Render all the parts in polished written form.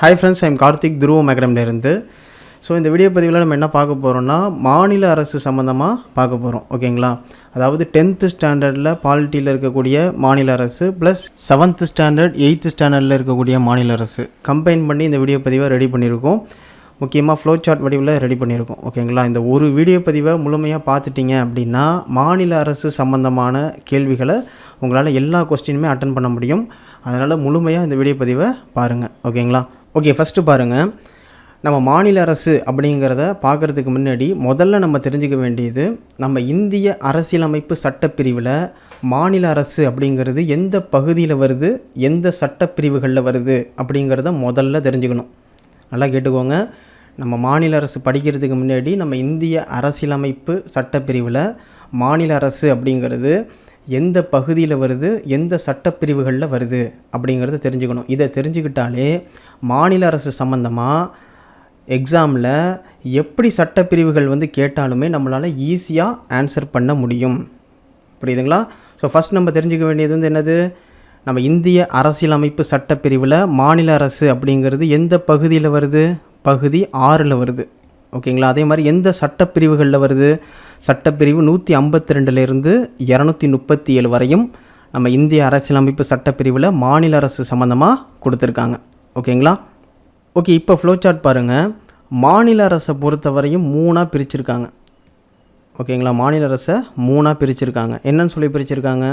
Hi friends, I'm Karthik துருவம் அகாடமிலேருந்து. So இந்த video பதிவில் நம்ம என்ன பார்க்க போகிறோம்னா மாநில அரசு சம்மந்தமாக பார்க்க போகிறோம். ஓகேங்களா? அதாவது 10th ஸ்டாண்டர்டில் பாலிட்டியில் இருக்கக்கூடிய மாநில அரசு ப்ளஸ் 7th ஸ்டாண்டர்ட் 8th ஸ்டாண்டர்டில் இருக்கக்கூடிய மாநில அரசு கம்பைன் பண்ணி இந்த வீடியோ பதிவை ரெடி பண்ணியிருக்கோம். முக்கியமாக ஃப்ளோ சார்ட் வடிவில் ரெடி பண்ணியிருக்கோம். ஓகேங்களா? இந்த ஒரு வீடியோ பதிவை முழுமையாக பார்த்துட்டிங்க அப்படின்னா மாநில அரசு சம்மந்தமான கேள்விகளை உங்களால் எல்லா கொஸ்டினுமே அட்டன் பண்ண முடியும். அதனால் முழுமையாக இந்த வீடியோ பதிவை பாருங்கள். ஓகேங்களா? ஓகே, ஃபஸ்ட்டு பாருங்கள். நம்ம மாநில அரசு அப்படிங்கிறத பார்க்குறதுக்கு முன்னாடி முதல்ல நம்ம தெரிஞ்சுக்க வேண்டியது, நம்ம இந்திய அரசியலமைப்பு சட்டப்பிரிவில் மாநில அரசு அப்படிங்கிறது எந்த பகுதியில் வருது, எந்த சட்டப்பிரிவுகளில் வருது அப்படிங்கிறத முதல்ல தெரிஞ்சுக்கணும். நல்லா கேட்டுக்கோங்க. நம்ம மாநில அரசு படிக்கிறதுக்கு முன்னாடி நம்ம இந்திய அரசியலமைப்பு சட்டப்பிரிவில் மாநில அரசு அப்படிங்கிறது எந்த பகுதியில் வருது, எந்த சட்டப்பிரிவுகளில் வருது அப்படிங்கிறத தெரிஞ்சுக்கணும். இதை தெரிஞ்சுக்கிட்டாலே மாநில அரசு சம்மந்தமாக எக்ஸாமில் எப்படி சட்டப்பிரிவுகள் கேட்டாலுமே நம்மளால் ஈஸியாக ஆன்சர் பண்ண முடியும். புரியுதுங்களா? ஸோ ஃபஸ்ட் நம்ம தெரிஞ்சுக்க வேண்டியது என்னது, நம்ம இந்திய அரசியலமைப்பு சட்டப்பிரிவில் மாநில அரசு அப்படிங்கிறது எந்த பகுதியில் வருது, பகுதி 6ல் வருது. ஓகேங்களா? அதே மாதிரி எந்த சட்டப்பிரிவுகளில் வருது, சட்டப்பிரிவு 152லேருந்து 237 வரையும் நம்ம இந்திய அரசியலமைப்பு சட்டப்பிரிவில் மாநில அரசு சம்மந்தமாக கொடுத்துருக்காங்க. ஓகேங்களா? ஓகே, இப்போ ஃப்ளோ சார்ட் பாருங்கள். மாநில அரசை பொறுத்தவரையும் 3ஆக பிரிச்சுருக்காங்க. ஓகேங்களா? மாநில அரசை 3ஆக பிரிச்சுருக்காங்க. என்னன்னு சொல்லி பிரிச்சுருக்காங்க?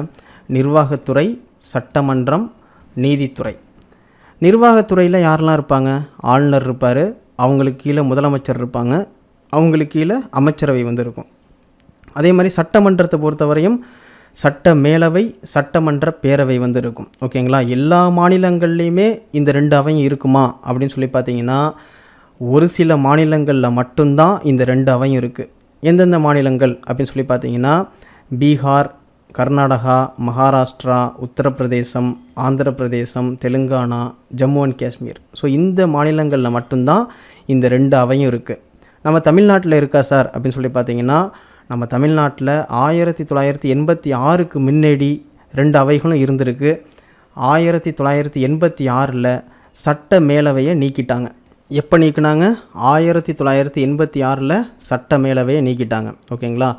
நிர்வாகத்துறை, சட்டமன்றம், நீதித்துறை. நிர்வாகத்துறையில் யாரெல்லாம் இருப்பாங்க? ஆளுநர் இருப்பார், அவங்களுக்கு கீழே முதலமைச்சர் இருப்பாங்க, அவங்களுக்கு கீழே அமைச்சரவை இருக்கும். அதே மாதிரி சட்டமன்றத்தை பொறுத்தவரையும் சட்ட மேலவை, சட்டமன்ற பேரவை இருக்கும். ஓகேங்களா? எல்லா மாநிலங்கள்லேயுமே இந்த 2 அவையும் இருக்குமா அப்படின்னு சொல்லி பார்த்தீங்கன்னா ஒரு சில மாநிலங்களில் மட்டும்தான் இந்த 2 அவையும் இருக்குது. எந்தெந்த மாநிலங்கள் அப்படின்னு சொல்லி பார்த்தீங்கன்னா பீகார், கர்நாடகா, மகாராஷ்டிரா, உத்தரப்பிரதேசம், ஆந்திர பிரதேசம், தெலுங்கானா, ஜம்மு அண்ட் காஷ்மீர். ஸோ இந்த மாநிலங்களில் மட்டும்தான் இந்த 2 அவையும் இருக்குது. நம்ம தமிழ்நாட்டில் இருக்கா சார் அப்படின்னு சொல்லி பார்த்தீங்கன்னா நம்ம தமிழ்நாட்டில் 1986க்கு முன்னாடி 2 அவைகளும் இருந்திருக்கு. 1986ல் சட்ட மேலவையை நீக்கிட்டாங்க. எப்போ நீக்கினாங்க? 1986ல் சட்ட மேலவையை நீக்கிட்டாங்க. ஓகேங்களா?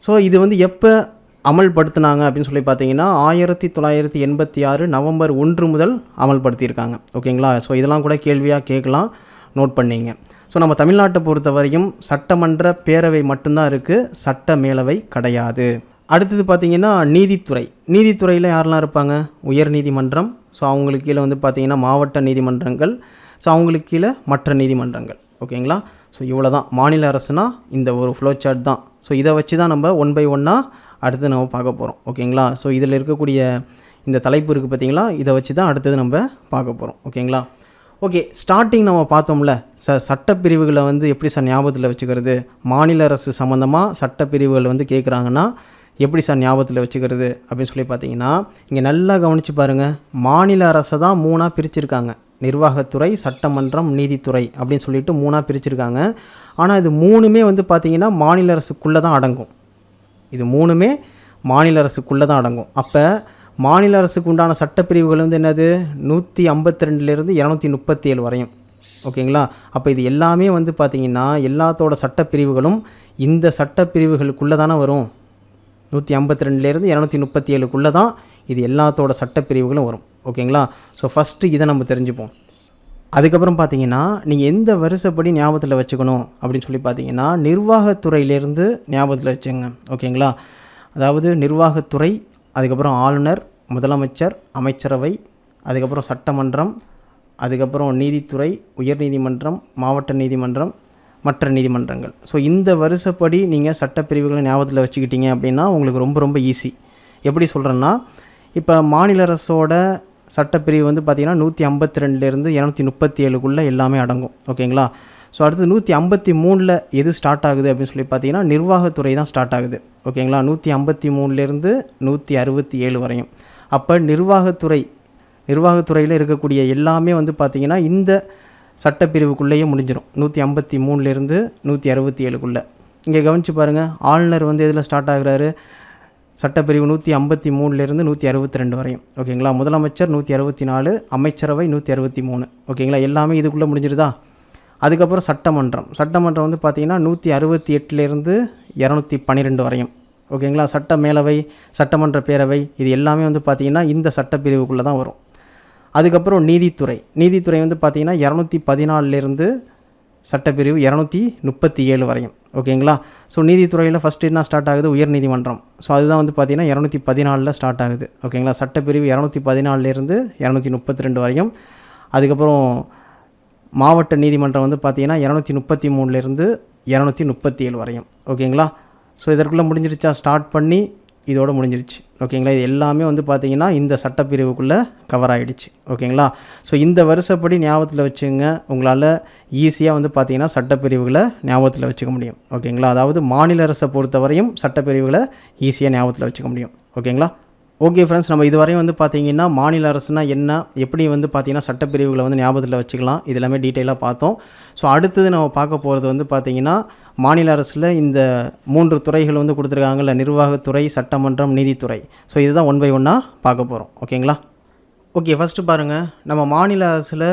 ஸோ இது எப்போ அமல்படுத்தினாங்க அப்படின்னு சொல்லி பார்த்தீங்கன்னா 1986 நவம்பர் 1 முதல் அமல்படுத்தியிருக்காங்க. ஓகேங்களா? ஸோ இதெல்லாம் கூட கேள்வியாக கேட்கலாம், நோட் பண்ணிங்க. ஸோ நம்ம தமிழ்நாட்டை பொறுத்த வரையும் சட்டமன்ற பேரவை மட்டும்தான் இருக்குது, சட்ட மேலவை கிடையாது. அடுத்தது பார்த்திங்கன்னா நீதித்துறை. நீதித்துறையில் யாரெல்லாம் இருப்பாங்க? உயர் நீதிமன்றம், ஸோ அவங்களுக்கு கீழே பார்த்திங்கன்னா மாவட்ட நீதிமன்றங்கள், ஸோ அவங்களுக்கு கீழே மற்ற நீதிமன்றங்கள். ஓகேங்களா? ஸோ இவ்வளோ தான் மாநில அரசுனா இந்த ஒரு ஃப்ளோ சார்ட் தான். ஸோ இதை வச்சு தான் நம்ம 1 by 1 அடுத்து நம்ம பார்க்க போகிறோம். ஓகேங்களா? ஸோ இதில் இருக்கக்கூடிய இந்த தலைப்பு இருக்குது பார்த்திங்களா, இதை வச்சு தான் அடுத்தது நம்ம பார்க்க போகிறோம். ஓகேங்களா? ஓகே, ஸ்டார்டிங் நம்ம பார்த்தோம்ல சார், சட்டப்பிரிவுகளை எப்படி சார் ஞாபகத்தில் வச்சுக்கிறது, மாநில அரசு சம்மந்தமாக சட்டப்பிரிவுகள் கேட்குறாங்கன்னா எப்படி சார் ஞாபகத்தில் வச்சுக்கிறது அப்படின்னு சொல்லி பார்த்தீங்கன்னா இங்கே நல்லா கவனித்து பாருங்கள். மாநில அரசை தான் 3ஆக பிரிச்சுருக்காங்க. நிர்வாகத்துறை, சட்டமன்றம், நீதித்துறை அப்படின்னு சொல்லிட்டு 3ஆக பிரிச்சுருக்காங்க. ஆனால் இது 3மே பார்த்திங்கன்னா மாநில அரசுக்குள்ளே தான் அடங்கும். இது 3மே மாநில அரசுக்குள்ளே தான் அடங்கும். அப்போ மாநில அரசுக்கு உண்டான சட்டப்பிரிவுகள் என்னது? 152லேருந்து 237 வரையும். ஓகேங்களா? அப்போ இது எல்லாமே பார்த்திங்கன்னா எல்லாத்தோட சட்டப்பிரிவுகளும் இந்த சட்டப்பிரிவுகளுக்குள்ளே தானே வரும். 152லேருந்து 237க்குள்ளே தான் இது எல்லாத்தோட சட்டப்பிரிவுகளும் வரும். ஓகேங்களா? ஸோ ஃபஸ்ட்டு இதை நம்ம தெரிஞ்சுப்போம். அதுக்கப்புறம் பார்த்திங்கன்னா நீங்கள் எந்த வரிசைப்படி ஞாபகத்தில் வச்சுக்கணும் அப்படின்னு சொல்லி பார்த்தீங்கன்னா நிர்வாகத்துறையிலேருந்து ஞாபகத்தில் வச்சுங்க. ஓகேங்களா? அதாவது நிர்வாகத்துறை, அதுக்கப்புறம் ஆளுநர், முதலமைச்சர், அமைச்சரவை, அதுக்கப்புறம் சட்டமன்றம், அதுக்கப்புறம் நீதித்துறை, உயர்நீதிமன்றம், மாவட்ட நீதிமன்றம், மற்ற நீதிமன்றங்கள். ஸோ இந்த வரிசைப்படி நீங்கள் சட்டப்பிரிவுகளை ஞாபகத்தில் வச்சுக்கிட்டீங்க அப்படின்னா உங்களுக்கு ரொம்ப ரொம்ப ஈஸி. எப்படி சொல்கிறேன்னா, இப்போ மாநில அரசோட சட்டப்பிரிவு பார்த்திங்கன்னா 152லேருந்து 237க்குள்ளே எல்லாமே அடங்கும். ஓகேங்களா? ஸோ அடுத்து 153ல் எது ஸ்டார்ட் ஆகுது அப்படின்னு சொல்லி பார்த்தீங்கன்னா நிர்வாகத்துறை தான் ஸ்டார்ட் ஆகுது. ஓகேங்களா? 153லேருந்து 167 வரையும். அப்போ நிர்வாகத்துறையில் இருக்கக்கூடிய எல்லாமே பார்த்திங்கன்னா இந்த சட்டப்பிரிவுக்குள்ளேயே முடிஞ்சிடும். 153லேருந்து 167க்குள்ளே. இங்கே கவனித்து பாருங்கள், ஆளுநர் எதில் ஸ்டார்ட் ஆகுறாரு? சட்டப்பிரிவு 153லேருந்து 162 வரையும். ஓகேங்களா. முதலமைச்சர் 164, அமைச்சரவை 163. ஓகேங்களா. எல்லாமே இதுக்குள்ளே முடிஞ்சிருதா. அதுக்கப்புறம் சட்டமன்றம் வந்து பார்த்திங்கன்னா 168லேருந்து 212 வரையும். ஓகேங்களா. சட்ட மேலவை, சட்டமன்ற பேரவை, இது எல்லாமே வந்து பார்த்திங்கன்னா இந்த சட்டப்பிரிவுக்குள்ளே தான் வரும். அதுக்கப்புறம் நீதித்துறை வந்து பார்த்திங்கன்னா 214லேருந்து சட்டப்பிரிவு 237 வரையும். ஓகேங்களா. ஸோ நீதித்துறையில் ஃபஸ்ட்டு என்ன ஸ்டார்ட் ஆகுது, உயர்நீதிமன்றம். ஸோ அதுதான் வந்து பார்த்திங்கன்னா 214 ஸ்டார்ட் ஆகுது. ஓகேங்களா. சட்டப்பிரிவு 214லேருந்து 232 வரையும். அதுக்கப்புறம் மாவட்ட நீதிமன்றம் வந்து பார்த்திங்கன்னா 233லேருந்து 237 வரையும். ஓகேங்களா. ஸோ இதற்குள்ளே முடிஞ்சிருச்சா, ஸ்டார்ட் பண்ணி இதோடு முடிஞ்சிருச்சு. ஓகேங்களா. இது எல்லாமே வந்து பார்த்திங்கன்னா இந்த சட்டப்பிரிவுக்குள்ளே கவர் ஆகிடுச்சு. ஓகேங்களா. ஸோ இந்த வருஷப்படி ஞாபகத்தில் வச்சுங்க, உங்களால் ஈஸியாக வந்து பார்த்திங்கன்னா சட்டப்பிரிவுகளை ஞாபகத்தில் வச்சுக்க முடியும். ஓகேங்களா. அதாவது மாநில அரசை பொறுத்தவரையும் சட்டப்பிரிவுகளை ஈஸியாக ஞாபகத்தில் வச்சுக்க முடியும். ஓகேங்களா. ஓகே ஃப்ரெண்ட்ஸ், நம்ம இதுவரையும் வந்து பார்த்திங்கன்னா மாநில அரசுனா என்ன, எப்படி வந்து பார்த்திங்கன்னா சட்டப்பிரிவுகளை வந்து ஞாபகத்தில் வச்சுக்கலாம், இது எல்லாமே டீட்டெயிலாக பார்த்தோம். ஸோ அடுத்தது நம்ம பார்க்க போகிறது வந்து பார்த்திங்கன்னா மாநில அரசில் இந்த 3 துறைகள் வந்து கொடுத்துருக்காங்கல்ல, நிர்வாகத்துறை, சட்டமன்றம், நீதித்துறை. ஸோ இதுதான் 1 by 1 பார்க்க போகிறோம். ஓகேங்களா. ஓகே, ஃபஸ்ட்டு பாருங்கள், நம்ம மாநில அரசில்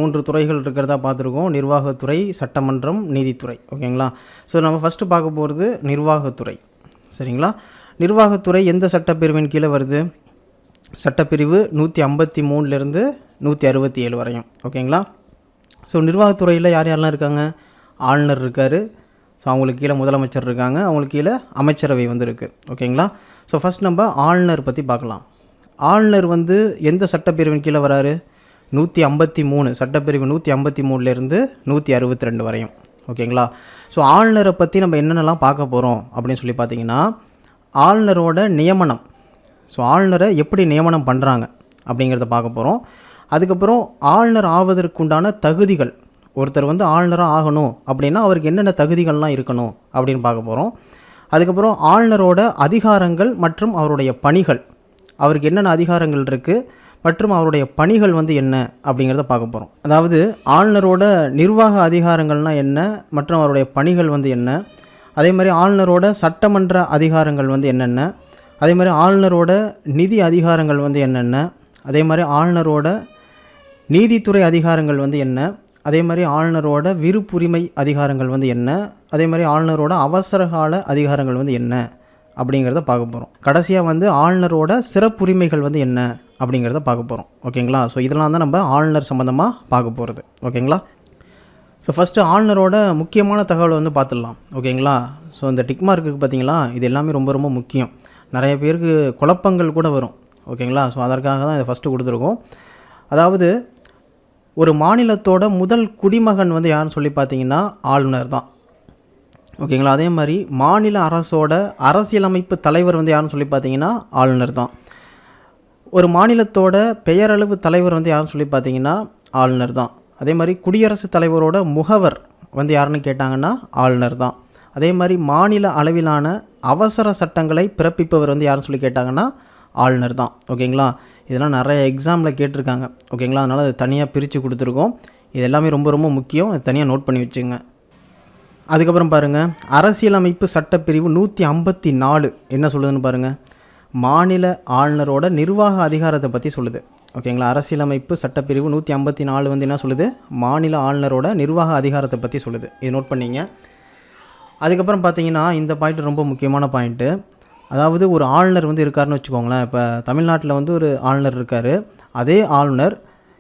3 துறைகள் இருக்கிறதா பார்த்துருக்கோம். நிர்வாகத்துறை, சட்டமன்றம், நீதித்துறை. ஓகேங்களா. ஸோ நம்ம ஃபஸ்ட்டு பார்க்க போகிறது நிர்வாகத்துறை. சரிங்களா. நிர்வாகத்துறை எந்த சட்டப்பிரிவின் கீழே வருது, சட்டப்பிரிவு 153லேருந்து 167 வரையும். ஓகேங்களா. ஸோ நிர்வாகத்துறையில் யார் யாரெல்லாம் இருக்காங்க, ஆளுநர் இருக்கார். ஸோ அவங்களுக்கு கீழே முதலமைச்சர் இருக்காங்க, அவங்களுக்கு கீழே அமைச்சரவை வந்து இருக்குது. ஓகேங்களா. ஸோ ஃபஸ்ட் நம்ம ஆளுநர் பற்றி பார்க்கலாம். ஆளுநர் வந்து எந்த சட்டப்பிரிவின் கீழே வராரு, 153, சட்டப்பிரிவு 153லேருந்து 162 வரையும். ஓகேங்களா. ஸோ ஆளுநரை பற்றி நம்ம என்னென்னலாம் பார்க்க போகிறோம் அப்படின்னு சொல்லி பார்த்தீங்கன்னா, ஆளுநரோட நியமனம். ஸோ ஆளுநரை எப்படி நியமனம் பண்ணுறாங்க அப்படிங்கிறத பார்க்க போகிறோம். அதுக்கப்புறம் ஆளுநர் ஆவதற்குண்டான தகுதிகள், ஒருத்தர் வந்து ஆளுநராக ஆகணும் அப்படின்னா அவருக்கு என்னென்ன தகுதிகள்லாம் இருக்கணும் அப்படின்னு பார்க்க போகிறோம். அதுக்கப்புறம் ஆளுநரோட அதிகாரங்கள் மற்றும் அவருடைய பணிகள், அவருக்கு என்னென்ன அதிகாரங்கள் இருக்குது மற்றும் அவருடைய பணிகள் வந்து என்ன அப்படிங்கிறத பார்க்க போகிறோம். அதாவது ஆளுநரோட நிர்வாக அதிகாரங்கள்னால் என்ன மற்றும் அவருடைய பணிகள் வந்து என்ன, அதே மாதிரி ஆளுநரோட சட்டமன்ற அதிகாரங்கள் வந்து என்னென்ன, அதே மாதிரி ஆளுநரோட நிதி அதிகாரங்கள் வந்து என்னென்ன, அதே மாதிரி ஆளுநரோட நீதித்துறை அதிகாரங்கள் வந்து என்ன, அதே மாதிரி ஆளுநரோட விருப்புரிமை அதிகாரங்கள் வந்து என்ன, அதே மாதிரி ஆளுநரோட அவசரகால அதிகாரங்கள் வந்து என்ன அப்படிங்கிறத பார்க்க போகிறோம். கடைசியாக வந்து ஆளுநரோட சிறப்புரிமைகள் வந்து என்ன அப்படிங்கிறத பார்க்க போகிறோம். ஓகேங்களா. ஸோ இதெல்லாம் தான் நம்ம ஆளுநர் சம்மந்தமாக பார்க்க போகிறது. ஓகேங்களா. ஸோ ஃபஸ்ட்டு ஆளுநரோட முக்கியமான தகவலை வந்து பார்த்துடலாம். ஓகேங்களா. ஸோ இந்த டிக் மார்க் இருக்குது பார்த்தீங்களா, இது எல்லாமே ரொம்ப ரொம்ப முக்கியம். நிறைய பேருக்கு குழப்பங்கள் கூட வரும். ஓகேங்களா. ஸோ அதற்காக தான் இதை ஃபஸ்ட்டு கொடுத்துருக்கோம். அதாவது ஒரு மாநிலத்தோட முதல் குடிமகன் வந்து யாருன்னு சொல்லி பார்த்தீங்கன்னா ஆளுநர் தான். ஓகேங்களா. அதே மாதிரி மாநில அரசோட அரசியலமைப்பு தலைவர் வந்து யாருன்னு சொல்லி பார்த்தீங்கன்னா ஆளுநர் தான். ஒரு மாநிலத்தோட பெயரளவு தலைவர் வந்து யாருன்னு சொல்லி பார்த்தீங்கன்னா ஆளுநர் தான். அதே மாதிரி குடியரசுத் தலைவரோட முகவர் வந்து யாருன்னு கேட்டாங்கன்னா ஆளுநர் தான். அதே மாதிரி மாநில அளவிலான அவசர சட்டங்களை பிறப்பிப்பவர் வந்து யாருன்னு சொல்லி கேட்டாங்கன்னா ஆளுநர் தான். ஓகேங்களா. இதெல்லாம் நிறைய எக்ஸாமில் கேட்டிருக்காங்க. ஓகேங்களா. அதனால் அது தனியாக பிரித்து கொடுத்துருக்கோம். இது எல்லாமே ரொம்ப ரொம்ப முக்கியம், அது தனியாக நோட் பண்ணி வச்சுங்க. அதுக்கப்புறம் பாருங்கள், அரசியலமைப்பு சட்டப்பிரிவு 154 என்ன சொல்லுதுன்னு பாருங்கள், மாநில ஆளுநரோட நிர்வாக அதிகாரத்தை பற்றி சொல்லுது. ஓகேங்களா. அரசியலமைப்பு சட்டப்பிரிவு 154 வந்து என்ன சொல்லுது, மாநில ஆளுநரோட நிர்வாக அதிகாரத்தை பற்றி சொல்லுது. இது நோட் பண்ணிங்க. அதுக்கப்புறம் பார்த்தீங்கன்னா இந்த பாயிண்ட் ரொம்ப முக்கியமான பாயிண்ட்டு. அதாவது ஒரு ஆளுநர் வந்து இருக்காருன்னு வச்சுக்கோங்களேன். இப்போ தமிழ்நாட்டில் வந்து ஒரு ஆளுநர் இருக்கார். அதே ஆளுநர்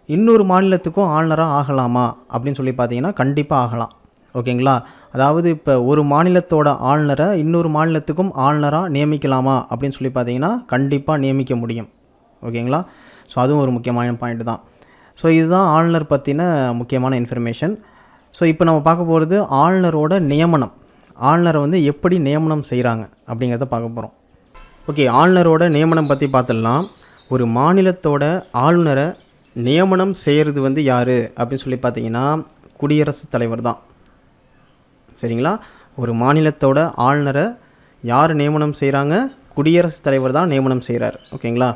இன்னொரு மாநிலத்துக்கும் ஆளுநராக ஆகலாமா அப்படின்னு சொல்லி பார்த்தீங்கன்னா கண்டிப்பாக ஆகலாம். ஓகேங்களா. அதாவது இப்போ ஒரு மாநிலத்தோட ஆளுநரை இன்னொரு மாநிலத்துக்கும் ஆளுநராக நியமிக்கலாமா அப்படின்னு சொல்லி பார்த்தீங்கன்னா கண்டிப்பாக நியமிக்க முடியும். ஓகேங்களா. ஸோ அதுவும் ஒரு முக்கியமான பாயிண்ட் தான். ஸோ இதுதான் ஆளுநர் பற்றின முக்கியமான இன்ஃபர்மேஷன். ஸோ இப்போ நம்ம பார்க்க போகிறது ஆளுநரோட நியமனம். ஆளுநரை வந்து எப்படி நியமனம் செய்கிறாங்க அப்படிங்கிறத பார்க்க போகிறோம். ஓகே, ஆளுநரோட நியமனம் பற்றி பார்த்துடலாம். ஒரு மாநிலத்தோட ஆளுநரை நியமனம் செய்கிறது வந்து யார் அப்படின்னு சொல்லி பார்த்தீங்கன்னா குடியரசுத் தலைவர் தான். சரிங்களா. ஒரு மாநிலத்தோட ஆளுநரை யார் நியமனம் செய்கிறாங்க, குடியரசுத் தலைவர் தான் நியமனம் செய்கிறார். ஓகேங்களா.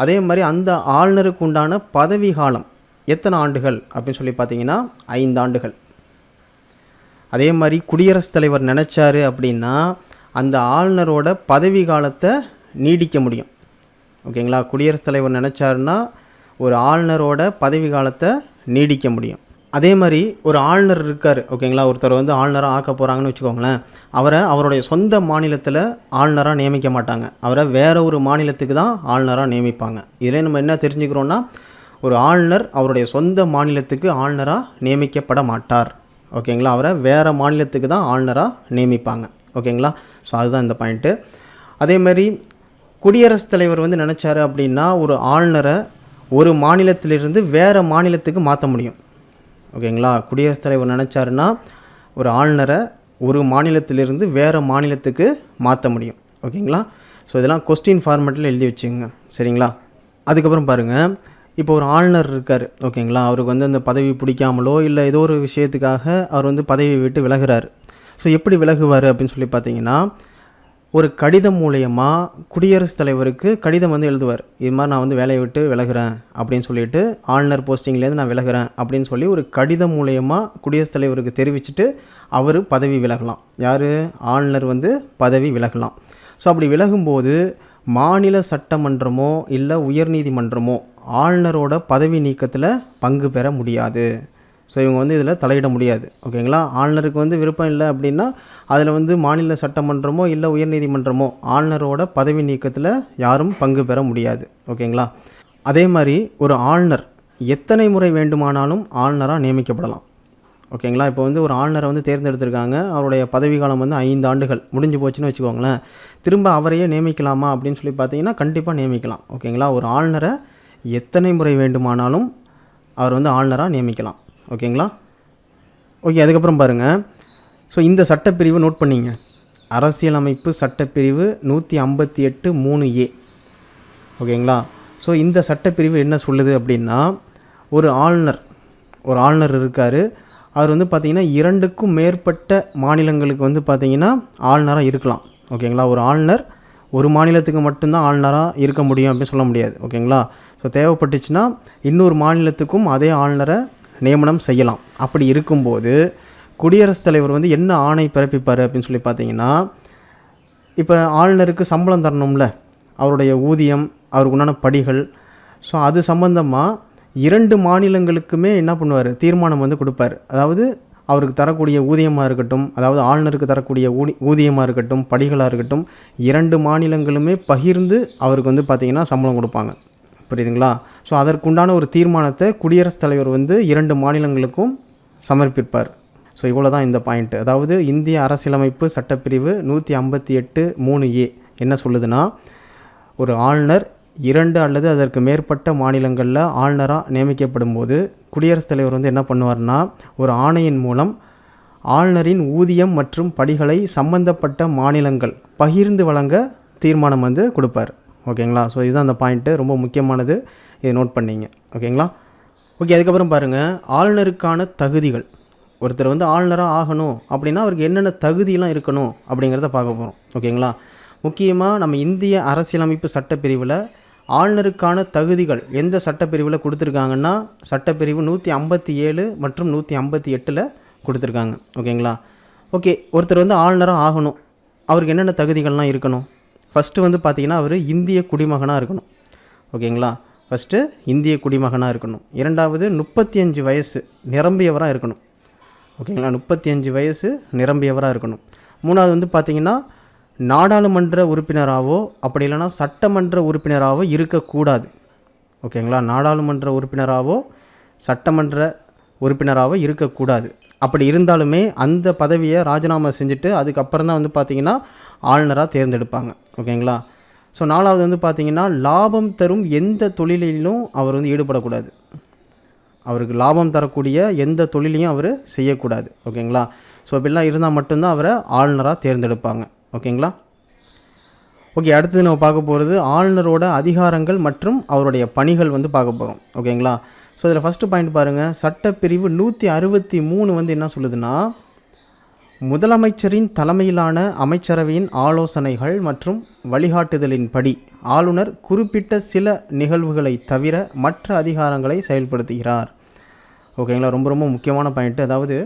அதே மாதிரி அந்த ஆளுநருக்கு உண்டான பதவி காலம் எத்தனை ஆண்டுகள் அப்படின்னு சொல்லி பார்த்தீங்கன்னா 5 ஆண்டுகள். அதே மாதிரி குடியரசுத் தலைவர் நினச்சாரு அப்படின்னா அந்த ஆளுநரோட பதவி காலத்தை நீடிக்க முடியும். ஓகேங்களா, குடியரசுத் தலைவர் நினச்சாருன்னா ஒரு ஆளுநரோட பதவி காலத்தை நீடிக்க முடியும். அதே மாதிரி ஒரு ஆளுநர் இருக்கார். ஓகேங்களா, ஒருத்தர் வந்து ஆளுநராக ஆக்க போகிறாங்கன்னு வச்சுக்கோங்களேன். அவரை அவருடைய சொந்த மாநிலத்தில் ஆளுநராக நியமிக்க மாட்டாங்க. அவரை வேறு ஒரு மாநிலத்துக்கு தான் ஆளுநராக நியமிப்பாங்க. இதில் நம்ம என்ன தெரிஞ்சுக்கிறோன்னா, ஒரு ஆளுநர் அவருடைய சொந்த மாநிலத்துக்கு ஆளுநராக நியமிக்கப்பட மாட்டார். ஓகேங்களா, அவரை வேறு மாநிலத்துக்கு தான் ஆளுநராக நியமிப்பாங்க. ஓகேங்களா, ஸோ அதுதான் இந்த பாயிண்ட்டு. அதேமாதிரி குடியரசுத் தலைவர் வந்து நினச்சாரு அப்படின்னா ஒரு ஆளுநரை ஒரு மாநிலத்திலிருந்து வேறு மாநிலத்துக்கு மாற்ற முடியும். ஓகேங்களா, குடியரசுத் தலைவர் நினச்சாருன்னா ஒரு ஆளுநரை ஒரு மாநிலத்திலிருந்து வேறு மாநிலத்துக்கு மாற்ற முடியும். ஓகேங்களா, ஸோ இதெல்லாம் கொஸ்டின் ஃபார்மேட்டில் எழுதி வச்சுங்க. சரிங்களா, அதுக்கப்புறம் பாருங்கள், இப்போ ஒரு ஆளுநர் இருக்கார். ஓகேங்களா, அவருக்கு வந்து அந்த பதவி பிடிக்காமலோ இல்லை ஏதோ ஒரு விஷயத்துக்காக அவர் வந்து பதவியை விட்டு விலகுறாரு. ஸோ எப்படி விலகுவார் அப்படின்னு சொல்லி பார்த்தீங்கன்னா, ஒரு கடிதம் மூலயமா குடியரசுத் தலைவருக்கு கடிதம் வந்து எழுதுவார். இது மாதிரி நான் வந்து வேலையை விட்டு விலகுறேன் அப்படின்னு சொல்லிட்டு, ஆளுநர் போஸ்டிங்லேருந்து நான் விலகுறேன் அப்படின்னு சொல்லி ஒரு கடிதம் மூலயமா குடியரசுத் தலைவருக்கு தெரிவிச்சுட்டு அவர் பதவி விலகலாம். யார்? ஆளுநர் வந்து பதவி விலகலாம். ஸோ அப்படி விலகும்போது மாநில சட்டமன்றமோ இல்லை உயர்நீதிமன்றமோ ஆளுநரோட பதவி நீக்கத்தில் பங்கு பெற முடியாது. ஸோ இவங்க வந்து இதில் தலையிட முடியாது. ஓகேங்களா, ஆளுநருக்கு வந்து விருப்பம் இல்லை அப்படின்னா அதில் வந்து மாநில சட்டமன்றமோ இல்லை உயர்நீதிமன்றமோ ஆளுநரோட பதவி நீக்கத்தில் யாரும் பங்கு பெற முடியாது. ஓகேங்களா, அதே மாதிரி ஒரு ஆளுநர் எத்தனை முறை வேண்டுமானாலும் ஆளுநராக நியமிக்கப்படலாம். ஓகேங்களா, இப்போ வந்து ஒரு ஆளுநரை வந்து தேர்ந்தெடுத்திருக்காங்க. அவருடைய பதவி காலம் வந்து 5 ஆண்டுகள் முடிஞ்சு போச்சுன்னு வச்சுக்கோங்களேன். திரும்ப அவரையே நியமிக்கலாமா அப்படின்னு சொல்லி பார்த்தீங்கன்னா கண்டிப்பாக நியமிக்கலாம். ஓகேங்களா, ஒரு ஆளுநரை எத்தனை முறை வேண்டுமானாலும் அவர் வந்து ஆளுநராக நியமிக்கலாம். ஓகேங்களா, ஓகே. அதுக்கப்புறம் பாருங்கள், ஸோ இந்த சட்டப்பிரிவு நோட் பண்ணிங்க. அரசியலமைப்பு சட்டப்பிரிவு 158(3)A. ஓகேங்களா, ஸோ இந்த சட்டப்பிரிவு என்ன சொல்லுது அப்படின்னா, ஒரு ஆளுநர் இருக்கார். அவர் வந்து பார்த்திங்கன்னா 2க்கும் மேற்பட்ட மாநிலங்களுக்கு வந்து பார்த்திங்கன்னா ஆளுநராக இருக்கலாம். ஓகேங்களா, ஒரு ஆளுநர் ஒரு மாநிலத்துக்கு மட்டும்தான் ஆளுநராக இருக்க முடியும் அப்படின்னு சொல்ல முடியாது. ஓகேங்களா, ஸோ தேவைப்பட்டுச்சுன்னா இன்னொரு மாநிலத்துக்கும் அதே ஆளுநரை நியமனம் செய்யலாம். அப்படி இருக்கும்போது குடியரசுத் தலைவர் வந்து என்ன ஆணை பிறப்பிப்பார் அப்படின்னு சொல்லி பார்த்தீங்கன்னா, இப்போ ஆளுநருக்கு சம்பளம் தரணும்ல, அவருடைய ஊதியம், அவருக்கு உண்டான படிகள், ஸோ அது சம்பந்தமாக 2 மாநிலங்களுக்குமே என்ன பண்ணுவார், தீர்மானம் வந்து கொடுப்பார். அதாவது அவருக்கு தரக்கூடிய ஊதியமாக இருக்கட்டும், அதாவது ஆளுநருக்கு தரக்கூடிய ஊதியமாக இருக்கட்டும், படிகளாக இருக்கட்டும், 2 மாநிலங்களுமே பகிர்ந்து அவருக்கு வந்து பார்த்திங்கன்னா சம்பளம் கொடுப்பாங்க. புரியுதுங்களா? ஸோ அதற்குண்டான ஒரு தீர்மானத்தை குடியரசுத் தலைவர் வந்து 2 மாநிலங்களுக்கும் சமர்ப்பிப்பார். ஸோ இவ்வளோ தான் இந்த பாயிண்ட்டு. அதாவது இந்திய அரசியலமைப்பு சட்டப்பிரிவு 158(3)A என்ன சொல்லுதுன்னா, ஒரு ஆளுநர் 2 அல்லது அதற்கு மேற்பட்ட மாநிலங்களில் ஆளுநராக நியமிக்கப்படும் போது குடியரசுத் தலைவர் வந்து என்ன பண்ணுவார்னா, ஒரு ஆணையின் மூலம் ஆளுநரின் ஊதியம் மற்றும் படிகளை சம்பந்தப்பட்ட மாநிலங்கள் பகிர்ந்து வழங்க தீர்மானம் வந்து கொடுப்பார். ஓகேங்களா, ஸோ இதுதான் அந்த பாயிண்ட்டு, ரொம்ப முக்கியமானது, இதை நோட் பண்ணிங்க. ஓகேங்களா, ஓகே. அதுக்கப்புறம் பாருங்கள், ஆளுநருக்கான தகுதிகள். ஒருத்தர் வந்து ஆளுநராக ஆகணும் அப்படின்னா அவருக்கு என்னென்ன தகுதியெலாம் இருக்கணும் அப்படிங்கிறத பார்க்க போகிறோம். ஓகேங்களா, முக்கியமாக நம்ம இந்திய அரசியலமைப்பு சட்டப்பிரிவில் ஆளுநருக்கான தகுதிகள் எந்த சட்டப்பிரிவில் கொடுத்துருக்காங்கன்னா, சட்டப்பிரிவு 157 மற்றும் 158 கொடுத்துருக்காங்க. ஓகேங்களா, ஓகே. ஒருத்தர் வந்து ஆளுநராக ஆகணும், அவருக்கு என்னென்ன தகுதிகள்லாம் இருக்கணும்? ஃபஸ்ட்டு வந்து பார்த்திங்கன்னா அவர் இந்திய குடிமகனாக இருக்கணும். ஓகேங்களா, ஃபஸ்ட்டு இந்திய குடிமகனாக இருக்கணும். இரண்டாவது 35 வயசு நிரம்பியவராக இருக்கணும். ஓகேங்களா, 35 வயசு நிரம்பியவராக இருக்கணும். மூணாவது வந்து பார்த்திங்கன்னா நாடாளுமன்ற உறுப்பினராகவோ அப்படி இல்லைனா சட்டமன்ற உறுப்பினராகவோ இருக்கக்கூடாது. ஓகேங்களா, நாடாளுமன்ற உறுப்பினராகவோ சட்டமன்ற உறுப்பினராகவோ இருக்கக்கூடாது. அப்படி இருந்தாலுமே அந்த பதவியை ராஜினாமா செஞ்சுட்டு அதுக்கப்புறம் தான் வந்து பார்த்திங்கன்னா ஆளுநராக தேர்ந்தெடுப்பாங்க. ஓகேங்களா, ஸோ நாலாவது வந்து பார்த்திங்கன்னா லாபம் தரும் எந்த தொழிலிலும் அவர் வந்து ஈடுபடக்கூடாது. அவருக்கு லாபம் தரக்கூடிய எந்த தொழிலையும் அவர் செய்யக்கூடாது. ஓகேங்களா, ஸோ இப்படிலாம் இருந்தால் மட்டும்தான் அவரை ஆளுநராக தேர்ந்தெடுப்பாங்க. ஓகேங்களா, ஓகே. அடுத்தது நம்ம பார்க்க போகிறது ஆளுநரோட அதிகாரங்கள் மற்றும் அவருடைய பணிகள் வந்து பார்க்க போகிறோம். ஓகேங்களா, ஸோ இதில் ஃபஸ்ட்டு பாயிண்ட் பாருங்கள், சட்டப்பிரிவு 163 வந்து என்ன சொல்லுதுன்னா, முதலமைச்சரின் தலைமையிலான அமைச்சரவையின் ஆலோசனைகள் மற்றும் வழிகாட்டுதலின்படி ஆளுநர் குறிப்பிட்ட சில நிகழ்வுகளை தவிர மற்ற அதிகாரங்களை செயல்படுத்துகிறார். ஓகேங்களா, ரொம்ப ரொம்ப முக்கியமான பாயிண்ட்டு. அதாவது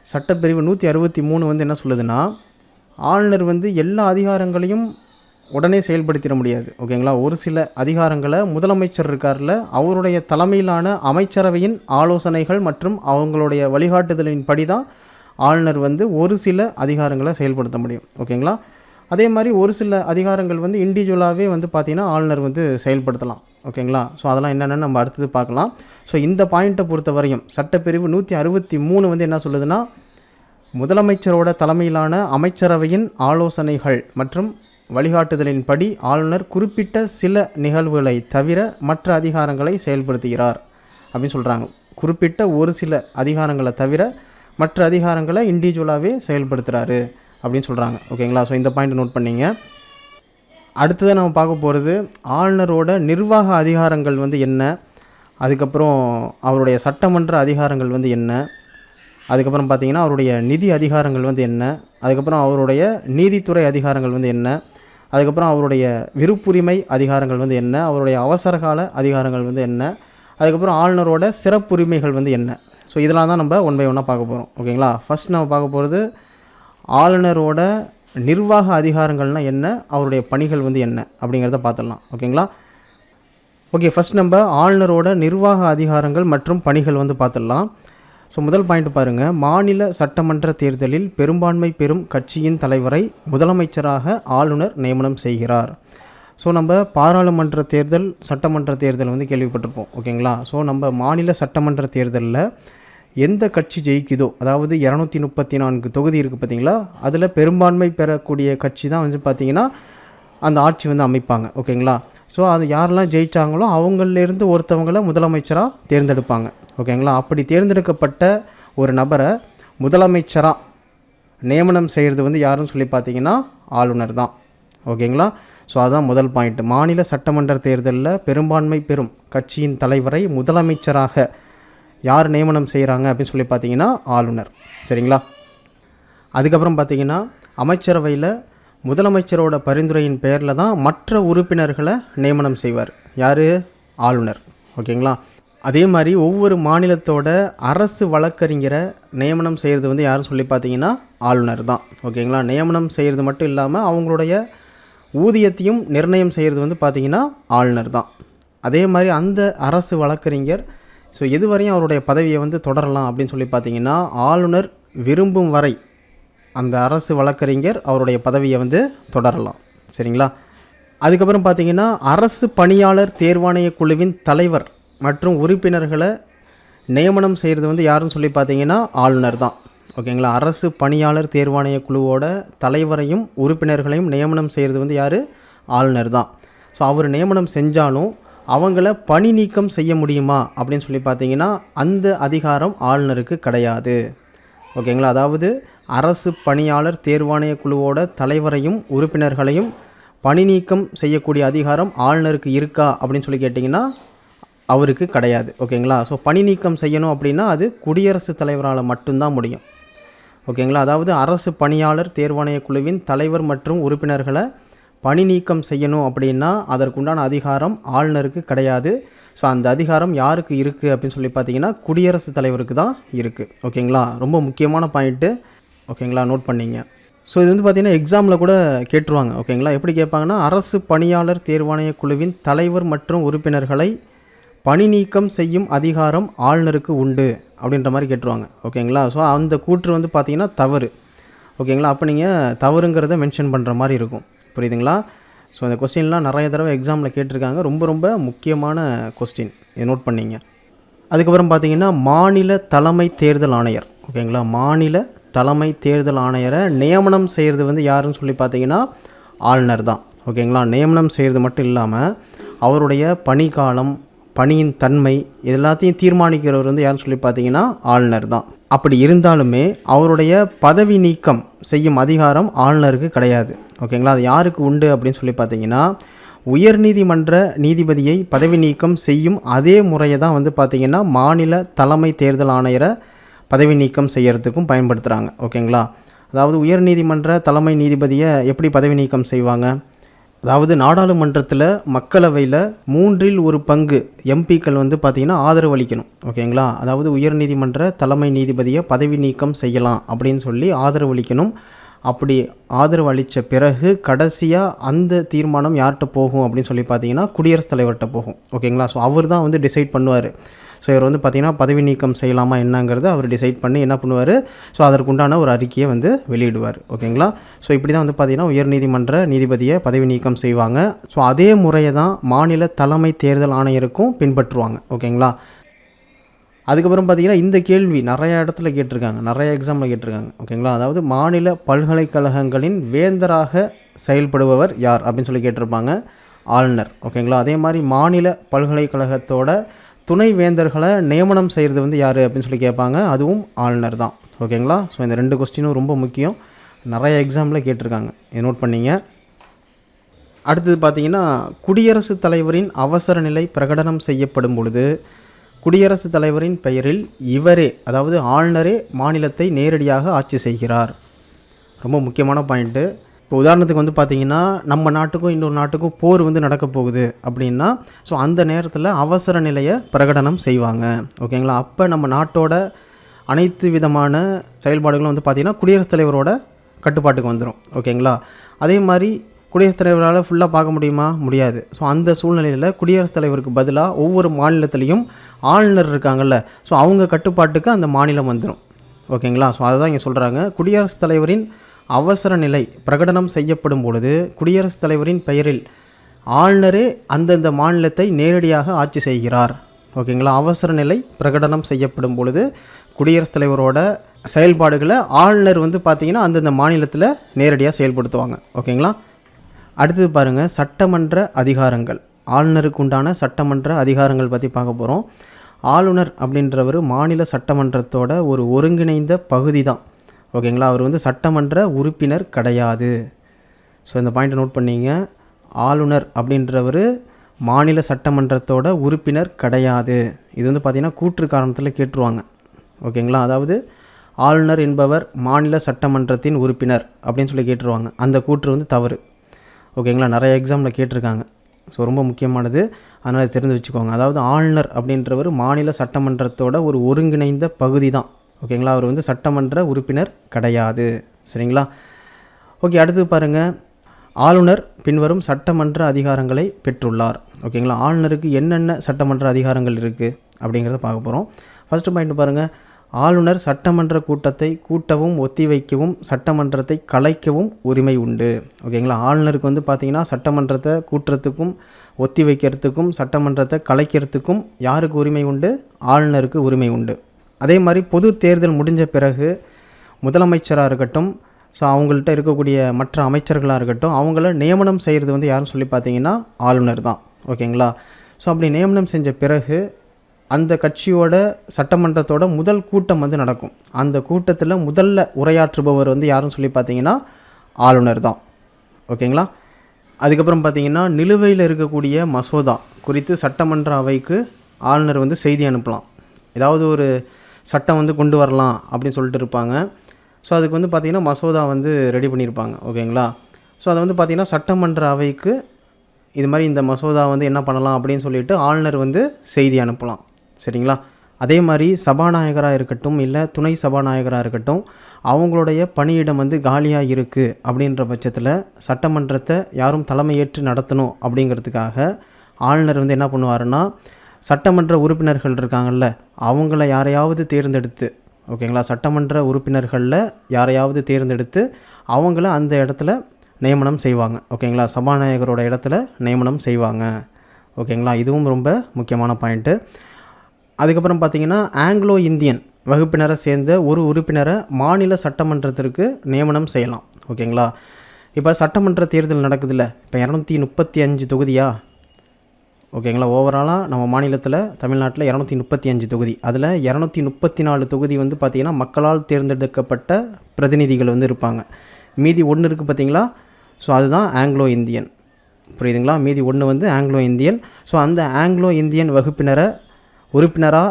சட்டப்பிரிவு 163 வந்து என்ன சொல்லுதுன்னா, ஆளுநர் வந்து எல்லா அதிகாரங்களையும் உடனே செயல்படுத்திட முடியாது. ஓகேங்களா? ஒரு சில அதிகாரங்களை முதலமைச்சர் இருக்கார்ல, அவருடைய தலைமையிலான அமைச்சரவையின் ஆலோசனைகள் மற்றும் அவங்களுடைய வழிகாட்டுதலின்படி தான் ஆளுநர் வந்து ஒரு சில அதிகாரங்களை செயல்படுத்த முடியும். ஓகேங்களா? அதே மாதிரி ஒரு சில அதிகாரங்கள் வந்து இண்டிவிஜுவலாகவே வந்து பார்த்திங்கன்னா ஆளுநர் வந்து செயல்படுத்தலாம். ஓகேங்களா? ஸோ அதெல்லாம் என்னென்னு நம்ம அடுத்தது பார்க்கலாம். ஸோ இந்த பாயிண்ட்டை பொறுத்த வரையும் சட்டப்பிரிவு 163 வந்து என்ன சொல்லுதுன்னா, முதலமைச்சரோட தலைமையிலான அமைச்சரவையின் ஆலோசனைகள் மற்றும் வழிகாட்டுதலின்படி ஆளுநர் குறிப்பிட்ட சில நிகழ்வுகளை தவிர மற்ற அதிகாரங்களை செயல்படுத்துகிறார் அப்படின்னு சொல்கிறாங்க. குறிப்பிட்ட ஒரு சில அதிகாரங்களை தவிர மற்ற அதிகாரங்களை இண்டிவிஜுவலாகவே செயல்படுத்துகிறாரு அப்படின்னு சொல்கிறாங்க. ஓகேங்களா? ஸோ இந்த பாயிண்ட் நோட் பண்ணிங்க. அடுத்ததாக நம்ம பார்க்க போகிறது ஆளுநரோட நிர்வாக அதிகாரங்கள் வந்து என்ன, அதுக்கப்புறம் அவருடைய சட்டமன்ற அதிகாரங்கள் வந்து என்ன, அதுக்கப்புறம் பார்த்திங்கன்னா அவருடைய நிதி அதிகாரங்கள் வந்து என்ன, அதுக்கப்புறம் அவருடைய நீதித்துறை அதிகாரங்கள் வந்து என்ன, அதுக்கப்புறம் அவருடைய விருப்புரிமை அதிகாரங்கள் வந்து என்ன, அவருடைய அவசரகால அதிகாரங்கள் வந்து என்ன, அதுக்கப்புறம் ஆளுநரோட சிறப்புரிமைகள் வந்து என்ன. ஸோ இதெல்லாம் தான் நம்ம ஒன் பை ஒன்னாக பார்க்க போகிறோம். ஓகேங்களா? ஃபஸ்ட் நம்ம பார்க்க போகிறது ஆளுநரோட நிர்வாக அதிகாரங்கள்னால் என்ன, அவருடைய பணிகள் வந்து என்ன அப்படிங்கிறத பார்த்துடலாம். ஓகேங்களா? ஓகே, ஃபஸ்ட் நம்ம ஆளுநரோட நிர்வாக அதிகாரங்கள் மற்றும் பணிகள் வந்து பார்த்துடலாம். ஸோ முதல் பாயிண்ட் பாருங்கள், மாநில சட்டமன்ற தேர்தலில் பெரும்பான்மை பெறும் கட்சியின் தலைவரை முதலமைச்சராக ஆளுநர் நியமனம் செய்கிறார். ஸோ நம்ம பாராளுமன்ற தேர்தல், சட்டமன்ற தேர்தல் வந்து கேள்விப்பட்டிருப்போம். ஓகேங்களா? ஸோ நம்ம மாநில சட்டமன்ற தேர்தலில் எந்த கட்சி ஜெயிக்குதோ, அதாவது 234 தொகுதி இருக்குது பார்த்தீங்களா, அதில் பெரும்பான்மை பெறக்கூடிய கட்சி தான் வந்து பார்த்திங்கன்னா அந்த ஆட்சி வந்து அமைப்பாங்க. ஓகேங்களா? ஸோ அது யாரெல்லாம் ஜெயித்தாங்களோ அவங்களிலேருந்து ஒருத்தவங்களை முதலமைச்சராக தேர்ந்தெடுப்பாங்க. ஓகேங்களா? அப்படி தேர்ந்தெடுக்கப்பட்ட ஒரு நபரை முதலமைச்சராக நியமனம் செய்கிறது வந்து யாருன்னு சொல்லி பார்த்தீங்கன்னா ஆளுநர் தான். ஓகேங்களா? ஸோ அதுதான் முதல் பாயிண்ட். மாநில சட்டமன்ற தேர்தலில் பெரும்பான்மை பெறும் கட்சியின் தலைவரை முதலமைச்சராக யார் நியமனம் செய்கிறாங்க அப்படின்னு சொல்லி பார்த்தீங்கன்னா ஆளுநர். சரிங்களா? அதுக்கப்புறம் பார்த்தீங்கன்னா அமைச்சரவையில் முதலமைச்சரோட பரிந்துரையின் பேரில் தான் மற்ற உறுப்பினர்களை நியமனம் செய்வார். யார்? ஆளுநர். ஓகேங்களா? அதே மாதிரி ஒவ்வொரு மாநிலத்தோட அரசு வழக்கறிஞரை நியமனம் செய்கிறது வந்து யாருன்னு சொல்லி பார்த்தீங்கன்னா ஆளுநர் தான். ஓகேங்களா? நியமனம் செய்கிறது மட்டும் இல்லாமல் அவங்களுடைய ஊதியத்தையும் நிர்ணயம் செய்கிறது வந்து பார்த்திங்கன்னா ஆளுநர் தான். அதே மாதிரி அந்த அரசு வழக்கறிஞர் ஸோ எதுவரையும் அவருடைய பதவியை வந்து தொடரலாம் அப்படின்னு சொல்லி பார்த்தீங்கன்னா ஆளுநர் விரும்பும் வரை அந்த அரசு வழக்கறிஞர் அவருடைய பதவியை வந்து தொடரலாம். சரிங்களா? அதுக்கப்புறம் பார்த்திங்கன்னா அரசு பணியாளர் தேர்வாணைய குழுவின் தலைவர் மற்றும் உறுப்பினர்களை நியமனம் செய்கிறது வந்து யாருன்னு சொல்லி பார்த்தீங்கன்னா ஆளுநர் தான். ஓகேங்களா? அரசு பணியாளர் தேர்வாணைய குழுவோட தலைவரையும் உறுப்பினர்களையும் நியமனம் செய்கிறது வந்து யார்? ஆளுநர் தான். ஸோ அவர் நியமனம் செஞ்சாலும் அவங்கள பணி நீக்கம் செய்ய முடியுமா அப்படின்னு சொல்லி பார்த்தீங்கன்னா அந்த அதிகாரம் ஆளுநருக்கு கிடையாது. ஓகேங்களா? அதாவது அரசு பணியாளர் தேர்வாணைய குழுவோட தலைவரையும் உறுப்பினர்களையும் பணி நீக்கம் செய்யக்கூடிய அதிகாரம் ஆளுநருக்கு இருக்கா அப்படின்னு சொல்லி கேட்டிங்கன்னா அவருக்கு கிடையாது. ஓகேங்களா? ஸோ பணி நீக்கம் செய்யணும் அப்படின்னா அது குடியரசுத் தலைவரால் மட்டும்தான் முடியும். ஓகேங்களா? அதாவது அரசு பணியாளர் தேர்வாணைய குழுவின் தலைவர் மற்றும் உறுப்பினர்களை பணி நீக்கம் செய்யணும் அப்படின்னா அதற்குண்டான அதிகாரம் ஆளுநருக்கு கிடையாது. ஸோ அந்த அதிகாரம் யாருக்கு இருக்குது அப்படின்னு சொல்லி பார்த்தீங்கன்னா குடியரசுத் தலைவருக்கு தான் இருக்குது. ஓகேங்களா? ரொம்ப முக்கியமான பாயிண்ட்டு. ஓகேங்களா? நோட் பண்ணிங்க. ஸோ இது வந்து பார்த்திங்கன்னா எக்ஸாமில் கூட கேட்டுருவாங்க. ஓகேங்களா? எப்படி கேட்பாங்கன்னா அரசு பணியாளர் தேர்வாணைய குழுவின் தலைவர் மற்றும் உறுப்பினர்களை பணி நீக்கம் செய்யும் அதிகாரம் ஆளுநருக்கு உண்டு அப்படின்ற மாதிரி கேட்டுருவாங்க. ஓகேங்களா? ஸோ அந்த கூற்று வந்து பார்த்திங்கன்னா தவறு. ஓகேங்களா? அப்போ நீங்கள் தவறுங்கிறத மென்ஷன் பண்ணுற மாதிரி இருக்கும். புரியுதுங்களா? ஸோ இந்த கொஸ்டின்லாம் நிறைய தடவை எக்ஸாமில் கேட்டிருக்காங்க. ரொம்ப ரொம்ப முக்கியமான கொஸ்டின், இதை நோட் பண்ணிங்க. அதுக்கப்புறம் பார்த்திங்கன்னா மாநில தலைமை தேர்தல் ஆணையர். ஓகேங்களா? மாநில தலைமை தேர்தல் ஆணையரை நியமனம் செய்கிறது வந்து யாருன்னு சொல்லி பார்த்தீங்கன்னா ஆளுநர் தான். ஓகேங்களா? நியமனம் செய்கிறது மட்டும் இல்லாமல் அவருடைய பணிக்காலம், பணியின் தன்மை இது எல்லாத்தையும் தீர்மானிக்கிறவர் வந்து யாருன்னு சொல்லி பார்த்தீங்கன்னா ஆளுநர் தான். அப்படி இருந்தாலுமே அவருடைய பதவி நீக்கம் செய்யும் அதிகாரம் ஆளுநருக்கு கிடையாது. ஓகேங்களா? அது யாருக்கு உண்டு அப்படின்னு சொல்லி பார்த்தீங்கன்னா உயர்நீதிமன்ற நீதிபதியை பதவி நீக்கம் செய்யும் அதே முறையை தான் வந்து பார்த்திங்கன்னா மாநில தலைமை தேர்தல் ஆணையரை பதவி நீக்கம் செய்கிறதுக்கும் பயன்படுத்துகிறாங்க. ஓகேங்களா? அதாவது உயர்நீதிமன்ற தலைமை நீதிபதியை எப்படி பதவி நீக்கம் செய்வாங்க? அதாவது நாடாளுமன்றத்தில் மக்களவையில் 3/1 எம்பிக்கள் வந்து பார்த்திங்கன்னா ஆதரவு அளிக்கணும். ஓகேங்களா? அதாவது உயர்நீதிமன்ற தலைமை நீதிபதியை பதவி நீக்கம் செய்யலாம் அப்படின்னு சொல்லி ஆதரவு அளிக்கணும். அப்படி ஆதரவு அளித்த பிறகு கடைசியாக அந்த தீர்மானம் யார்கிட்ட போகும் அப்படின்னு சொல்லி பார்த்தீங்கன்னா குடியரசுத் தலைவர்கிட்ட போகும். ஓகேங்களா. ஸோ அவர் தான் வந்து டிசைட் பண்ணுவார். ஸோ இவர் வந்து பார்த்திங்கன்னா பதவி நீக்கம் செய்யலாமா என்னங்கிறத அவர் டிசைட் பண்ணி என்ன பண்ணுவார், ஸோ அதற்குண்டான ஒரு அறிக்கையை வந்து வெளியிடுவார். ஓகேங்களா. ஸோ இப்படி தான் வந்து பார்த்திங்கன்னா உயர்நீதிமன்ற நீதிபதியை பதவி நீக்கம் செய்வாங்க. ஸோ அதே முறையை தான் மாநில தலைமை தேர்தல் ஆணையருக்கும் பின்பற்றுவாங்க. ஓகேங்களா. அதுக்கப்புறம் பார்த்திங்கன்னா இந்த கேள்வி நிறைய இடத்துல கேட்டிருக்காங்க, நிறைய எக்ஸாமில் கேட்டிருக்காங்க. ஓகேங்களா. அதாவது மாநில பல்கலைக்கழகங்களின் வேந்தராக செயல்படுபவர் யார் அப்படின்னு சொல்லி கேட்டிருப்பாங்க, ஆளுநர். ஓகேங்களா. அதே மாதிரி மாநில பல்கலைக்கழகத்தோட துணை வேந்தர்களை நியமனம் செய்கிறது வந்து யார் அப்படின்னு சொல்லி கேட்பாங்க, அதுவும் ஆளுநர் தான். ஓகேங்களா. ஸோ இந்த 2 கொஸ்டினும் ரொம்ப முக்கியம், நிறைய எக்ஸாமில் கேட்டிருக்காங்க, நோட் பண்ணிங்க. அடுத்தது பார்த்திங்கன்னா குடியரசுத் தலைவரின் அவசர நிலை பிரகடனம் செய்யப்படும் பொழுது குடியரசுத் தலைவரின் பெயரில் இவரே, அதாவது ஆளுநரே மாநிலத்தை நேரடியாக ஆட்சி செய்கிறார். ரொம்ப முக்கியமான பாயிண்ட்டு. இப்போ உதாரணத்துக்கு வந்து பார்த்திங்கன்னா நம்ம நாட்டுக்கும் இன்னொரு நாட்டுக்கும் போர் வந்து நடக்க போகுது அப்படின்னா, ஸோ அந்த நேரத்தில் அவசர நிலையை பிரகடனம் செய்வாங்க. ஓகேங்களா. அப்போ நம்ம நாட்டோட அனைத்து விதமான செயல்பாடுகளும் வந்து பார்த்திங்கன்னா குடியரசுத் தலைவரோட கட்டுப்பாட்டுக்கு வந்துடும். ஓகேங்களா. அதே மாதிரி குடியரசுத் தலைவரால் ஃபுல்லாக பார்க்க முடியுமா, முடியாது. ஸோ அந்த சூழ்நிலையில் குடியரசுத் தலைவருக்கு பதிலாக ஒவ்வொரு மாநிலத்திலையும் ஆளுநர் இருக்காங்கல்ல, ஸோ அவங்க கட்டுப்பாட்டுக்கு அந்த மாநிலம் வந்துடும். ஓகேங்களா. ஸோ அதை தான் இங்கே சொல்கிறாங்க, குடியரசுத் தலைவரின் அவசர நிலை பிரகடனம் செய்யப்படும் பொழுது குடியரசுத் தலைவரின் பெயரில் ஆளுநரே அந்தந்த மாநிலத்தை நேரடியாக ஆட்சி செய்கிறார். ஓகேங்களா. அவசர நிலை பிரகடனம் செய்யப்படும் பொழுது குடியரசுத் தலைவரோட செயல்பாடுகளை ஆளுநர் வந்து பார்த்திங்கன்னா அந்தந்த மாநிலத்தில் நேரடியாக செயல்படுத்துவாங்க. ஓகேங்களா. அடுத்தது பாருங்கள், சட்டமன்ற அதிகாரங்கள். ஆளுநருக்கு உண்டான சட்டமன்ற அதிகாரங்கள் பற்றி பார்க்க போகிறோம். ஆளுநர் அப்படின்றவர் மாநில சட்டமன்றத்தோட ஒரு ஒருங்கிணைந்த பகுதி தான். ஓகேங்களா. அவர் வந்து சட்டமன்ற உறுப்பினர் கிடையாது. ஸோ இந்த பாயிண்ட்டை நோட் பண்ணிங்க. ஆளுநர் அப்படின்றவர் மாநில சட்டமன்றத்தோட உறுப்பினர் கிடையாது. இது வந்து பார்த்திங்கன்னா கூற்று காரணத்தில் கேட்டுருவாங்க. ஓகேங்களா. அதாவது ஆளுநர் என்பவர் மாநில சட்டமன்றத்தின் உறுப்பினர் அப்படின்னு சொல்லி கேட்டுருவாங்க. அந்த கூற்று வந்து தவறு. ஓகேங்களா. நிறைய எக்ஸாமில் கேட்டிருக்காங்க. ஸோ ரொம்ப முக்கியமானது, அதனால் தெரிந்து வச்சுக்கோங்க. அதாவது ஆளுநர் அப்படின்றவர் மாநில சட்டமன்றத்தோட ஒரு ஒருங்கிணைந்த பகுதி தான். ஓகேங்களா. அவர் வந்து சட்டமன்ற உறுப்பினர் கிடையாது. சரிங்களா. ஓகே. அடுத்து பாருங்கள், ஆளுநர் பின்வரும் சட்டமன்ற அதிகாரங்களை பெற்றுள்ளார். ஓகேங்களா. ஆளுநருக்கு என்னென்ன சட்டமன்ற அதிகாரங்கள் இருக்குது அப்படிங்கிறத பார்க்க போகிறோம். ஃபஸ்ட்டு பாயிண்ட் பாருங்கள், ஆளுநர் சட்டமன்ற கூட்டத்தை கூட்டவும் ஒத்திவைக்கவும் சட்டமன்றத்தை கலைக்கவும் உரிமை உண்டு. ஓகேங்களா. ஆளுநருக்கு வந்து பார்த்திங்கன்னா சட்டமன்றத்தை கூட்டுறதுக்கும் ஒத்தி வைக்கிறதுக்கும் சட்டமன்றத்தை கலைக்கிறதுக்கும் யாருக்கு உரிமை உண்டு, ஆளுநருக்கு உரிமை உண்டு. அதே மாதிரி பொது தேர்தல் முடிஞ்ச பிறகு முதலமைச்சராக இருக்கட்டும், ஸோ அவங்கள்ட்ட இருக்கக்கூடிய மற்ற அமைச்சர்களாக இருக்கட்டும், அவங்கள நியமனம் செய்கிறது வந்து யாருன்னு சொல்லி பார்த்தீங்கன்னா ஆளுநர் தான். ஓகேங்களா. ஸோ அப்படி நியமனம் செஞ்ச பிறகு அந்த கட்சியோட சட்டமன்றத்தோட முதல் கூட்டம் வந்து நடக்கும். அந்த கூட்டத்தில் முதல்ல உரையாற்றுபவர் வந்து யாருன்னு சொல்லி பார்த்தீங்கன்னா ஆளுநர் தான். ஓகேங்களா. அதுக்கப்புறம் பார்த்திங்கன்னா நிலுவையில் இருக்கக்கூடிய மசோதா குறித்து சட்டமன்ற அவைக்கு ஆளுநர் வந்து செய்தி அனுப்பலாம். ஏதாவது ஒரு சட்டம் வந்து கொண்டு வரலாம் அப்படின்னு சொல்லிட்டு இருப்பாங்க. ஸோ அதுக்கு வந்து பார்த்திங்கன்னா மசோதா வந்து ரெடி பண்ணியிருப்பாங்க. ஓகேங்களா. ஸோ அதை வந்து பார்த்திங்கன்னா சட்டமன்ற அவைக்கு இது மாதிரி இந்த மசோதா வந்து என்ன பண்ணலாம் அப்படின்னு சொல்லிட்டு ஆளுநர் வந்து செய்தி அனுப்பலாம். சரிங்களா. அதே மாதிரி சபாநாயகராக இருக்கட்டும் இல்லை துணை சபாநாயகராக இருக்கட்டும், அவங்களுடைய பணியிடம் வந்து காலியாக இருக்குது அப்படின்ற பட்சத்தில் சட்டமன்றத்தை யாரும் தலைமையேற்று நடத்தணும் அப்படிங்கிறதுக்காக ஆளுநர் வந்து என்ன பண்ணுவாருன்னா சட்டமன்ற உறுப்பினர்கள் இருக்காங்கள்ல, அவங்கள யாரையாவது தேர்ந்தெடுத்து, ஓகேங்களா, சட்டமன்ற உறுப்பினர்களில் யாரையாவது தேர்ந்தெடுத்து அவங்கள அந்த இடத்துல நியமனம் செய்வாங்க. ஓகேங்களா. சபாநாயகரோட இடத்துல நியமனம் செய்வாங்க. ஓகேங்களா. இதுவும் ரொம்ப முக்கியமான பாயிண்ட்டு. அதுக்கப்புறம் பார்த்திங்கன்னா ஆங்கிலோ இந்தியன் வகுப்பினரை சேர்ந்த ஒரு உறுப்பினரை மாநில சட்டமன்றத்திற்கு நியமனம் செய்யலாம். ஓகேங்களா. இப்போ சட்டமன்ற தேர்தல் நடக்குதுல்ல, இப்போ 235 தொகுதியா, ஓகேங்களா. ஓவராலாக நம்ம மாநிலத்தில் தமிழ்நாட்டில் 235 தொகுதி, அதில் 234 தொகுதி வந்து பார்த்திங்கன்னா மக்களால் தேர்ந்தெடுக்கப்பட்ட பிரதிநிதிகள் வந்து இருப்பாங்க. மீதி 1 இருக்குது பார்த்திங்களா. ஸோ அதுதான் ஆங்கிலோ இந்தியன். புரியுதுங்களா. மீதி 1 வந்து ஆங்கிலோ இந்தியன். ஸோ அந்த ஆங்கிலோ இந்தியன் வகுப்பினரை உறுப்பினராக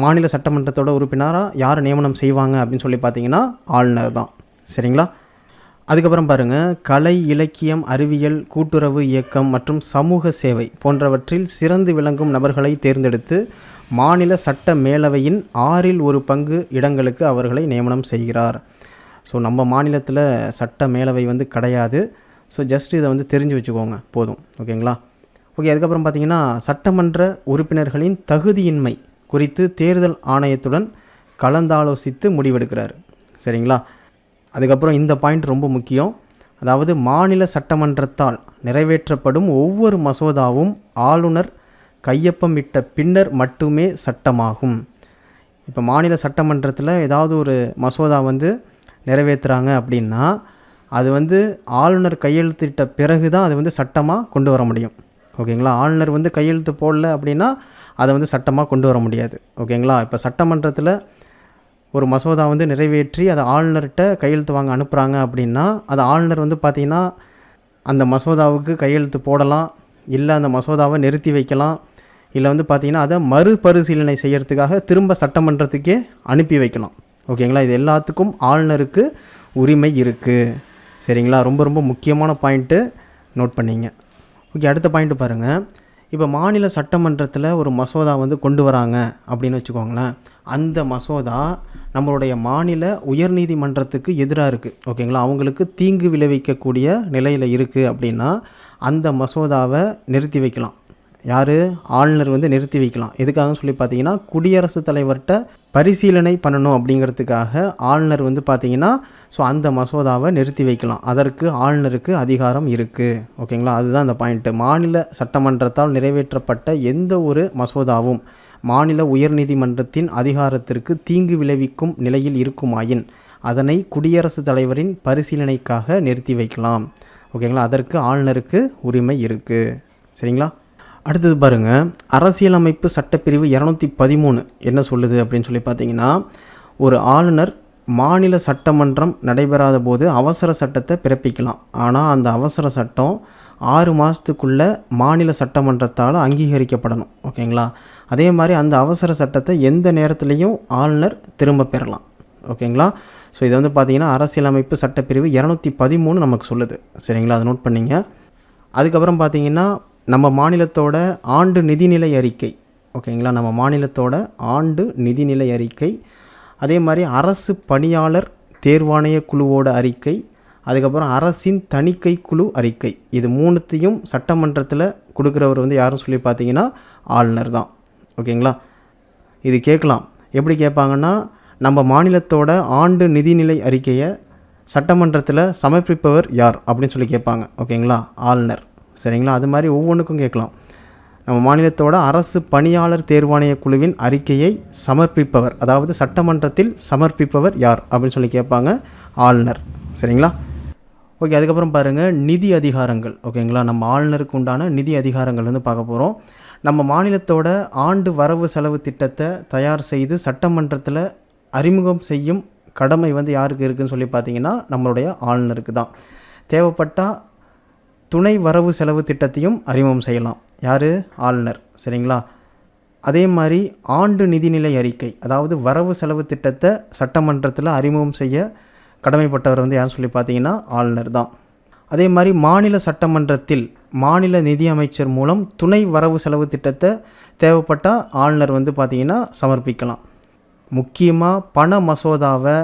மாநில சட்டமன்றத்தோட உறுப்பினராக யார் நியமனம் செய்வாங்க அப்படின்னு சொல்லி பார்த்தீங்கன்னா ஆளுநர் தான். சரிங்களா. அதுக்கப்புறம் பாருங்கள், கலை, இலக்கியம், அறிவியல், கூட்டுறவு இயக்கம் மற்றும் சமூக சேவை போன்றவற்றில் சிறந்து விளங்கும் நபர்களை தேர்ந்தெடுத்து மாநில சட்ட மேலவையின் 1/6 இடங்களுக்கு அவர்களை நியமனம் செய்கிறார். ஸோ நம்ம மாநிலத்தில் சட்ட மேலவை வந்து கிடையாது. ஸோ ஜஸ்ட் இதை வந்து தெரிஞ்சு வச்சுக்கோங்க போதும். ஓகேங்களா? ஓகே. அதுக்கப்புறம் பார்த்திங்கன்னா சட்டமன்ற உறுப்பினர்களின் தகுதியின்மை குறித்து தேர்தல் ஆணையத்துடன் கலந்தாலோசித்து முடிவெடுக்கிறார். சரிங்களா? அதுக்கப்புறம் இந்த பாயிண்ட் ரொம்ப முக்கியம். அதாவது மாநில சட்டமன்றத்தால் நிறைவேற்றப்படும் ஒவ்வொரு மசோதாவும் ஆளுநர் கையொப்பமிட்ட பின்னர் மட்டுமே சட்டமாகும். இப்போ மாநில சட்டமன்றத்தில் ஏதாவது ஒரு மசோதா வந்து நிறைவேற்றுறாங்க அப்படின்னா அது வந்து ஆளுநர் கையெழுத்திட்ட பிறகு தான் அது வந்து சட்டமாக கொண்டு வர முடியும். ஓகேங்களா? ஆளுநர் வந்து கையெழுத்து போடல அப்படின்னா அதை வந்து சட்டமாக கொண்டு வர முடியாது. ஓகேங்களா? இப்போ சட்டமன்றத்தில் ஒரு மசோதா வந்து நிறைவேற்றி அதை ஆளுநர்கிட்ட கையெழுத்து வாங்க அனுப்புகிறாங்க அப்படின்னா அது ஆளுநர் வந்து பார்த்திங்கன்னா அந்த மசோதாவுக்கு கையெழுத்து போடலாம், இல்லை அந்த மசோதாவை நிறுத்தி வைக்கலாம், இல்லை வந்து பார்த்திங்கன்னா அதை மறுபரிசீலனை செய்யறதுக்காக திரும்ப சட்டமன்றத்துக்கே அனுப்பி வைக்கலாம். ஓகேங்களா? இது எல்லாத்துக்கும் ஆளுநருக்கு உரிமை இருக்குது. சரிங்களா? ரொம்ப ரொம்ப முக்கியமான பாயிண்ட்டு, நோட் பண்ணிங்க. ஓகே. அடுத்த பாயிண்ட்டு பாருங்கள். இப்போ மாநில சட்டமன்றத்தில் ஒரு மசோதா வந்து கொண்டு வராங்க அப்படின்னு வச்சுக்கோங்களேன். அந்த மசோதா நம்மளுடைய மாநில உயர்நீதிமன்றத்துக்கு எதிராக இருக்குது. ஓகேங்களா? அவங்களுக்கு தீங்கு விளைவிக்கக்கூடிய நிலையில் இருக்குது அப்படின்னா அந்த மசோதாவை நிறுத்தி வைக்கலாம். யார்? ஆளுநர் வந்து நிறுத்தி வைக்கலாம். எதுக்காகன்னு சொல்லி பார்த்தீங்கன்னா குடியரசுத் தலைவர்கிட்ட பரிசீலனை பண்ணணும் அப்படிங்கிறதுக்காக ஆளுநர் வந்து பார்த்திங்கன்னா ஸோ அந்த மசோதாவை நிறுத்தி வைக்கலாம். அதற்கு ஆளுநருக்கு அதிகாரம் இருக்குது. ஓகேங்களா? அதுதான் அந்த பாயிண்ட்டு. மாநில சட்டமன்றத்தால் நிறைவேற்றப்பட்ட எந்த ஒரு மசோதாவும் மாநில உயர்நீதிமன்றத்தின் அதிகாரத்திற்கு தீங்கு விளைவிக்கும் நிலையில் இருக்குமாயின் அதனை குடியரசுத் தலைவரின் பரிசீலனைக்காக நிறுத்தி வைக்கலாம். ஓகேங்களா? அதற்கு ஆளுநருக்கு உரிமை இருக்குது. சரிங்களா? அடுத்தது பாருங்கள். அரசியலமைப்பு சட்டப்பிரிவு 213 என்ன சொல்லுது அப்படின்னு சொல்லி பார்த்தீங்கன்னா ஒரு ஆளுநர் மாநில சட்டமன்றம் நடைபெறாத போது அவசர சட்டத்தை பிறப்பிக்கலாம். ஆனால் அந்த அவசர சட்டம் 6 மாதத்துக்குள்ளே மாநில சட்டமன்றத்தால் அங்கீகரிக்கப்படணும். ஓகேங்களா? அதே மாதிரி அந்த அவசர சட்டத்தை எந்த நேரத்துலையும் ஆளுநர் திரும்ப பெறலாம். ஓகேங்களா? ஸோ இதை வந்து பார்த்திங்கன்னா அரசியலமைப்பு சட்டப்பிரிவு 213 நமக்கு சொல்லுது. சரிங்களா? அதை நோட் பண்ணிங்க. அதுக்கப்புறம் பார்த்திங்கன்னா நம்ம மாநிலத்தோட ஆண்டு நிதிநிலை அறிக்கை. ஓகேங்களா? நம்ம மாநிலத்தோட ஆண்டு நிதிநிலை அறிக்கை, அதே மாதிரி அரசு பணியாளர் தேர்வாணைய குழுவோட அறிக்கை, அதுக்கப்புறம் அரசின் தணிக்கை குழு அறிக்கை, இது மூணுத்தையும் சட்டமன்றத்தில் கொடுக்குறவர் வந்து யாரும் சொல்லி பார்த்தீங்கன்னா ஆளுநர் தான். ஓகேங்களா? இது கேட்கலாம். எப்படி கேட்பாங்கன்னா நம்ம மாநிலத்தோட ஆண்டு நிதிநிலை அறிக்கையை சட்டமன்றத்தில் சமர்ப்பிப்பவர் யார் அப்படின்னு சொல்லி கேட்பாங்க. ஓகேங்களா? ஆளுநர். சரிங்களா? அது மாதிரி ஒவ்வொன்றுக்கும் கேட்கலாம். நம்ம மாநிலத்தோட அரசு பணியாளர் தேர்வாணைய குழுவின் அறிக்கையை சமர்ப்பிப்பவர், அதாவது சட்டமன்றத்தில் சமர்ப்பிப்பவர் யார் அப்படின்னு சொல்லி கேட்பாங்க. ஆளுநர். சரிங்களா? ஓகே. அதுக்கப்புறம் பாருங்கள் நிதி அதிகாரங்கள். ஓகேங்களா? நம்ம ஆளுநருக்கு உண்டான நிதி அதிகாரங்கள் வந்து பார்க்க போகிறோம். நம்ம மாநிலத்தோட ஆண்டு வரவு செலவு திட்டத்தை தயார் செய்து சட்டமன்றத்தில் அறிமுகம் செய்யும் கடமை வந்து யாருக்கு இருக்குதுன்னு சொல்லி பார்த்தீங்கன்னா நம்மளுடைய ஆளுநருக்கு தான். தேவைப்பட்டால் துணை வரவு செலவு திட்டத்தையும் அறிமுகம் செய்யலாம். யார்? ஆளுநர். சரிங்களா? அதே மாதிரி ஆண்டு நிதிநிலை அறிக்கை, அதாவது வரவு செலவு திட்டத்தை சட்டமன்றத்தில் அறிமுகம் செய்ய கடமைப்பட்டவர் வந்து யாருன்னு சொல்லி பார்த்தீங்கன்னா ஆளுநர் தான். அதே மாதிரி மாநில சட்டமன்றத்தில் மாநில நிதி அமைச்சர் மூலம் துணை வரவு செலவு திட்டத்தை தேவைப்பட்டால் ஆளுநர் வந்து பார்த்திங்கன்னா சமர்ப்பிக்கலாம். முக்கியமாக பண மசோதாவை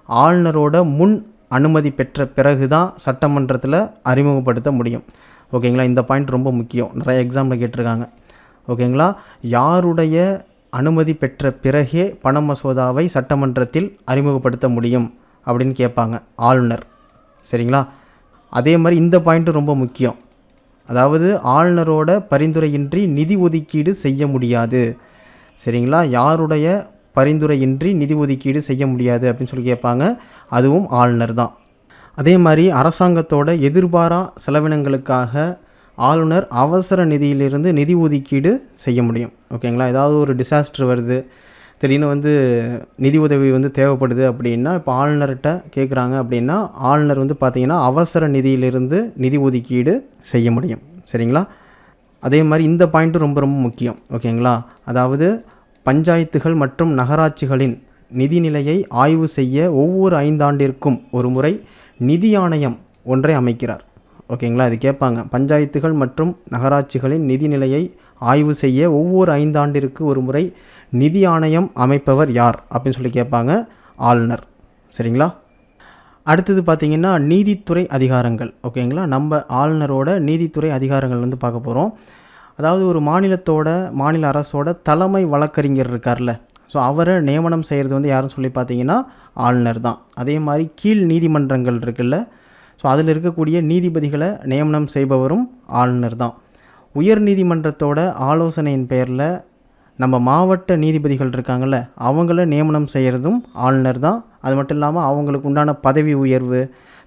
ஆளுநரோட முன் அனுமதி பெற்ற பிறகு தான் சட்டமன்றத்தில் அறிமுகப்படுத்த முடியும். ஓகேங்களா? இந்த பாயிண்ட் ரொம்ப முக்கியம். நிறைய எக்ஸாம்பிள் கேட்டிருக்காங்க. ஓகேங்களா? யாருடைய அனுமதி பெற்ற பிறகே பண மசோதாவை சட்டமன்றத்தில் அறிமுகப்படுத்த முடியும் அப்படின்னு கேட்பாங்க. ஆளுநர். சரிங்களா? அதே மாதிரி இந்த பாயிண்ட்டு ரொம்ப முக்கியம். அதாவது ஆளுநரோட பரிந்துரையின்றி நிதி ஒதுக்கீடு செய்ய முடியாது. சரிங்களா? யாருடைய பரிந்துரையின்றி நிதி ஒதுக்கீடு செய்ய முடியாது அப்படின்னு சொல்லி கேட்பாங்க. அதுவும் ஆளுநர் தான். அதே மாதிரி அரசாங்கத்தோட எதிர்பாரா செலவினங்களுக்காக ஆளுநர் அவசர நிதியிலிருந்து நிதி ஒதுக்கீடு செய்ய முடியும். ஓகேங்களா? ஏதாவது ஒரு டிசாஸ்டர் வருது, திடீர்னு வந்து நிதி உதவி வந்து தேவைப்படுது அப்படின்னா இப்போ ஆளுநர்கிட்ட கேட்குறாங்க அப்படின்னா ஆளுநர் வந்து பார்த்திங்கன்னா அவசர நிதியிலிருந்து நிதி ஒதுக்கீடு செய்ய முடியும். சரிங்களா? அதே மாதிரி இந்த பாயிண்ட்டும் ரொம்ப ரொம்ப முக்கியம். ஓகேங்களா? அதாவது பஞ்சாயத்துகள் மற்றும் நகராட்சிகளின் நிதிநிலையை ஆய்வு செய்ய ஒவ்வொரு 5 ஆண்டிற்கும் ஒரு முறை நிதி ஆணையம் ஒன்றை அமைக்கிறார். ஓகேங்களா? இது கேட்பாங்க. பஞ்சாயத்துகள் மற்றும் நகராட்சிகளின் நிதிநிலையை ஆய்வு செய்ய ஒவ்வொரு 5 ஆண்டிற்கு ஒரு முறை நிதி ஆணையம் அமைப்பவர் யார் அப்படின்னு சொல்லி கேட்பாங்க. ஆளுநர். சரிங்களா? அடுத்தது பார்த்திங்கன்னா நீதித்துறை அதிகாரங்கள். ஓகேங்களா, நம்ம ஆளுநரோட நீதித்துறை அதிகாரங்கள் வந்து பார்க்க போகிறோம். அதாவது ஒரு மாநில அரசோட தலைமை வழக்கறிஞர் இருக்கார்ல, ஸோ அவரை நியமனம் செய்கிறது வந்து யாருன்னு சொல்லி பார்த்தீங்கன்னா ஆளுநர் தான். அதே மாதிரி கீழ் நீதிமன்றங்கள் இருக்குல்ல, ஸோ அதில் இருக்கக்கூடிய நீதிபதிகளை நியமனம் செய்பவரும் ஆளுநர் தான். உயர் நீதிமன்றத்தோட ஆலோசனையின் பெயரில் நம்ம மாவட்ட நீதிபதிகள் இருக்காங்கள்ல, அவங்கள நியமனம் செய்கிறதும் ஆளுநர் தான். அது மட்டும் இல்லாமல் அவங்களுக்கு உண்டான பதவி உயர்வு,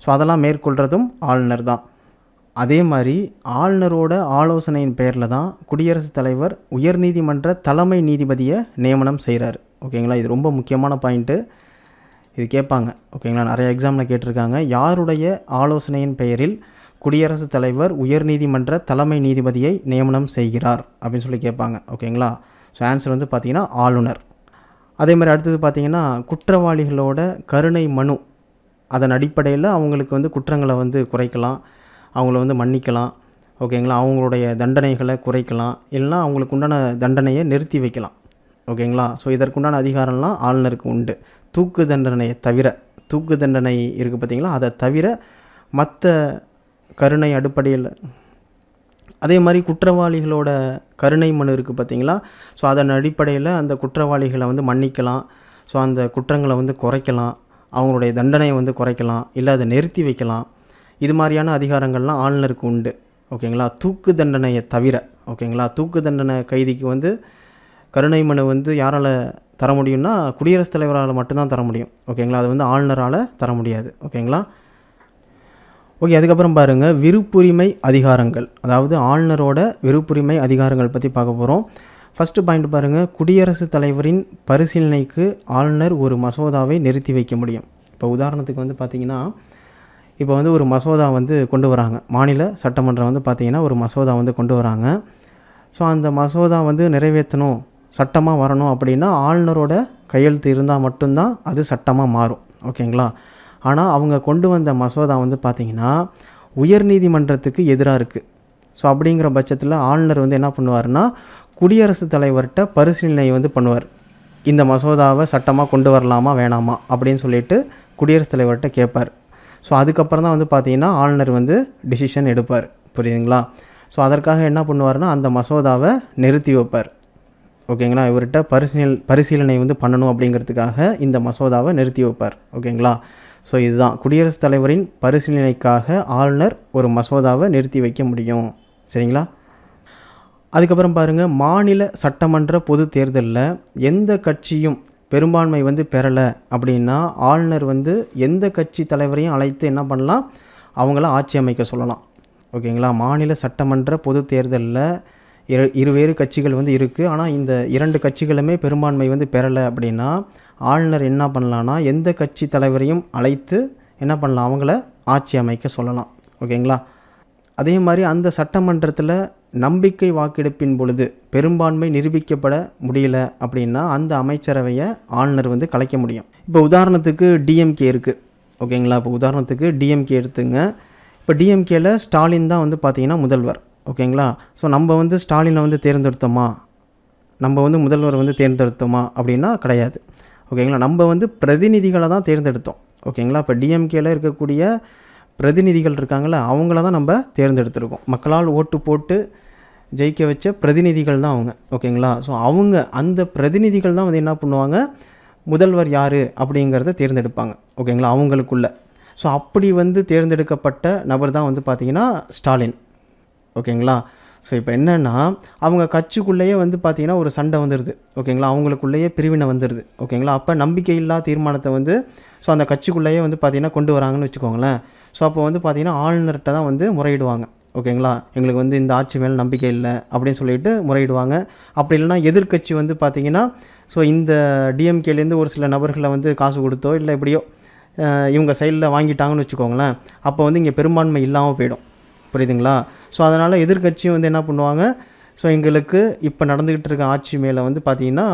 ஸோ அதெல்லாம் மேற்கொள்கிறதும் ஆளுநர் தான். அதே மாதிரி ஆளுநரோட ஆலோசனையின் பெயரில் தான் குடியரசுத் தலைவர் உயர்நீதிமன்ற தலைமை நீதிபதியை நியமனம் செய்கிறார். ஓகேங்களா, இது ரொம்ப முக்கியமான பாயிண்ட்டு, இது கேட்பாங்க. ஓகேங்களா, நிறைய எக்ஸாமில் கேட்டிருக்காங்க. யாருடைய ஆலோசனையின் பெயரில் குடியரசுத் தலைவர் உயர்நீதிமன்ற தலைமை நீதிபதியை நியமனம் செய்கிறார் அப்படின்னு சொல்லி கேட்பாங்க. ஓகேங்களா, ஸோ ஆன்சர் வந்து பார்த்திங்கன்னா ஆளுநர். அதே மாதிரி அடுத்தது பார்த்திங்கன்னா குற்றவாளிகளோட கருணை மனு, அதன் அடிப்படையில் அவங்களுக்கு வந்து குற்றங்களை வந்து குறைக்கலாம், அவங்கள வந்து மன்னிக்கலாம். ஓகேங்களா, அவங்களுடைய தண்டனைகளை குறைக்கலாம், இல்லைனா அவங்களுக்கு உண்டான தண்டனையை நிறுத்தி வைக்கலாம். ஓகேங்களா, ஸோ இதற்குண்டான அதிகாரம்லாம் ஆளுநருக்கு உண்டு. தூக்கு தண்டனையை தவிர, தூக்கு தண்டனை இருக்குது பார்த்திங்களா, அதை தவிர மற்ற கருணை அடிப்படையில். அதே மாதிரி குற்றவாளிகளோட கருணை மனு இருக்குது பார்த்திங்களா, ஸோ அதன் அடிப்படையில் அந்த குற்றவாளிகளை வந்து மன்னிக்கலாம், ஸோ அந்த குற்றங்களை வந்து குறைக்கலாம், அவங்களுடைய தண்டனையை வந்து குறைக்கலாம், இல்லை அதை நிறுத்தி வைக்கலாம். இது மாதிரியான அதிகாரங்கள்லாம் ஆளுநருக்கு உண்டு. ஓகேங்களா, தூக்கு தண்டனையை தவிர. ஓகேங்களா, தூக்கு தண்டனை கைதிக்கு வந்து கருணை மனு வந்து யாரால் தர முடியும்னா குடியரசுத் தலைவரால் மட்டும்தான் தர முடியும். ஓகேங்களா, அது வந்து ஆளுநரால் தர முடியாது. ஓகேங்களா, ஓகே. அதுக்கப்புறம் பாருங்கள் விருப்புரிமை அதிகாரங்கள், அதாவது ஆளுநரோட விருப்புரிமை அதிகாரங்கள் பற்றி பார்க்க போகிறோம். ஃபஸ்ட்டு பாயிண்ட் பாருங்கள், குடியரசுத் தலைவரின் பரிசீலனைக்கு ஆளுநர் ஒரு மசோதாவை நிறுத்தி வைக்க முடியும். இப்போ உதாரணத்துக்கு வந்து பார்த்திங்கன்னா, இப்போ வந்து ஒரு மசோதா வந்து கொண்டு வராங்க, மாநில சட்டமன்றம் வந்து பார்த்திங்கன்னா ஒரு மசோதா வந்து கொண்டு வராங்க. ஸோ அந்த மசோதா வந்து நிறைவேற்றணும், சட்டமாக வரணும் அப்படின்னா ஆளுநரோட கையெழுத்து இருந்தால் மட்டும்தான் அது சட்டமாக மாறும். ஓகேங்களா, ஆனால் அவங்க கொண்டு வந்த மசோதா வந்து பார்த்திங்கன்னா உயர்நீதிமன்றத்துக்கு எதிராக இருக்குது. ஸோ அப்படிங்கிற பட்சத்தில் ஆளுநர் வந்து என்ன பண்ணுவார்னா குடியரசுத் தலைவர்கிட்ட பரிசீலனை வந்து பண்ணுவார். இந்த மசோதாவை சட்டமாக கொண்டு வரலாமா வேணாமா அப்படின்னு சொல்லிட்டு குடியரசுத் தலைவர்கிட்ட கேட்பார். ஸோ அதுக்கப்புறம் தான் வந்து பார்த்திங்கன்னா ஆளுநர் வந்து டிசிஷன் எடுப்பார். புரியுதுங்களா? ஸோ அதற்காக என்ன பண்ணுவார்னா அந்த மசோதாவை நிறுத்தி வைப்பார். ஓகேங்களா, இவர்கிட்ட பரிசீலனை வந்து பண்ணணும் அப்படிங்கிறதுக்காக இந்த மசோதாவை நிறுத்தி வைப்பார். ஓகேங்களா, ஸோ இதுதான் குடியரசுத் தலைவரின் பரிசீலனைக்காக ஆளுநர் ஒரு மசோதாவை நிறுத்தி வைக்க முடியும். சரிங்களா? அதுக்கப்புறம் பாருங்கள், மாநில சட்டமன்ற பொது தேர்தலில் எந்த கட்சியும் பெரும்பான்மை வந்து பெறலை அப்படின்னா ஆளுநர் வந்து எந்த கட்சி தலைவரையும் அழைத்து என்ன பண்ணலாம், அவங்கள ஆட்சி அமைக்க சொல்லலாம். ஓகேங்களா, மாநில சட்டமன்ற பொது தேர்தலில் இருவேறு கட்சிகள் வந்து இருக்குது, ஆனால் இந்த 2 கட்சிகளுமே பெரும்பான்மை வந்து பெறலை அப்படின்னா ஆளுநர் என்ன பண்ணலான்னா எந்த கட்சி தலைவரையும் அழைத்து என்ன பண்ணலாம், அவங்கள ஆட்சி அமைக்க சொல்லலாம். ஓகேங்களா, அதே மாதிரி அந்த சட்டமன்றத்தில் நம்பிக்கை வாக்கெடுப்பின் பொழுது பெரும்பான்மை நிரூபிக்கப்பட முடியல அப்படின்னா அந்த அமைச்சரவையை ஆளுநர் வந்து கலைக்க முடியும். இப்போ உதாரணத்துக்கு டிஎம்கே இருக்குது. ஓகேங்களா, இப்போ உதாரணத்துக்கு டிஎம்கே எடுத்துங்க. இப்போ டிஎம்கேல ஸ்டாலின் தான் வந்து பார்த்திங்கன்னா முதல்வர். ஓகேங்களா, ஸோ நம்ம வந்து ஸ்டாலினை வந்து தேர்ந்தெடுத்தோமா, நம்ம வந்து முதல்வர் வந்து தேர்ந்தெடுத்தோமா அப்படின்னா கிடையாது. ஓகேங்களா, நம்ம வந்து பிரதிநிதிகளை தான் தேர்ந்தெடுத்தோம். ஓகேங்களா, இப்போ டிஎம்கேல இருக்கக்கூடிய பிரதிநிதிகள் இருக்காங்களே அவங்கள தான் நம்ம தேர்ந்தெடுத்திருக்கோம். மக்களால் ஓட்டு போட்டு ஜெயிக்க வச்ச பிரதிநிதிகள் தான் அவங்க. ஓகேங்களா, ஸோ அவங்க அந்த பிரதிநிதிகள் தான் வந்து என்ன பண்ணுவாங்க, முதல்வர் யார் அப்படிங்கிறத தேர்ந்தெடுப்பாங்க. ஓகேங்களா, அவங்களுக்குள்ள. ஸோ அப்படி வந்து தேர்ந்தெடுக்கப்பட்ட நபர் தான் வந்து பார்த்திங்கன்னா ஸ்டாலின். ஓகேங்களா, ஸோ இப்போ என்னென்னா அவங்க கட்சிக்குள்ளேயே வந்து பார்த்திங்கன்னா ஒரு சண்டை வந்துடுது. ஓகேங்களா, அவங்களுக்குள்ளேயே பிரிவினை வந்துடுது. ஓகேங்களா, அப்போ நம்பிக்கையில்லா தீர்மானத்தை வந்து ஸோ அந்த கட்சிக்குள்ளேயே வந்து பார்த்திங்கன்னா கொண்டு வராங்கன்னு வச்சுக்கோங்களேன். ஸோ அப்போ வந்து பார்த்திங்கன்னா ஆளுநர்கிட்ட தான் வந்து முறையிடுவாங்க. ஓகேங்களா, எங்களுக்கு வந்து இந்த ஆட்சி மேலே நம்பிக்கை இல்லை அப்படின்னு சொல்லிட்டு முறையிடுவாங்க. அப்படி இல்லைனா எதிர்க்கட்சி வந்து பார்த்திங்கன்னா ஸோ இந்த டிஎம்கேலேருந்து ஒரு சில நபர்களை வந்து காசு கொடுத்தோ இல்லை எப்படியோ இவங்க சைடில் வாங்கிட்டாங்கன்னு வச்சுக்கோங்களேன். அப்போ வந்து இங்கே பெரும்பான்மை இல்லாமல் போயிடும். புரியுதுங்களா? ஸோ அதனால் எதிர்க்கட்சியும் வந்து என்ன பண்ணுவாங்க, ஸோ எங்களுக்கு இப்போ நடந்துக்கிட்டு இருக்க ஆட்சி மேலே வந்து பார்த்திங்கன்னா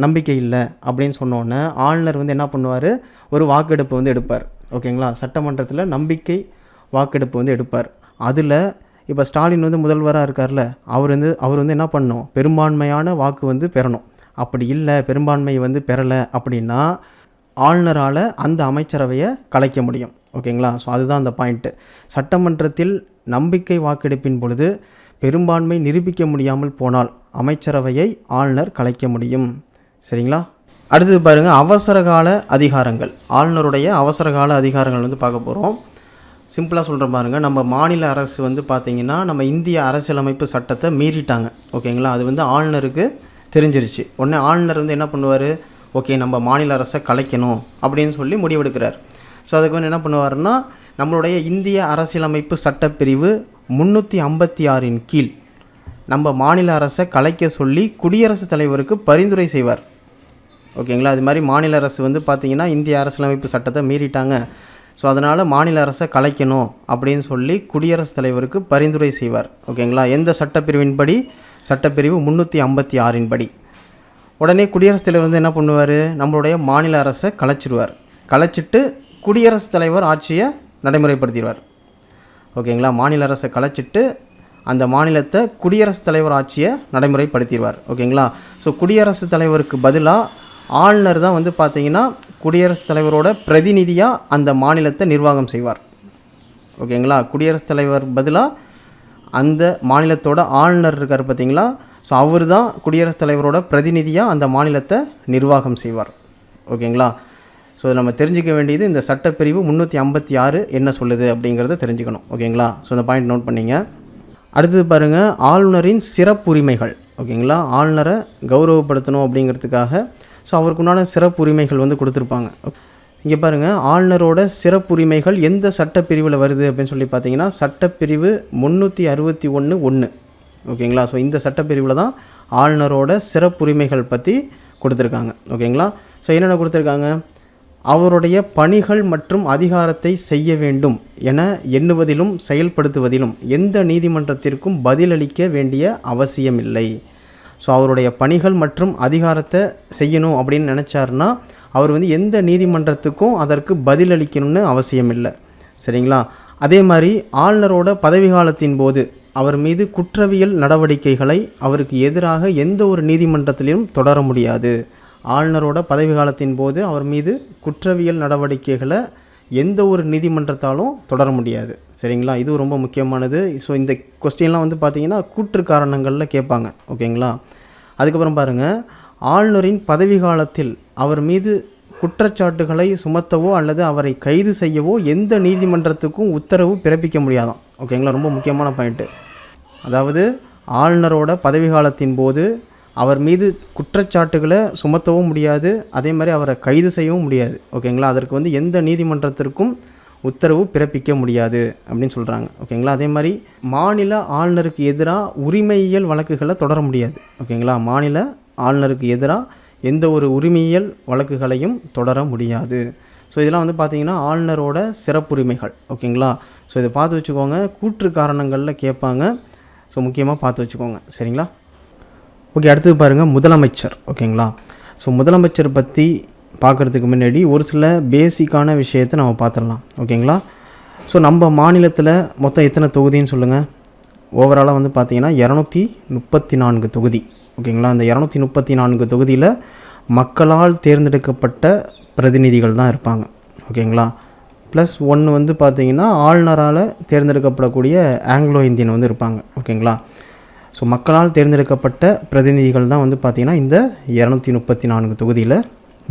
நம்பிக்கை இல்லை அப்படின்னு சொன்னோன்னே ஆளுநர் வந்து என்ன பண்ணுவார், ஒரு வாக்கெடுப்பு வந்து எடுப்பார். ஓகேங்களா, சட்டமன்றத்தில் நம்பிக்கை வாக்கெடுப்பு வந்து எடுப்பார். அதில் இப்போ ஸ்டாலின் வந்து முதல்வராக இருக்கார்ல, அவர் வந்து என்ன பண்ணணும், பெரும்பான்மையான வாக்கு வந்து பெறணும். அப்படி இல்லை, பெரும்பான்மை வந்து பெறலை அப்படின்னா ஆளுநரால் அந்த அமைச்சரவையை கலைக்க முடியும். ஓகேங்களா. ஸோ அதுதான் அந்த பாயிண்ட்டு. சட்டமன்றத்தில் நம்பிக்கை வாக்கெடுப்பின் பொழுது பெரும்பான்மை நிரூபிக்க முடியாமல் போனால் அமைச்சரவையை ஆளுநர் கலைக்க முடியும். சரிங்களா. அடுத்தது பாருங்கள், அவசரகால அதிகாரங்கள். ஆளுநருடைய அவசரகால அதிகாரங்கள் வந்து பார்க்க போகிறோம். சிம்பிளாக சொல்கிற பாருங்கள், நம்ம மாநில அரசு வந்து பார்த்திங்கன்னா நம்ம இந்திய அரசியலமைப்பு சட்டத்தை மீறிட்டாங்க. ஓகேங்களா. அது வந்து ஆளுநருக்கு தெரிஞ்சிருச்சு. உடனே ஆளுநர் வந்து என்ன பண்ணுவார், ஓகே நம்ம மாநில அரசை கலைக்கணும் அப்படின்னு சொல்லி முடிவெடுக்கிறார். ஸோ அதுக்கு வந்து என்ன பண்ணுவார்னா, நம்மளுடைய இந்திய அரசியலமைப்பு சட்டப்பிரிவு 356 கீழ் நம்ம மாநில அரசை கலைக்க சொல்லி குடியரசுத் தலைவருக்கு பரிந்துரை செய்வார். ஓகேங்களா. அது மாதிரி மாநில அரசு வந்து பார்த்திங்கன்னா இந்திய அரசியலமைப்பு சட்டத்தை மீறிட்டாங்க, ஸோ அதனால் மாநில அரசை கலைக்கணும் அப்படின்னு சொல்லி குடியரசுத் தலைவருக்கு பரிந்துரை செய்வார். ஓகேங்களா. எந்த சட்டப்பிரிவின்படி, சட்டப்பிரிவு 356 படி. உடனே குடியரசுத் தலைவர் வந்து என்ன பண்ணுவார், நம்மளுடைய மாநில அரசை கலைச்சிடுவார். கலைச்சிட்டு குடியரசுத் தலைவர் ஆட்சியை நடைமுறைப்படுத்திடுவார். ஓகேங்களா. மாநில அரசை கலைச்சிட்டு அந்த மாநிலத்தை குடியரசுத் தலைவர் ஆட்சியை நடைமுறைப்படுத்திடுவார். ஓகேங்களா. ஸோ குடியரசுத் தலைவருக்கு பதிலாக ஆளுநர் தான் வந்து பார்த்திங்கன்னா குடியரசுத் தலைவரோட பிரதிநிதியாக அந்த மாநிலத்தை நிர்வாகம் செய்வார். ஓகேங்களா. குடியரசுத் தலைவர் பதிலாக அந்த மாநிலத்தோட ஆளுநர் இருக்கார் பார்த்திங்களா, ஸோ அவர் தான் குடியரசுத் தலைவரோட பிரதிநிதியாக அந்த மாநிலத்தை நிர்வாகம் செய்வார். ஓகேங்களா. ஸோ நம்ம தெரிஞ்சிக்க வேண்டியது இந்த சட்டப்பிரிவு 356 என்ன சொல்லுது அப்படிங்கிறத தெரிஞ்சுக்கணும். ஓகேங்களா. ஸோ இந்த பாயிண்ட் நோட் பண்ணிங்க. அடுத்தது பாருங்கள், ஆளுநரின் சிறப்புரிமைகள். ஓகேங்களா. ஆளுநரை கௌரவப்படுத்தணும் அப்படிங்கிறதுக்காக ஸோ அவருக்குண்டான சிறப்புரிமைகள் வந்து கொடுத்துருப்பாங்க. இங்கே பாருங்கள், ஆளுநரோட சிறப்புரிமைகள் எந்த சட்டப்பிரிவில் வருது அப்படின்னு சொல்லி பார்த்தீங்கன்னா சட்டப்பிரிவு 361(1). ஓகேங்களா. ஸோ இந்த சட்டப்பிரிவில் தான் ஆளுநரோட சிறப்புரிமைகள் பற்றி கொடுத்துருக்காங்க. ஓகேங்களா. ஸோ என்னென்ன கொடுத்துருக்காங்க, அவருடைய பணிகள் மற்றும் அதிகாரத்தை செய்ய வேண்டும் என எண்ணுவதிலும் செயல்படுத்துவதிலும் எந்த நீதிமன்றத்திற்கும் பதிலளிக்க வேண்டிய அவசியமில்லை. ஸோ அவருடைய பணிகள் மற்றும் அதிகாரத்தை செய்யணும் அப்படின்னு நினச்சாருன்னா அவர் வந்து எந்த நீதிமன்றத்துக்கும் அதற்கு பதிலளிக்கணும்னு அவசியம் இல்லை. சரிங்களா. அதே மாதிரி ஆளுநரோட பதவிக்காலத்தின் போது அவர் மீது குற்றவியல் நடவடிக்கைகளை அவருக்கு எதிராக எந்த ஒரு நீதிமன்றத்திலும் தொடர முடியாது. ஆளுநரோட பதவி காலத்தின் போது அவர் மீது குற்றவியல் நடவடிக்கைகளை எந்த ஒரு நீதிமன்றத்தாலும் தொடர முடியாது. சரிங்களா. இது ரொம்ப முக்கியமானது. ஸோ இந்த கொஸ்டின்லாம் வந்து பார்த்திங்கன்னா கூற்று காரணங்களில் கேட்பாங்க. ஓகேங்களா. அதுக்கப்புறம் பாருங்கள், ஆளுநரின் பதவி காலத்தில் அவர் மீது குற்றச்சாட்டுகளை சுமத்தவோ அல்லது அவரை கைது செய்யவோ எந்த நீதிமன்றத்துக்கும் உத்தரவு பிறப்பிக்க முடியாதான். ஓகேங்களா. ரொம்ப முக்கியமான பாயிண்ட்டு. அதாவது ஆளுநரோட பதவி காலத்தின் போது அவர் மீது குற்றச்சாட்டுகளை சுமத்தவும் முடியாது, அதே மாதிரி அவரை கைது செய்யவும் முடியாது. ஓகேங்களா. அதற்கு வந்து எந்த நீதிமன்றத்திற்கும் உத்தரவு பிறப்பிக்க முடியாது அப்படின்னு சொல்கிறாங்க. ஓகேங்களா. அதே மாதிரி மாநில ஆளுநருக்கு எதிராக உரிமையியல் வழக்குகளை தொடர முடியாது. ஓகேங்களா. மாநில ஆளுநருக்கு எதிராக எந்த ஒரு உரிமையியல் வழக்குகளையும் தொடர முடியாது. ஸோ இதெல்லாம் வந்து பார்த்திங்கன்னா ஆளுநரோட சிறப்புரிமைகள். ஓகேங்களா. ஸோ இதை பார்த்து வச்சுக்கோங்க, கூற்று காரணங்களில் கேட்பாங்க. ஸோ முக்கியமாக பார்த்து வச்சுக்கோங்க. சரிங்களா. ஓகே. அடுத்தது பாருங்கள், முதலமைச்சர். ஓகேங்களா. ஸோ முதலமைச்சர் பற்றி பார்க்குறதுக்கு முன்னாடி ஒரு சில பேசிக்கான விஷயத்தை நம்ம பார்த்துடலாம். ஓகேங்களா. ஸோ நம்ம மாநிலத்தில் மொத்தம் எத்தனை தொகுதின்னு சொல்லுங்கள். ஓவராலாக வந்து பார்த்திங்கன்னா 234 தொகுதி. ஓகேங்களா. அந்த 234 தொகுதியில் மக்களால் தேர்ந்தெடுக்கப்பட்ட பிரதிநிதிகள் தான் இருப்பாங்க. ஓகேங்களா. ப்ளஸ் ஒன்று வந்து பார்த்திங்கன்னா ஆளுநரால் தேர்ந்தெடுக்கப்படக்கூடிய ஆங்கிலோ இந்தியன் வந்து இருப்பாங்க. ஓகேங்களா. ஸோ மக்களால் தேர்ந்தெடுக்கப்பட்ட பிரதிநிதிகள் தான் வந்து பார்த்திங்கன்னா இந்த 234 தொகுதியில்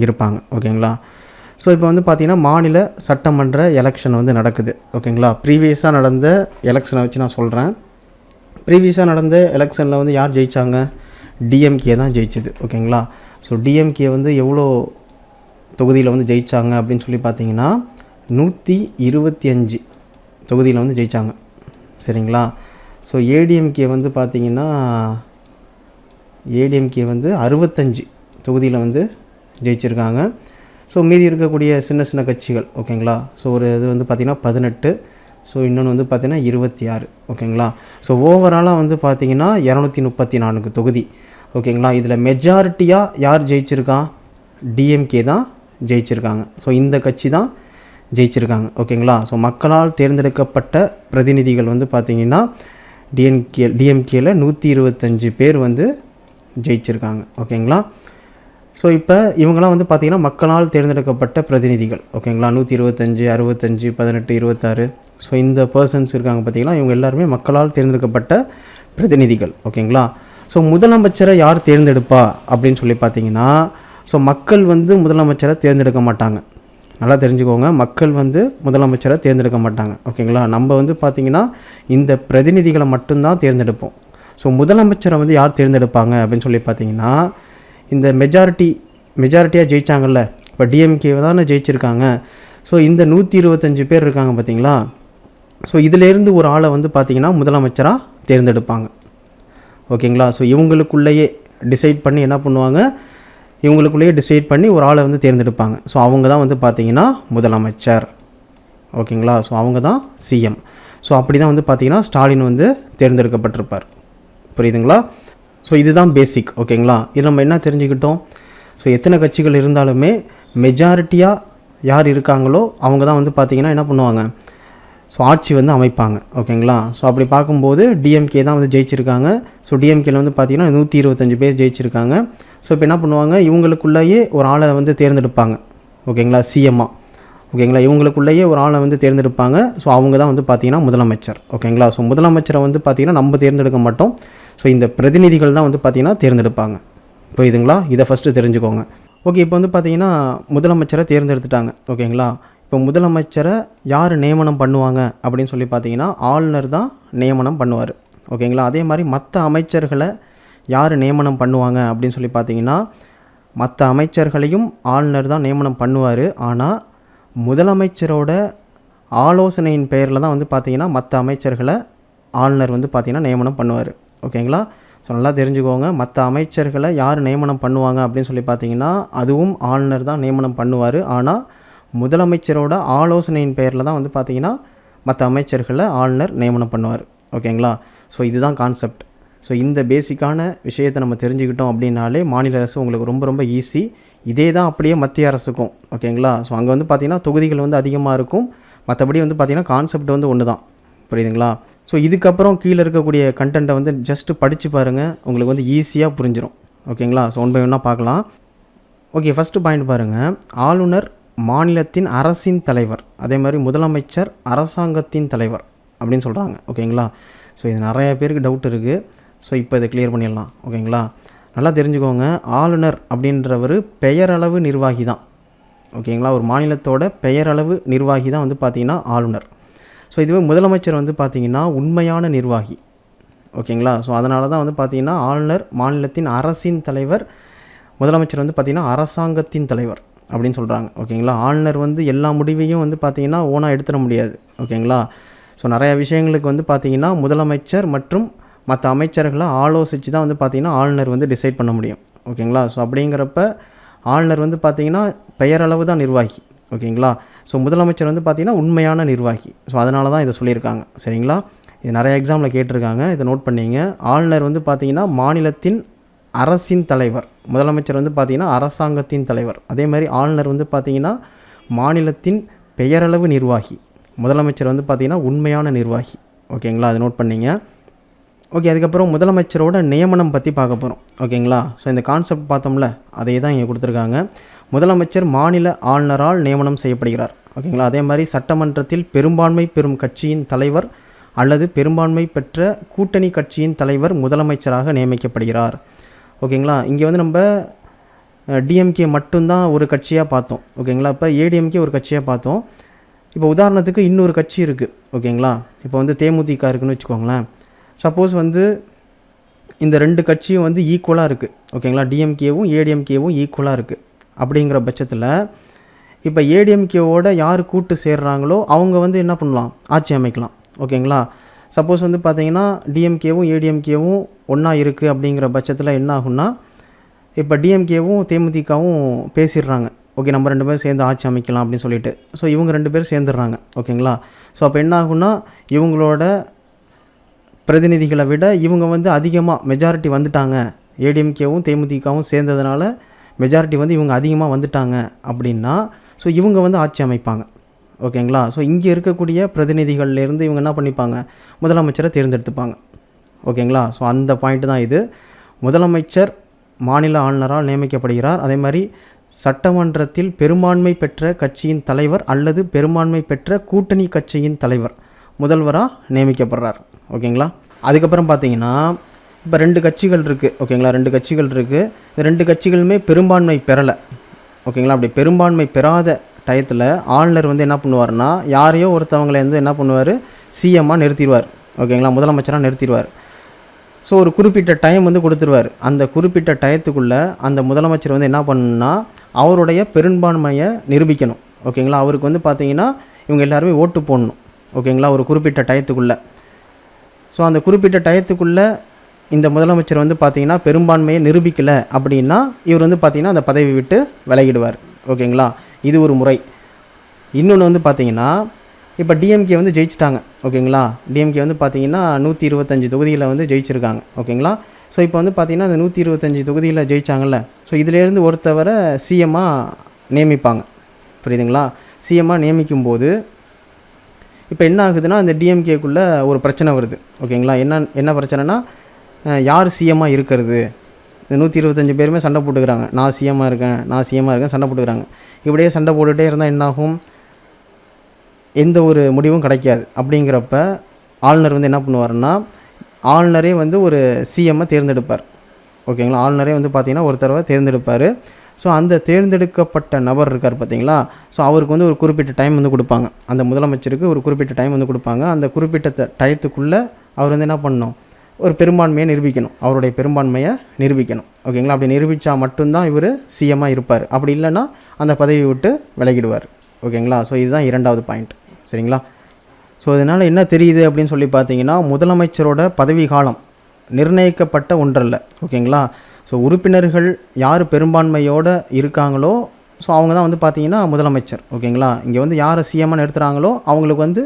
இருப்பாங்க. ஓகேங்களா. ஸோ இப்போ வந்து பார்த்திங்கன்னா மாநில சட்டமன்ற எலெக்ஷன் வந்து நடக்குது. ஓகேங்களா. ப்ரீவியஸாக நடந்த எலெக்ஷனை வச்சு நான் சொல்கிறேன். ப்ரீவியஸாக நடந்த எலெக்ஷனில் வந்து யார் ஜெயித்தாங்க, டிஎம்கே தான் ஜெயிச்சுது. ஓகேங்களா. ஸோ டிஎம்கே வந்து எவ்வளோ தொகுதியில் வந்து ஜெயித்தாங்க அப்படின்னு சொல்லி பார்த்தீங்கன்னா 125 தொகுதியில் வந்து ஜெயித்தாங்க. சரிங்களா. ஸோ ஏடிஎம்கே வந்து பார்த்திங்கன்னா ஏடிஎம்கே வந்து 65 தொகுதியில் வந்து ஜெயிச்சிருக்காங்க. ஸோ மீதி இருக்கக்கூடிய சின்ன சின்ன கட்சிகள். ஓகேங்களா. ஸோ ஒரு இது வந்து பார்த்திங்கன்னா 18, ஸோ இன்னொன்று வந்து பார்த்திங்கன்னா 26. ஓகேங்களா. ஸோ ஓவராலாக வந்து பார்த்திங்கன்னா 234 தொகுதி. ஓகேங்களா. இதில் மெஜாரிட்டியாக யார் ஜெயிச்சிருக்கா, டிஎம்கே தான் ஜெயிச்சிருக்காங்க. ஸோ இந்த கட்சி தான் ஜெயிச்சிருக்காங்க. ஓகேங்களா. ஸோ மக்களால் தேர்ந்தெடுக்கப்பட்ட பிரதிநிதிகள் வந்து பார்த்திங்கன்னா டிஎம்கேல 125 பேர் வந்து ஜெயிச்சிருக்காங்க. ஓகேங்களா. ஸோ இப்போ இவங்களாம் வந்து பார்த்திங்கன்னா மக்களால் தேர்ந்தெடுக்கப்பட்ட பிரதிநிதிகள். ஓகேங்களா, 125, 65, 18, 26. ஸோ இந்த பர்சன்ஸ் இருக்காங்க பார்த்திங்கன்னா, இவங்க எல்லாருமே மக்களால் தேர்ந்தெடுக்கப்பட்ட பிரதிநிதிகள். ஓகேங்களா. ஸோ முதலமைச்சரை யார் தேர்ந்தெடுப்பா அப்படின்னு சொல்லி பார்த்தீங்கன்னா, ஸோ மக்கள் வந்து முதலமைச்சரை தேர்ந்தெடுக்க மாட்டாங்க. நல்லா தெரிஞ்சுக்கோங்க, மக்கள் வந்து முதலமைச்சரை தேர்ந்தெடுக்க மாட்டாங்க. ஓகேங்களா. நம்ம வந்து பார்த்திங்கன்னா இந்த பிரதிநிதிகளை மட்டும்தான் தேர்ந்தெடுப்போம். ஸோ முதலமைச்சரை வந்து யார் தேர்ந்தெடுப்பாங்க அப்படின்னு சொல்லி பார்த்தீங்கன்னா, இந்த மெஜாரிட்டியாக ஜெயித்தாங்கல்ல, இப்போ டிஎம்கே தானே ஜெயிச்சிருக்காங்க. ஸோ இந்த 125 பேர் இருக்காங்க பார்த்தீங்களா. ஸோ இதிலேருந்து ஒரு ஆளை வந்து பார்த்திங்கன்னா முதலமைச்சராக தேர்ந்தெடுப்பாங்க. ஓகேங்களா. ஸோ இவங்களுக்குள்ளேயே டிசைட் பண்ணி என்ன பண்ணுவாங்க, இவங்களுக்குள்ளேயே டிசைட் பண்ணி ஒரு ஆளை வந்து தேர்ந்தெடுப்பாங்க. ஸோ அவங்க தான் வந்து பார்த்திங்கன்னா முதலமைச்சர். ஓகேங்களா. ஸோ அவங்க தான் சிஎம். ஸோ அப்படி தான் வந்து பார்த்திங்கன்னா ஸ்டாலின் வந்து தேர்ந்தெடுக்கப்பட்டிருப்பார். புரியுதுங்களா. ஸோ இதுதான் பேசிக். ஓகேங்களா. இது நம்ம என்ன தெரிஞ்சுக்கிட்டோம், ஸோ எத்தனை கட்சிகள் இருந்தாலுமே மெஜாரிட்டியாக யார் இருக்காங்களோ அவங்க தான் வந்து பார்த்திங்கன்னா என்ன பண்ணுவாங்க, ஸோ ஆட்சி வந்து அமைப்பாங்க. ஓகேங்களா. ஸோ அப்படி பார்க்கும்போது டிஎம்கே தான் வந்து ஜெயிச்சிருக்காங்க. ஸோ டிஎம்கேல வந்து பார்த்திங்கன்னா 125 பேர் ஜெயிச்சிருக்காங்க. ஸோ இப்போ என்ன பண்ணுவாங்க, இவங்களுக்குள்ளேயே ஒரு ஆளை வந்து தேர்ந்தெடுப்பாங்க. ஓகேங்களா, சிஎம்மாக. ஓகேங்களா, இவங்களுக்குள்ளேயே ஒரு ஆளை வந்து தேர்ந்தெடுப்பாங்க. ஸோ அவங்க தான் வந்து பார்த்திங்கன்னா முதலமைச்சர். ஓகேங்களா. ஸோ முதலமைச்சரை வந்து பார்த்திங்கன்னா நம்ம தேர்ந்தெடுக்க மாட்டோம். ஸோ இந்த பிரதிநிதிகள் தான் வந்து பார்த்திங்கன்னா தேர்ந்தெடுப்பாங்க. புரியுதுங்களா. இதை ஃபஸ்ட்டு தெரிஞ்சுக்கோங்க. ஓகே, இப்போ வந்து பார்த்திங்கன்னா முதலமைச்சரை தேர்ந்தெடுத்துட்டாங்க. ஓகேங்களா. இப்போ முதலமைச்சரை யார் நியமனம் பண்ணுவாங்க அப்படின்னு சொல்லி பார்த்தீங்கன்னா ஆளுநர் தான் நியமனம் பண்ணுவார். ஓகேங்களா. அதே மாதிரி மற்ற அமைச்சர்களை யார் நியமனம் பண்ணுவாங்க அப்படின்னு சொல்லி பார்த்தீங்கன்னா மற்ற அமைச்சர்களையும் ஆளுநர் தான் நியமனம் பண்ணுவார். ஆனால் முதலமைச்சரோட ஆலோசனையின் பெயரில் தான் வந்து பார்த்திங்கன்னா மற்ற அமைச்சர்களை ஆளுநர் வந்து பார்த்திங்கன்னா நியமனம் பண்ணுவார். ஓகேங்களா. ஸோ நல்லா தெரிஞ்சுக்கோங்க, மற்ற அமைச்சர்களை யார் நியமனம் பண்ணுவாங்க அப்படின்னு சொல்லி பார்த்தீங்கன்னா அதுவும் ஆளுநர் தான் நியமனம் பண்ணுவார். ஆனால் முதலமைச்சரோட ஆலோசனையின் பெயரில் தான் வந்து பார்த்திங்கன்னா மற்ற அமைச்சர்களை ஆளுநர் நியமனம் பண்ணுவார். ஓகேங்களா. ஸோ இதுதான் கான்செப்ட். ஸோ இந்த பேசிக்கான விஷயத்தை நம்ம தெரிஞ்சுக்கிட்டோம் அப்படின்னாலே மாநில அரசு உங்களுக்கு ரொம்ப ரொம்ப ஈஸி. இதே தான் அப்படியே மத்திய அரசுக்கும். ஓகேங்களா. ஸோ அங்கே வந்து பார்த்திங்கன்னா தொகுதிகள் வந்து அதிகமாக இருக்கும், மற்றபடி வந்து பார்த்திங்கன்னா கான்செப்ட் வந்து ஒன்று தான். புரியுதுங்களா. ஸோ இதுக்கப்புறம் கீழே இருக்கக்கூடிய கண்டென்ட்டை வந்து ஜஸ்ட்டு படித்து பாருங்கள், உங்களுக்கு வந்து ஈஸியாக புரிஞ்சிடும். ஓகேங்களா. ஸோ ஒன் பை ஒன்னாக பார்க்கலாம். ஓகே, ஃபஸ்ட்டு பாயிண்ட் பாருங்கள். ஆளுநர் மாநிலத்தின் அரசின் தலைவர், அதே மாதிரி முதலமைச்சர் அரசாங்கத்தின் தலைவர் அப்படின்னு சொல்கிறாங்க. ஓகேங்களா. ஸோ இது நிறைய பேருக்கு டவுட் இருக்குது. ஸோ இப்போ இதை கிளியர் பண்ணிடலாம். ஓகேங்களா. நல்லா தெரிஞ்சுக்கோங்க, ஆளுநர் அப்படின்றவர் பெயரளவு நிர்வாகி தான். ஓகேங்களா. ஒரு மாநிலத்தோட பெயரளவு நிர்வாகி தான் வந்து பார்த்திங்கன்னா ஆளுநர். ஸோ இதுவே முதலமைச்சர் வந்து பார்த்திங்கன்னா உண்மையான நிர்வாகி. ஓகேங்களா. ஸோ அதனால தான் வந்து பார்த்திங்கன்னா ஆளுநர் மாநிலத்தின் அரசின் தலைவர், முதலமைச்சர் வந்து பார்த்திங்கன்னா அரசாங்கத்தின் தலைவர் அப்படின்னு சொல்கிறாங்க. ஓகேங்களா. ஆளுநர் வந்து எல்லா முடிவையும் வந்து பார்த்திங்கன்னா ஓனாக எடுத்துட முடியாது. ஓகேங்களா. ஸோ நிறையா விஷயங்களுக்கு வந்து பார்த்திங்கன்னா முதலமைச்சர் மற்றும் மற்ற அமைச்சர்களை ஆலோசித்து தான் வந்து பார்த்திங்கன்னா ஆளுநர் வந்து டிசைட் பண்ண முடியும். ஓகேங்களா. ஸோ அப்படிங்கிறப்ப ஆளுநர் வந்து பார்த்திங்கன்னா பெயரளவு தான் நிர்வாகி. ஓகேங்களா. ஸோ முதலமைச்சர் வந்து பார்த்திங்கன்னா உண்மையான நிர்வாகி. ஸோ அதனால தான் இதை சொல்லியிருக்காங்க. சரிங்களா. இது நிறைய எக்ஸாமில் கேட்டிருக்காங்க, இதை நோட் பண்ணிங்க. ஆளுநர் வந்து பார்த்திங்கன்னா மாநிலத்தின் அரசின் தலைவர், முதலமைச்சர் வந்து பார்த்திங்கன்னா அரசாங்கத்தின் தலைவர். அதே மாதிரி ஆளுநர் வந்து பார்த்திங்கன்னா மாநிலத்தின் பெயரளவு நிர்வாகி, முதலமைச்சர் வந்து பார்த்திங்கன்னா உண்மையான நிர்வாகி. ஓகேங்களா. அதை நோட் பண்ணிங்க. ஓகே, அதுக்கப்புறம் முதலமைச்சரோட நியமனம் பற்றி பார்க்க போகிறோம். ஓகேங்களா. ஸோ இந்த கான்செப்ட் பார்த்தோம்ல, அதே தான் இங்கே கொடுத்துருக்காங்க. முதலமைச்சர் மாநில ஆளுநரால் நியமனம் செய்யப்படுகிறார். ஓகேங்களா. அதே மாதிரி சட்டமன்றத்தில் பெரும்பான்மை பெறும் கட்சியின் தலைவர் அல்லது பெரும்பான்மை பெற்ற கூட்டணி கட்சியின் தலைவர் முதலமைச்சராக நியமிக்கப்படுகிறார். ஓகேங்களா. இங்கே வந்து நம்ம டிஎம்கே மட்டும்தான் ஒரு கட்சியாக பார்த்தோம். ஓகேங்களா. இப்போ ஏடிஎம்கே ஒரு கட்சியாக பார்த்தோம். இப்போ உதாரணத்துக்கு இன்னொரு கட்சி இருக்குது. ஓகேங்களா. இப்போ வந்து தேமுதிக இருக்குதுன்னு வச்சுக்கோங்களேன். சப்போஸ் வந்து இந்த ரெண்டு கட்சியும் வந்து ஈக்குவலாக இருக்குது. ஓகேங்களா. டிஎம்கேவும் ஏடிஎம்கேவும் ஈக்குவலாக இருக்குது. அப்படிங்கிற பட்சத்தில் இப்போ ஏடிஎம்கேவோட யார் கூட்டு சேர்றாங்களோ அவங்க வந்து என்ன பண்ணலாம், ஆட்சி அமைக்கலாம். ஓகேங்களா. சப்போஸ் வந்து பார்த்திங்கன்னா டிஎம்கேவும் ஏடிஎம்கேவும் ஒன்றா இருக்குது அப்படிங்கிற பட்சத்தில் என்ன ஆகும்னா, இப்போ டிஎம்கேவும் தேமுதிகவும் பேசிடுறாங்க. ஓகே, நம்ம ரெண்டு பேரும் சேர்ந்து ஆட்சி அமைக்கலாம் அப்படின்னு சொல்லிட்டு. ஸோ இவங்க ரெண்டு பேரும் சேர்ந்துடுறாங்க. ஓகேங்களா. ஸோ அப்போ என்ன ஆகும்னா, இவங்களோட பிரதிநிதிகளை விட இவங்க வந்து அதிகமாக மெஜாரிட்டி வந்துட்டாங்க, ஏடிஎம்கேவும் தேமுதிகவும் சேர்ந்ததுனால மெஜாரிட்டி வந்து இவங்க அதிகமாக வந்துட்டாங்க அப்படின்னா, ஸோ இவங்க வந்து ஆட்சி அமைப்பாங்க. ஓகேங்களா. ஸோ இங்கே இருக்கக்கூடிய பிரதிநிதிகள்லேருந்து இவங்க என்ன பண்ணிப்பாங்க, முதலமைச்சரை தேர்ந்தெடுத்துப்பாங்க. ஓகேங்களா. ஸோ அந்த பாயிண்ட் தான் இது. முதலமைச்சர் மாநில ஆளுநரால் நியமிக்கப்படுகிறார். அதே மாதிரி சட்டமன்றத்தில் பெரும்பான்மை பெற்ற கட்சியின் தலைவர் அல்லது பெரும்பான்மை பெற்ற கூட்டணி கட்சியின் தலைவர் முதல்வராக நியமிக்கப்படுறார். ஓகேங்களா. அதுக்கப்புறம் பார்த்தீங்கன்னா இப்போ 2 கட்சிகள் இருக்குது. ஓகேங்களா. 2 கட்சிகள் இருக்குது. இந்த 2 கட்சிகளுமே பெரும்பான்மை பெறலை. ஓகேங்களா. அப்படி பெரும்பான்மை பெறாத டயத்தில் ஆளுநர் வந்து என்ன பண்ணுவார்னா, யாரையோ ஒருத்தவங்களை வந்து என்ன பண்ணுவார், சிஎம்மாக நிறுத்திடுவார். ஓகேங்களா. முதலமைச்சராக நிறுத்திடுவார். ஸோ ஒரு குறிப்பிட்ட டைம் வந்து கொடுத்துருவார். அந்த குறிப்பிட்ட டயத்துக்குள்ளே அந்த முதலமைச்சர் வந்து என்ன பண்ணணும்னா அவருடைய பெரும்பான்மையை நிரூபிக்கணும். ஓகேங்களா. அவருக்கு வந்து பார்த்தீங்கன்னா இவங்க எல்லாருமே ஓட்டு போடணும். ஓகேங்களா. ஒரு குறிப்பிட்ட டயத்துக்குள்ளே. ஸோ அந்த குறிப்பிட்ட டயத்துக்குள்ளே இந்த முதலமைச்சர் வந்து பார்த்திங்கன்னா பெரும்பான்மையை நிரூபிக்கலை அப்படின்னா இவர் வந்து பார்த்திங்கன்னா அந்த பதவி விட்டு விலகிடுவார். ஓகேங்களா. இது ஒரு முறை. இன்னொன்று வந்து பார்த்திங்கன்னா இப்போ டிஎம்கே வந்து ஜெயிச்சிட்டாங்க. ஓகேங்களா. டிஎம்கே வந்து பார்த்திங்கன்னா 125 தொகுதியில் வந்து ஜெயிச்சிருக்காங்க. ஓகேங்களா. ஸோ இப்போ வந்து பார்த்திங்கன்னா அந்த 125 தொகுதியில் ஜெயிச்சாங்கல்ல, ஸோ இதிலேருந்து ஒருத்தவரை சிஎம்மாக நியமிப்பாங்க. புரியுதுங்களா. சிஎம்மாக நியமிக்கும்போது இப்போ என்ன ஆகுதுன்னா அந்த டிஎம்கேக்குள்ளே ஒரு பிரச்சனை வருது. ஓகேங்களா. என்ன பிரச்சனைனா, யார் சிஎம்மாக இருக்கிறது, இந்த 125 பேருமே சண்டை போட்டுக்கிறாங்க. நான் சிஎம்மாக இருக்கேன் சண்டை போட்டுக்கிறாங்க. இப்படியே சண்டை போட்டுகிட்டே இருந்தால் என்னாகும், எந்த ஒரு முடிவும் கிடைக்காது. அப்படிங்கிறப்ப ஆளுநர் வந்து என்ன பண்ணுவார்னா, ஆளுநரே வந்து ஒரு சிஎம்மை தேர்ந்தெடுப்பார். ஓகேங்களா. ஆளுநரே வந்து பார்த்திங்கன்னா ஒரு தடவை தேர்ந்தெடுப்பார். ஸோ அந்த தேர்ந்தெடுக்கப்பட்ட நபர் இருக்கார் பார்த்தீங்களா, ஸோ அவருக்கு வந்து ஒரு குறிப்பிட்ட டைம் வந்து கொடுப்பாங்க. அந்த முதலமைச்சருக்கு ஒரு குறிப்பிட்ட டைம் வந்து கொடுப்பாங்க. அந்த குறிப்பிட்ட டயத்துக்குள்ளே அவர் வந்து என்ன பண்ணணும், ஒரு பெரும்பான்மையை நிரூபிக்கணும். அவருடைய பெரும்பான்மையை நிரூபிக்கணும். ஓகேங்களா. அப்படி நிரூபித்தா மட்டும்தான் இவர் சிஎம்மாக இருப்பார். அப்படி இல்லைன்னா அந்த பதவி விட்டு விலகிடுவார். ஓகேங்களா. ஸோ இதுதான் 2வது பாயிண்ட். சரிங்களா. ஸோ இதனால் என்ன தெரியுது அப்படின்னு சொல்லி பார்த்தீங்கன்னா, முதலமைச்சரோட பதவி காலம் நிர்ணயிக்கப்பட்ட ஒன்றல்ல. ஓகேங்களா. ஸோ உறுப்பினர்கள் யார் பெரும்பான்மையோடு இருக்காங்களோ ஸோ அவங்க தான் வந்து பார்த்திங்கன்னா முதலமைச்சர். ஓகேங்களா. இங்கே வந்து யாரை சிஎம்மாக நிறுத்துகிறாங்களோ அவங்களுக்கு வந்து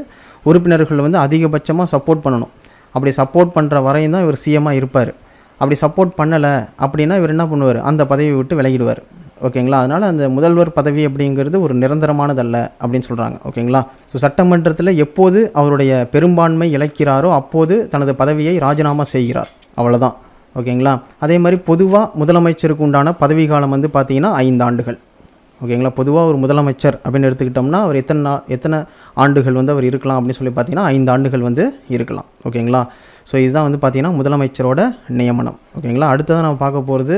உறுப்பினர்கள் வந்து அதிகபட்சமாக சப்போர்ட் பண்ணணும். அப்படி சப்போர்ட் பண்ணுற வரையும் தான் இவர் சிஎம்மாக இருப்பார். அப்படி சப்போர்ட் பண்ணலை அப்படின்னா இவர் என்ன பண்ணுவார், அந்த பதவியை விட்டு விலகிடுவார். ஓகேங்களா. அதனால் அந்த முதல்வர் பதவி அப்படிங்கிறது ஒரு நிரந்தரமானதல்ல அப்படின்னு சொல்கிறாங்க. ஓகேங்களா. ஸோ சட்டமன்றத்தில் எப்போது அவருடைய பெரும்பான்மை இழக்கிறாரோ அப்போது தனது பதவியை ராஜினாமா செய்கிறார். அவ்வளோதான். ஓகேங்களா. அதே மாதிரி பொதுவாக முதலமைச்சருக்கு உண்டான பதவி காலம் வந்து பார்த்திங்கன்னா 5 ஆண்டுகள். ஓகேங்களா. பொதுவாக ஒரு முதலமைச்சர் அப்படின்னு எடுத்துக்கிட்டோம்னா அவர் எத்தனை ஆண்டுகள் வந்து அவர் இருக்கலாம் அப்படின்னு சொல்லி பார்த்தீங்கன்னா 5 ஆண்டுகள் வந்து இருக்கலாம். ஓகேங்களா. ஸோ இதுதான் வந்து பார்த்திங்கன்னா முதலமைச்சரோட நியமனம். ஓகேங்களா. அடுத்ததான் நம்ம பார்க்க போகிறது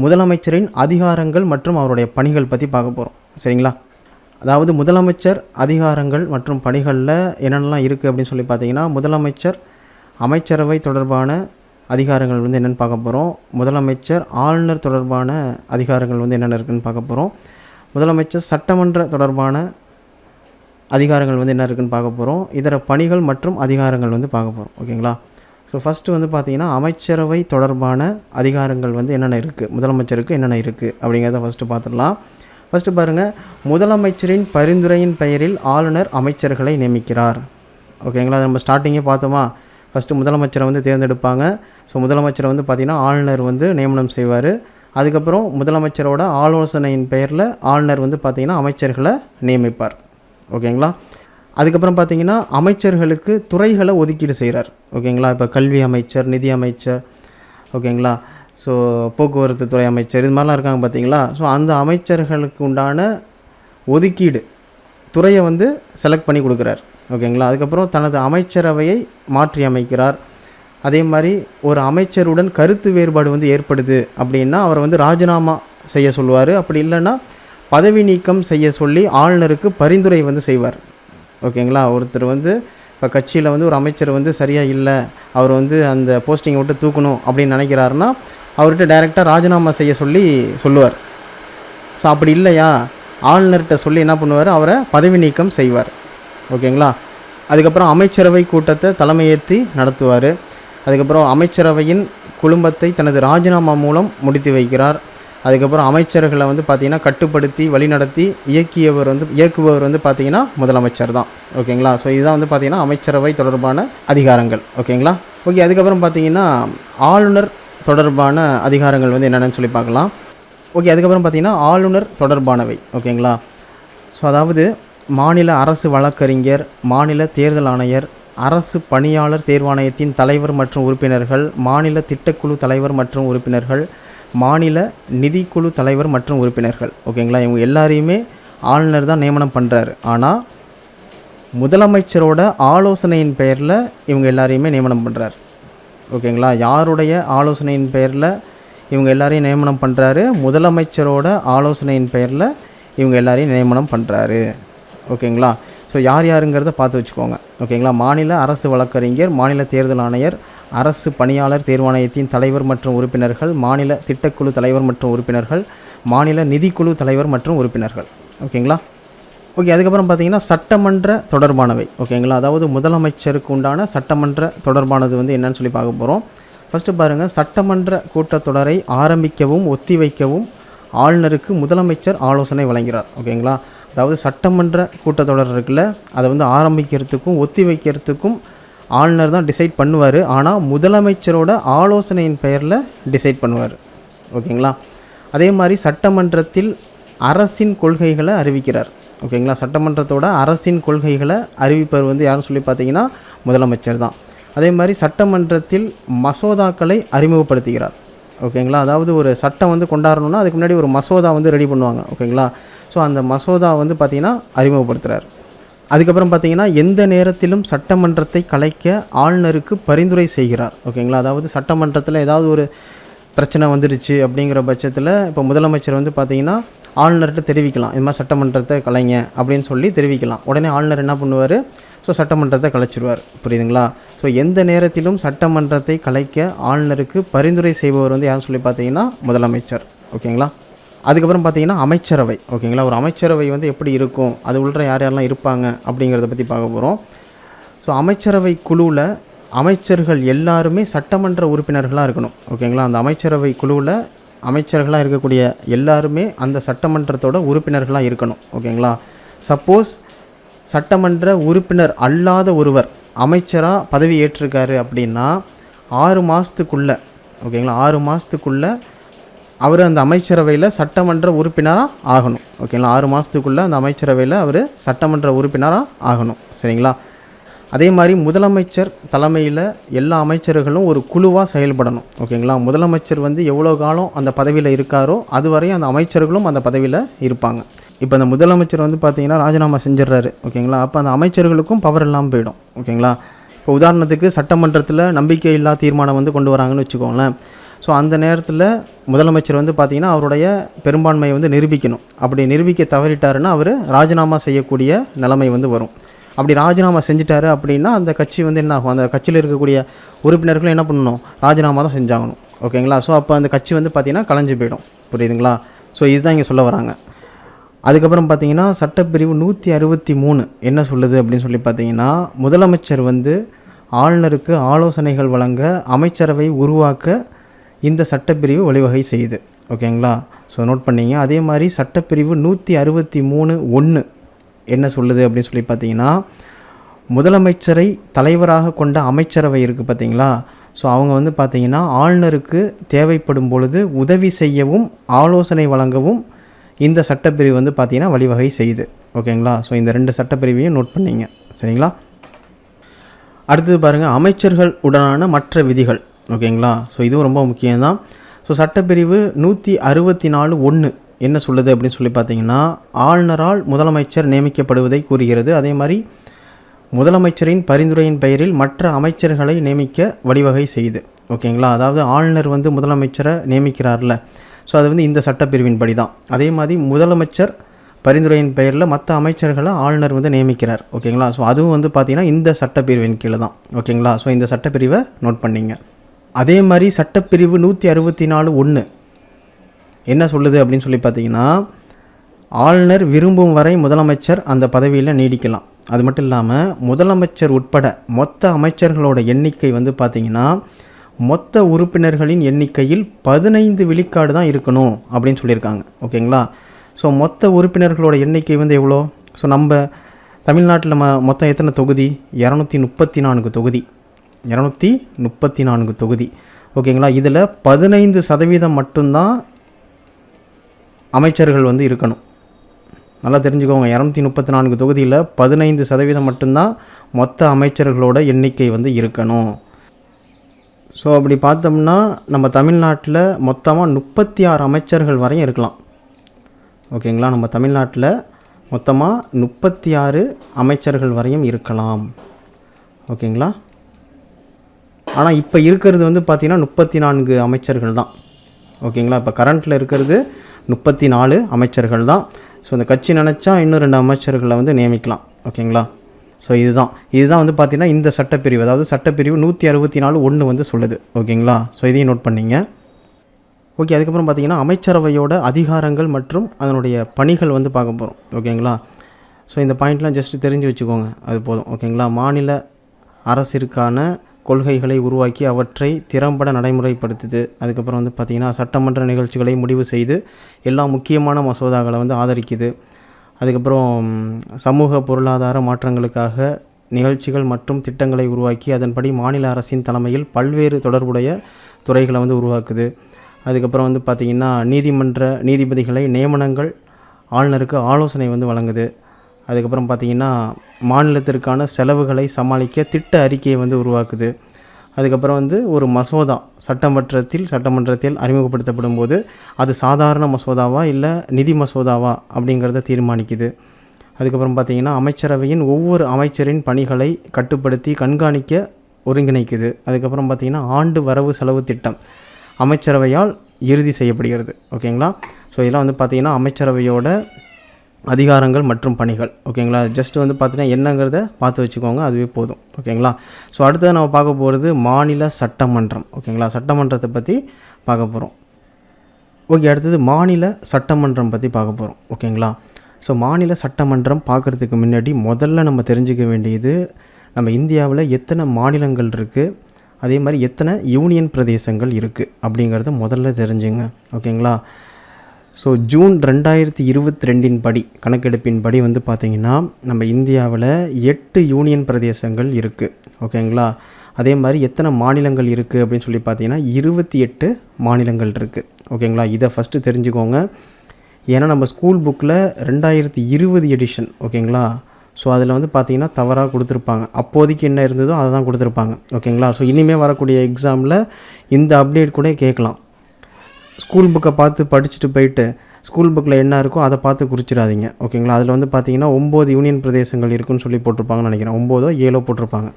முதலமைச்சரின் அதிகாரங்கள் மற்றும் அவருடைய பணிகள் பற்றி பார்க்க போகிறோம். சரிங்களா. அதாவது முதலமைச்சர் அதிகாரங்கள் மற்றும் பணிகளில் என்னென்னலாம் இருக்குது அப்படின்னு சொல்லி பார்த்தீங்கன்னா, முதலமைச்சர் அமைச்சரவை தொடர்பான அதிகாரங்கள் வந்து என்னென்னு பார்க்க போகிறோம். முதலமைச்சர் ஆளுநர் தொடர்பான அதிகாரங்கள் வந்து என்னென்ன இருக்குதுன்னு பார்க்க போகிறோம். முதலமைச்சர் சட்டமன்ற தொடர்பான அதிகாரங்கள் வந்து என்ன இருக்குதுன்னு பார்க்க போகிறோம். இதர பணிகள் மற்றும் அதிகாரங்கள் வந்து பார்க்க போகிறோம். ஓகேங்களா. ஸோ ஃபஸ்ட்டு வந்து பார்த்திங்கன்னா அமைச்சரவை தொடர்பான அதிகாரங்கள் வந்து என்னென்ன இருக்குது, முதலமைச்சருக்கு என்னென்ன இருக்குது அப்படிங்கிறத ஃபஸ்ட்டு பார்த்துடலாம். ஃபஸ்ட்டு பாருங்கள், முதலமைச்சரின் பரிந்துரையின் பெயரில் ஆளுநர் அமைச்சர்களை நியமிக்கிறார். ஓகேங்களா. அதை நம்ம ஸ்டார்டிங்கே பார்த்தோமா, ஃபஸ்ட்டு முதலமைச்சரை வந்து தேர்ந்தெடுப்பாங்க. ஸோ முதலமைச்சரை வந்து பார்த்திங்கன்னா ஆளுநர் வந்து நியமனம் செய்வார். அதுக்கப்புறம் முதலமைச்சரோட ஆலோசனையின் பெயரில் ஆளுநர் வந்து பார்த்திங்கன்னா அமைச்சர்களை நியமிப்பார். ஓகேங்களா. அதுக்கப்புறம் பார்த்திங்கன்னா அமைச்சர்களுக்கு துறைகளை ஒதுக்கீடு செய்கிறார். ஓகேங்களா. இப்போ கல்வி அமைச்சர், நிதி அமைச்சர், ஓகேங்களா, ஸோ போக்குவரத்து துறை அமைச்சர், இது மாதிரிலாம் இருக்காங்க பார்த்தீங்களா. ஸோ அந்த அமைச்சர்களுக்கு உண்டான ஒதுக்கீடு துறையை வந்து செலக்ட் பண்ணி கொடுக்குறார். ஓகேங்களா. அதுக்கப்புறம் தனது அமைச்சரவையை மாற்றி அமைக்கிறார். அதே மாதிரி ஒரு அமைச்சருடன் கருத்து வேறுபாடு வந்து ஏற்படுது அப்படின்னா அவரை வந்து ராஜினாமா செய்ய சொல்லுவார். அப்படி இல்லைன்னா பதவி நீக்கம் செய்ய சொல்லி ஆளுநருக்கு பரிந்துரை வந்து செய்வார். ஓகேங்களா. ஒருத்தர் வந்து இப்போ கட்சியில் வந்து ஒரு அமைச்சர் வந்து சரியாக இல்லை, அவர் வந்து அந்த போஸ்டிங்கை விட்டு தூக்கணும் அப்படின்னு நினைக்கிறாருன்னா அவர்கிட்ட டைரெக்டாக ராஜினாமா செய்ய சொல்லுவார். ஸோ அப்படி இல்லையா ஆளுநர்கிட்ட சொல்லி என்ன பண்ணுவார், அவரை பதவி நீக்கம் செய்வார். ஓகேங்களா. அதுக்கப்புறம் அமைச்சரவை கூட்டத்தை தலைமையேற்றி நடத்துவார். அதுக்கப்புறம் அமைச்சரவையின் குழுமத்தை தனது ராஜினாமா மூலம் முடித்து வைக்கிறார். அதுக்கப்புறம் அமைச்சர்களை வந்து பார்த்திங்கன்னா கட்டுப்படுத்தி வழிநடத்தி இயக்குபவர் வந்து பார்த்திங்கன்னா முதலமைச்சர் தான். ஓகேங்களா. ஸோ இதுதான் வந்து பார்த்திங்கன்னா அமைச்சரவை தொடர்பான அதிகாரங்கள். ஓகேங்களா. ஓகே. அதுக்கப்புறம் பார்த்திங்கன்னா ஆளுநர் தொடர்பான அதிகாரங்கள் வந்து என்னென்னு சொல்லி பார்க்கலாம். ஓகே. அதுக்கப்புறம் பார்த்திங்கன்னா ஆளுநர் தொடர்பானவை. ஓகேங்களா. ஸோ அதாவது மாநில அரசு வழக்கறிஞர், மாநில தேர்தல் ஆணையர், அரசு பணியாளர் தேர்வாணையத்தின் தலைவர் மற்றும் உறுப்பினர்கள், மாநில திட்டக்குழு தலைவர் மற்றும் உறுப்பினர்கள், மாநில நிதிக்குழு தலைவர் மற்றும் உறுப்பினர்கள். ஓகேங்களா, இவங்க எல்லாரையுமே ஆளுநர் தான் நியமனம் பண்ணுறாரு. ஆனால் முதலமைச்சரோட ஆலோசனையின் பெயரில் இவங்க எல்லாரையுமே நியமனம் பண்ணுறாரு. ஓகேங்களா, யாருடைய ஆலோசனையின் பெயரில் இவங்க எல்லாரையும் நியமனம் பண்ணுறாரு? முதலமைச்சரோட ஆலோசனையின் பெயரில் இவங்க எல்லாரையும் நியமனம் பண்ணுறாரு. ஓகேங்களா, ஸோ யார் யாருங்கிறத பார்த்து வச்சுக்கோங்க. ஓகேங்களா, மாநில அரசு வழக்கறிஞர், மாநில தேர்தல் ஆணையர், அரசு பணியாளர் தேர்வாணையத்தின் தலைவர் மற்றும் உறுப்பினர்கள், மாநில திட்டக்குழு தலைவர் மற்றும் உறுப்பினர்கள், மாநில நிதிக்குழு தலைவர் மற்றும் உறுப்பினர்கள். ஓகேங்களா, ஓகே. அதுக்கப்புறம் பார்த்தீங்கன்னா சட்டமன்ற தொடர்பானவை. ஓகேங்களா, அதாவது முதலமைச்சருக்கு உண்டான சட்டமன்ற தொடர்பானது வந்து என்னன்னு சொல்லி பார்க்க போகிறோம். ஃபஸ்ட்டு பாருங்கள், சட்டமன்ற கூட்டத்தொடரை ஆரம்பிக்கவும் ஒத்திவைக்கவும் ஆளுநருக்கு முதலமைச்சர் ஆலோசனை வழங்குகிறார். ஓகேங்களா, அதாவது சட்டமன்ற கூட்டத்தொடர் இருக்குல்ல, அதை வந்து ஆரம்பிக்கிறதுக்கும் ஒத்தி வைக்கிறதுக்கும் ஆளுநர் தான் டிசைட் பண்ணுவார். ஆனால் முதலமைச்சரோட ஆலோசனையின் பெயரில் டிசைட் பண்ணுவார். ஓகேங்களா, அதே மாதிரி சட்டமன்றத்தில் அரசின் கொள்கைகளை அறிவிக்கிறார். ஓகேங்களா, சட்டமன்றத்தோட அரசின் கொள்கைகளை அறிவிப்பவர் வந்து யாரும் சொல்லி பார்த்தீங்கன்னா முதலமைச்சர் தான். அதே மாதிரி சட்டமன்றத்தில் மசோதாக்களை அறிமுகப்படுத்துகிறார். ஓகேங்களா, அதாவது ஒரு சட்டம் வந்து கொண்டாடணும்னா அதுக்கு முன்னாடி ஒரு மசோதா வந்து ரெடி பண்ணுவாங்க. ஓகேங்களா, ஸோ அந்த மசோதா வந்து பார்த்திங்கன்னா அறிமுகப்படுத்துகிறார். அதுக்கப்புறம் பார்த்திங்கன்னா எந்த நேரத்திலும் சட்டமன்றத்தை கலைக்க ஆளுநருக்கு பரிந்துரை செய்கிறார். ஓகேங்களா, அதாவது சட்டமன்றத்தில் ஏதாவது ஒரு பிரச்சனை வந்துடுச்சு அப்படிங்கிற பட்சத்தில் இப்போ முதலமைச்சர் வந்து பார்த்திங்கன்னா ஆளுநர்கிட்ட தெரிவிக்கலாம், இது மாதிரி சட்டமன்றத்தை கலைங்க அப்படின்னு சொல்லி தெரிவிக்கலாம். உடனே ஆளுநர் என்ன பண்ணுவார்? ஸோ சட்டமன்றத்தை கலைச்சிடுவார். புரியுதுங்களா? ஸோ எந்த நேரத்திலும் சட்டமன்றத்தை கலைக்க ஆளுநருக்கு பரிந்துரை செய்பவர் வந்து யாரும் சொல்லி பார்த்தீங்கன்னா முதலமைச்சர். ஓகேங்களா, அதுக்கப்புறம் பார்த்தீங்கன்னா அமைச்சரவை. ஓகேங்களா, ஒரு அமைச்சரவை வந்து எப்படி இருக்கும், அது உள்ள யார் யாரெல்லாம் இருப்பாங்க அப்படிங்கிறத பற்றி பார்க்க போகிறோம். ஸோ அமைச்சரவை குழுவில் அமைச்சர்கள் எல்லாருமே சட்டமன்ற உறுப்பினர்களாக இருக்கணும். ஓகேங்களா, அந்த அமைச்சரவை குழுவில் அமைச்சர்களாக இருக்கக்கூடிய எல்லாருமே அந்த சட்டமன்றத்தோட உறுப்பினர்களாக இருக்கணும். ஓகேங்களா, சப்போஸ் சட்டமன்ற உறுப்பினர் அல்லாத ஒருவர் அமைச்சராக பதவி ஏற்றிருக்காரு அப்படின்னா 6 மாதத்துக்குள்ளே, ஓகேங்களா, 6 மாதத்துக்குள்ளே அவர் அந்த அமைச்சரவையில் சட்டமன்ற உறுப்பினராக ஆகணும். ஓகேங்களா, 6 மாதத்துக்குள்ளே அந்த அமைச்சரவையில் அவர் சட்டமன்ற உறுப்பினராக ஆகணும். சரிங்களா, அதே மாதிரி முதலமைச்சர் தலைமையில் எல்லா அமைச்சர்களும் ஒரு குழுவாக செயல்படணும். ஓகேங்களா, முதலமைச்சர் வந்து எவ்வளோ காலம் அந்த பதவியில் இருக்காரோ அதுவரையும் அந்த அமைச்சர்களும் அந்த பதவியில் இருப்பாங்க. இப்போ அந்த முதலமைச்சர் வந்து பார்த்திங்கன்னா ராஜினாமா செஞ்சிடறாரு. ஓகேங்களா, அப்போ அந்த அமைச்சர்களுக்கும் பவர் இல்லாமல் போயிடும். ஓகேங்களா, இப்போ உதாரணத்துக்கு சட்டமன்றத்தில் நம்பிக்கை இல்லா தீர்மானம் வந்து கொண்டு வராங்கன்னு வச்சுக்கோங்களேன். ஸோ அந்த நேரத்தில் முதலமைச்சர் வந்து பார்த்திங்கன்னா அவருடைய பெரும்பான்மையை வந்து நிரூபிக்கணும். அப்படி நிரூபிக்க தவறிட்டாருன்னா அவர் ராஜினாமா செய்யக்கூடிய நிலைமை வந்து வரும். அப்படி ராஜினாமா செஞ்சிட்டாரு அப்படின்னா அந்த கட்சி வந்து என்ன ஆகும், அந்த கட்சியில் இருக்கக்கூடிய உறுப்பினர்களும் என்ன பண்ணணும், ராஜினாமா தான் செஞ்சாகணும். ஓகேங்களா, ஸோ அப்போ அந்த கட்சி வந்து பார்த்திங்கன்னா கலைஞ்சு போயிடும். புரியுதுங்களா? ஸோ இதுதான் இங்கே சொல்ல வராங்க. அதுக்கப்புறம் பார்த்திங்கன்னா சட்டப்பிரிவு 163 என்ன சொல்லுது அப்படின்னு சொல்லி பார்த்திங்கன்னா முதலமைச்சர் வந்து ஆளுநருக்கு ஆலோசனைகள் வழங்க அமைச்சரவை உருவாக்க இந்த சட்டப்பிரிவு வழிவகை செய்யுது. ஓகேங்களா, ஸோ நோட் பண்ணிங்க. அதே மாதிரி சட்டப்பிரிவு 163(1) என்ன சொல்லுது அப்படின்னு சொல்லி பார்த்தீங்கன்னா முதலமைச்சரை தலைவராக கொண்ட அமைச்சரவை இருக்குது பார்த்தீங்களா, ஸோ அவங்க வந்து பார்த்திங்கன்னா ஆளுநருக்கு தேவைப்படும் பொழுது உதவி செய்யவும் ஆலோசனை வழங்கவும் இந்த சட்டப்பிரிவு வந்து பார்த்திங்கன்னா வழிவகை செய்யுது. ஓகேங்களா, ஸோ இந்த 2 சட்டப்பிரிவையும் நோட் பண்ணிங்க. சரிங்களா, அடுத்தது பாருங்கள் அமைச்சர்கள் உடனான மற்ற விதிகள். ஓகேங்களா, ஸோ இதுவும் ரொம்ப முக்கியம்தான். ஸோ சட்டப்பிரிவு 164(1) என்ன சொல்லுது அப்படின்னு சொல்லி பார்த்தீங்கன்னா ஆளுநரால் முதலமைச்சர் நியமிக்கப்படுவதை கூறுகிறது. அதே மாதிரி முதலமைச்சரின் பரிந்துரையின் பெயரில் மற்ற அமைச்சர்களை நியமிக்க வழிவகை செய்யுது. ஓகேங்களா, அதாவது ஆளுநர் வந்து முதலமைச்சரை நியமிக்கிறார்ல, ஸோ அது வந்து இந்த சட்டப்பிரிவின் படி தான். அதே மாதிரி முதலமைச்சர் பரிந்துரையின் பெயரில் மற்ற அமைச்சர்களை ஆளுநர் வந்து நியமிக்கிறார். ஓகேங்களா, ஸோ அதுவும் வந்து பார்த்திங்கன்னா இந்த சட்டப்பிரிவின் கீழே தான். ஓகேங்களா, ஸோ இந்த சட்டப்பிரிவை நோட் பண்ணிங்க. அதே மாதிரி சட்டப்பிரிவு 164(1) என்ன சொல்லுது அப்படின்னு சொல்லி பார்த்தீங்கன்னா ஆளுநர் விரும்பும் வரை முதலமைச்சர் அந்த பதவியில் நீடிக்கலாம். அது மட்டும் இல்லாமல் முதலமைச்சர் உட்பட மொத்த அமைச்சர்களோட எண்ணிக்கை வந்து பார்த்திங்கன்னா மொத்த உறுப்பினர்களின் எண்ணிக்கையில் 15 விழுக்காடு தான் இருக்கணும் அப்படின்னு சொல்லியிருக்காங்க. ஓகேங்களா, ஸோ மொத்த உறுப்பினர்களோட எண்ணிக்கை வந்து எவ்வளோ? ஸோ நம்ம தமிழ்நாட்டில் மொத்தம் எத்தனை தொகுதி? 234 தொகுதி. 234 தொகுதி. ஓகேங்களா, இதில் 15% மட்டும்தான் அமைச்சர்கள் வந்து இருக்கணும். நல்லா தெரிஞ்சுக்கோங்க, 234 தொகுதியில் 15% மட்டும்தான் மொத்த அமைச்சர்களோட எண்ணிக்கை வந்து இருக்கணும். ஸோ அப்படி பார்த்தோம்னா நம்ம தமிழ்நாட்டில் மொத்தமாக 36 அமைச்சர்கள் வரையும் இருக்கலாம். ஓகேங்களா, நம்ம தமிழ்நாட்டில் மொத்தமாக 36 அமைச்சர்கள் வரையும் இருக்கலாம். ஓகேங்களா, ஆனால் இப்போ இருக்கிறது வந்து பார்த்திங்கன்னா 34 அமைச்சர்கள் தான். ஓகேங்களா, இப்போ கரண்ட்டில் இருக்கிறது 34 அமைச்சர்கள் தான். ஸோ இந்த கட்சி நினச்சா இன்னும் 2 அமைச்சர்களை வந்து நியமிக்கலாம். ஓகேங்களா, ஸோ இதுதான் வந்து பார்த்திங்கன்னா இந்த சட்டப்பிரிவு, அதாவது சட்டப்பிரிவு 164(1) வந்து சொல்லுது. ஓகேங்களா, ஸோ இதையும் நோட் பண்ணிங்க. ஓகே, அதுக்கப்புறம் பார்த்திங்கன்னா அமைச்சரவையோட அதிகாரங்கள் மற்றும் அதனுடைய பணிகள் வந்து பார்க்க போகிறோம். ஓகேங்களா, ஸோ இந்த பாயிண்ட்லாம் ஜஸ்ட்டு தெரிஞ்சு வச்சுக்கோங்க, அது போதும். ஓகேங்களா, மாநில அரசிற்கான கொள்கைகளை உருவாக்கி அவற்றை திறம்பட நடைமுறைப்படுத்துது. அதுக்கப்புறம் வந்து பார்த்திங்கன்னா சட்டமன்ற நிகழ்ச்சிகளை முடிவு செய்து எல்லா முக்கியமான மசோதாக்களை வந்து ஆதரிக்குது. அதுக்கப்புறம் சமூக பொருளாதார மாற்றங்களுக்காக நிகழ்ச்சிகள் மற்றும் திட்டங்களை உருவாக்கி அதன்படி மாநில அரசின் தலைமையில் பல்வேறு தொடர்புடைய துறைகளை வந்து உருவாக்குது. அதுக்கப்புறம் வந்து பார்த்திங்கன்னா நீதிபதிகளை நியமனங்கள் ஆளுநருக்கு ஆலோசனை வந்து வழங்குது. அதுக்கப்புறம் பார்த்திங்கன்னா மாநிலத்திற்கான செலவுகளை சமாளிக்க திட்ட அறிக்கையை வந்து உருவாக்குது. அதுக்கப்புறம் வந்து ஒரு மசோதா சட்டமன்றத்தில் அறிமுகப்படுத்தப்படும் போது அது சாதாரண மசோதாவா இல்லை நிதி மசோதாவா அப்படிங்கிறத தீர்மானிக்குது. அதுக்கப்புறம் பார்த்திங்கன்னா அமைச்சரவையின் ஒவ்வொரு அமைச்சரின் பணிகளை கட்டுப்படுத்தி கண்காணிக்க ஒருங்கிணைக்குது. அதுக்கப்புறம் பார்த்திங்கன்னா ஆண்டு வரவு செலவு திட்டம் அமைச்சரவையால் இறுதி செய்யப்படுகிறது. ஓகேங்களா, ஸோ இதெல்லாம் வந்து பார்த்திங்கன்னா அமைச்சரவையோட அதிகாரங்கள் மற்றும் பணிகள். ஓகேங்களா, ஜஸ்ட் வந்து பார்த்தீங்கன்னா என்னங்கிறத பார்த்து வச்சுக்கோங்க, அதுவே போதும். ஓகேங்களா, ஸோ அடுத்தது நம்ம பார்க்க போகிறது மாநில சட்டமன்றம். ஓகேங்களா, சட்டமன்றத்தை பற்றி பார்க்க போகிறோம். ஓகே, அடுத்தது மாநில சட்டமன்றம் பற்றி பார்க்க போகிறோம். ஓகேங்களா, ஸோ மாநில சட்டமன்றம் பார்க்குறதுக்கு முன்னாடி முதல்ல நம்ம தெரிஞ்சுக்க வேண்டியது நம்ம இந்தியாவில் எத்தனை மாநிலங்கள் இருக்குது, அதே மாதிரி எத்தனை யூனியன் பிரதேசங்கள் இருக்குது அப்படிங்கிறத முதல்ல தெரிஞ்சுங்க. ஓகேங்களா, ஸோ ஜூன் 2022 படி கணக்கெடுப்பின் படி வந்து பார்த்திங்கன்னா நம்ம இந்தியாவில் 8 யூனியன் பிரதேசங்கள் இருக்குது. ஓகேங்களா, அதே மாதிரி எத்தனை மாநிலங்கள் இருக்குது அப்படின்னு சொல்லி பார்த்தீங்கன்னா 28 மாநிலங்கள் இருக்குது. ஓகேங்களா, இதை ஃபஸ்ட்டு தெரிஞ்சுக்கோங்க. ஏன்னா நம்ம ஸ்கூல் புக்கில் 2020 எடிஷன். ஓகேங்களா, ஸோ அதில் வந்து பார்த்திங்கன்னா தவறாக கொடுத்துருப்பாங்க. அப்போதைக்கு என்ன இருந்ததோ அதை தான் கொடுத்துருப்பாங்க. ஓகேங்களா, ஸோ இனிமேல் வரக்கூடிய எக்ஸாமில் இந்த அப்டேட் கூட கேட்கலாம். ஸ்கூல் புக்கை பார்த்து படிச்சுட்டு போயிட்டு ஸ்கூல் புக்கில் என்ன இருக்கோ அதை பார்த்து குறிச்சிடாதீங்க. ஓகேங்களா, அதில் வந்து பார்த்திங்கன்னா 9 யூனியன் பிரதேசங்கள் இருக்குதுன்னு சொல்லி போட்டிருப்பாங்கன்னு நினைக்கிறேன். 9ஓ 7ஓ போட்டிருப்பாங்க.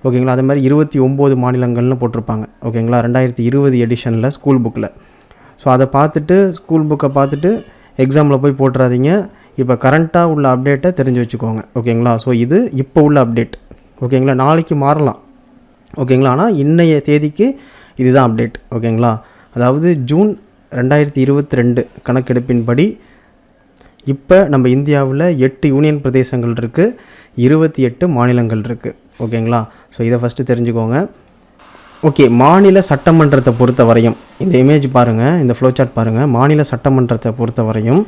ஓகேங்களா, அதே மாதிரி 29 மாநிலங்கள்னு போட்டிருப்பாங்க. ஓகேங்களா, 2020 எடிஷனில் ஸ்கூல் புக்கில். ஸோ அதை பார்த்துட்டு ஸ்கூல் புக்கை பார்த்துட்டு எக்ஸாமில் போய் போட்டுறாதீங்க. இப்போ கரண்ட்டாக உள்ள அப்டேட்டை தெரிஞ்சு வச்சுக்கோங்க. ஓகேங்களா, ஸோ இது இப்போ உள்ள அப்டேட். ஓகேங்களா, நாளைக்கு மாறலாம். ஓகேங்களா, ஆனால் இன்றைய தேதிக்கு இதுதான் அப்டேட். ஓகேங்களா, அதாவது ஜூன் 2022 கணக்கெடுப்பின்படி இப்போ நம்ம இந்தியாவில் 8 யூனியன் பிரதேசங்கள் இருக்குது, 28 மாநிலங்கள் இருக்குது. ஓகேங்களா, ஸோ இதை ஃபஸ்ட்டு தெரிஞ்சுக்கோங்க. ஓகே, மாநில சட்டமன்றத்தை பொறுத்த வரையும் இந்த இமேஜ் பாருங்கள், இந்த ஃப்ளோ சார்ட் பாருங்கள். மாநில சட்டமன்றத்தை பொறுத்த வரையும்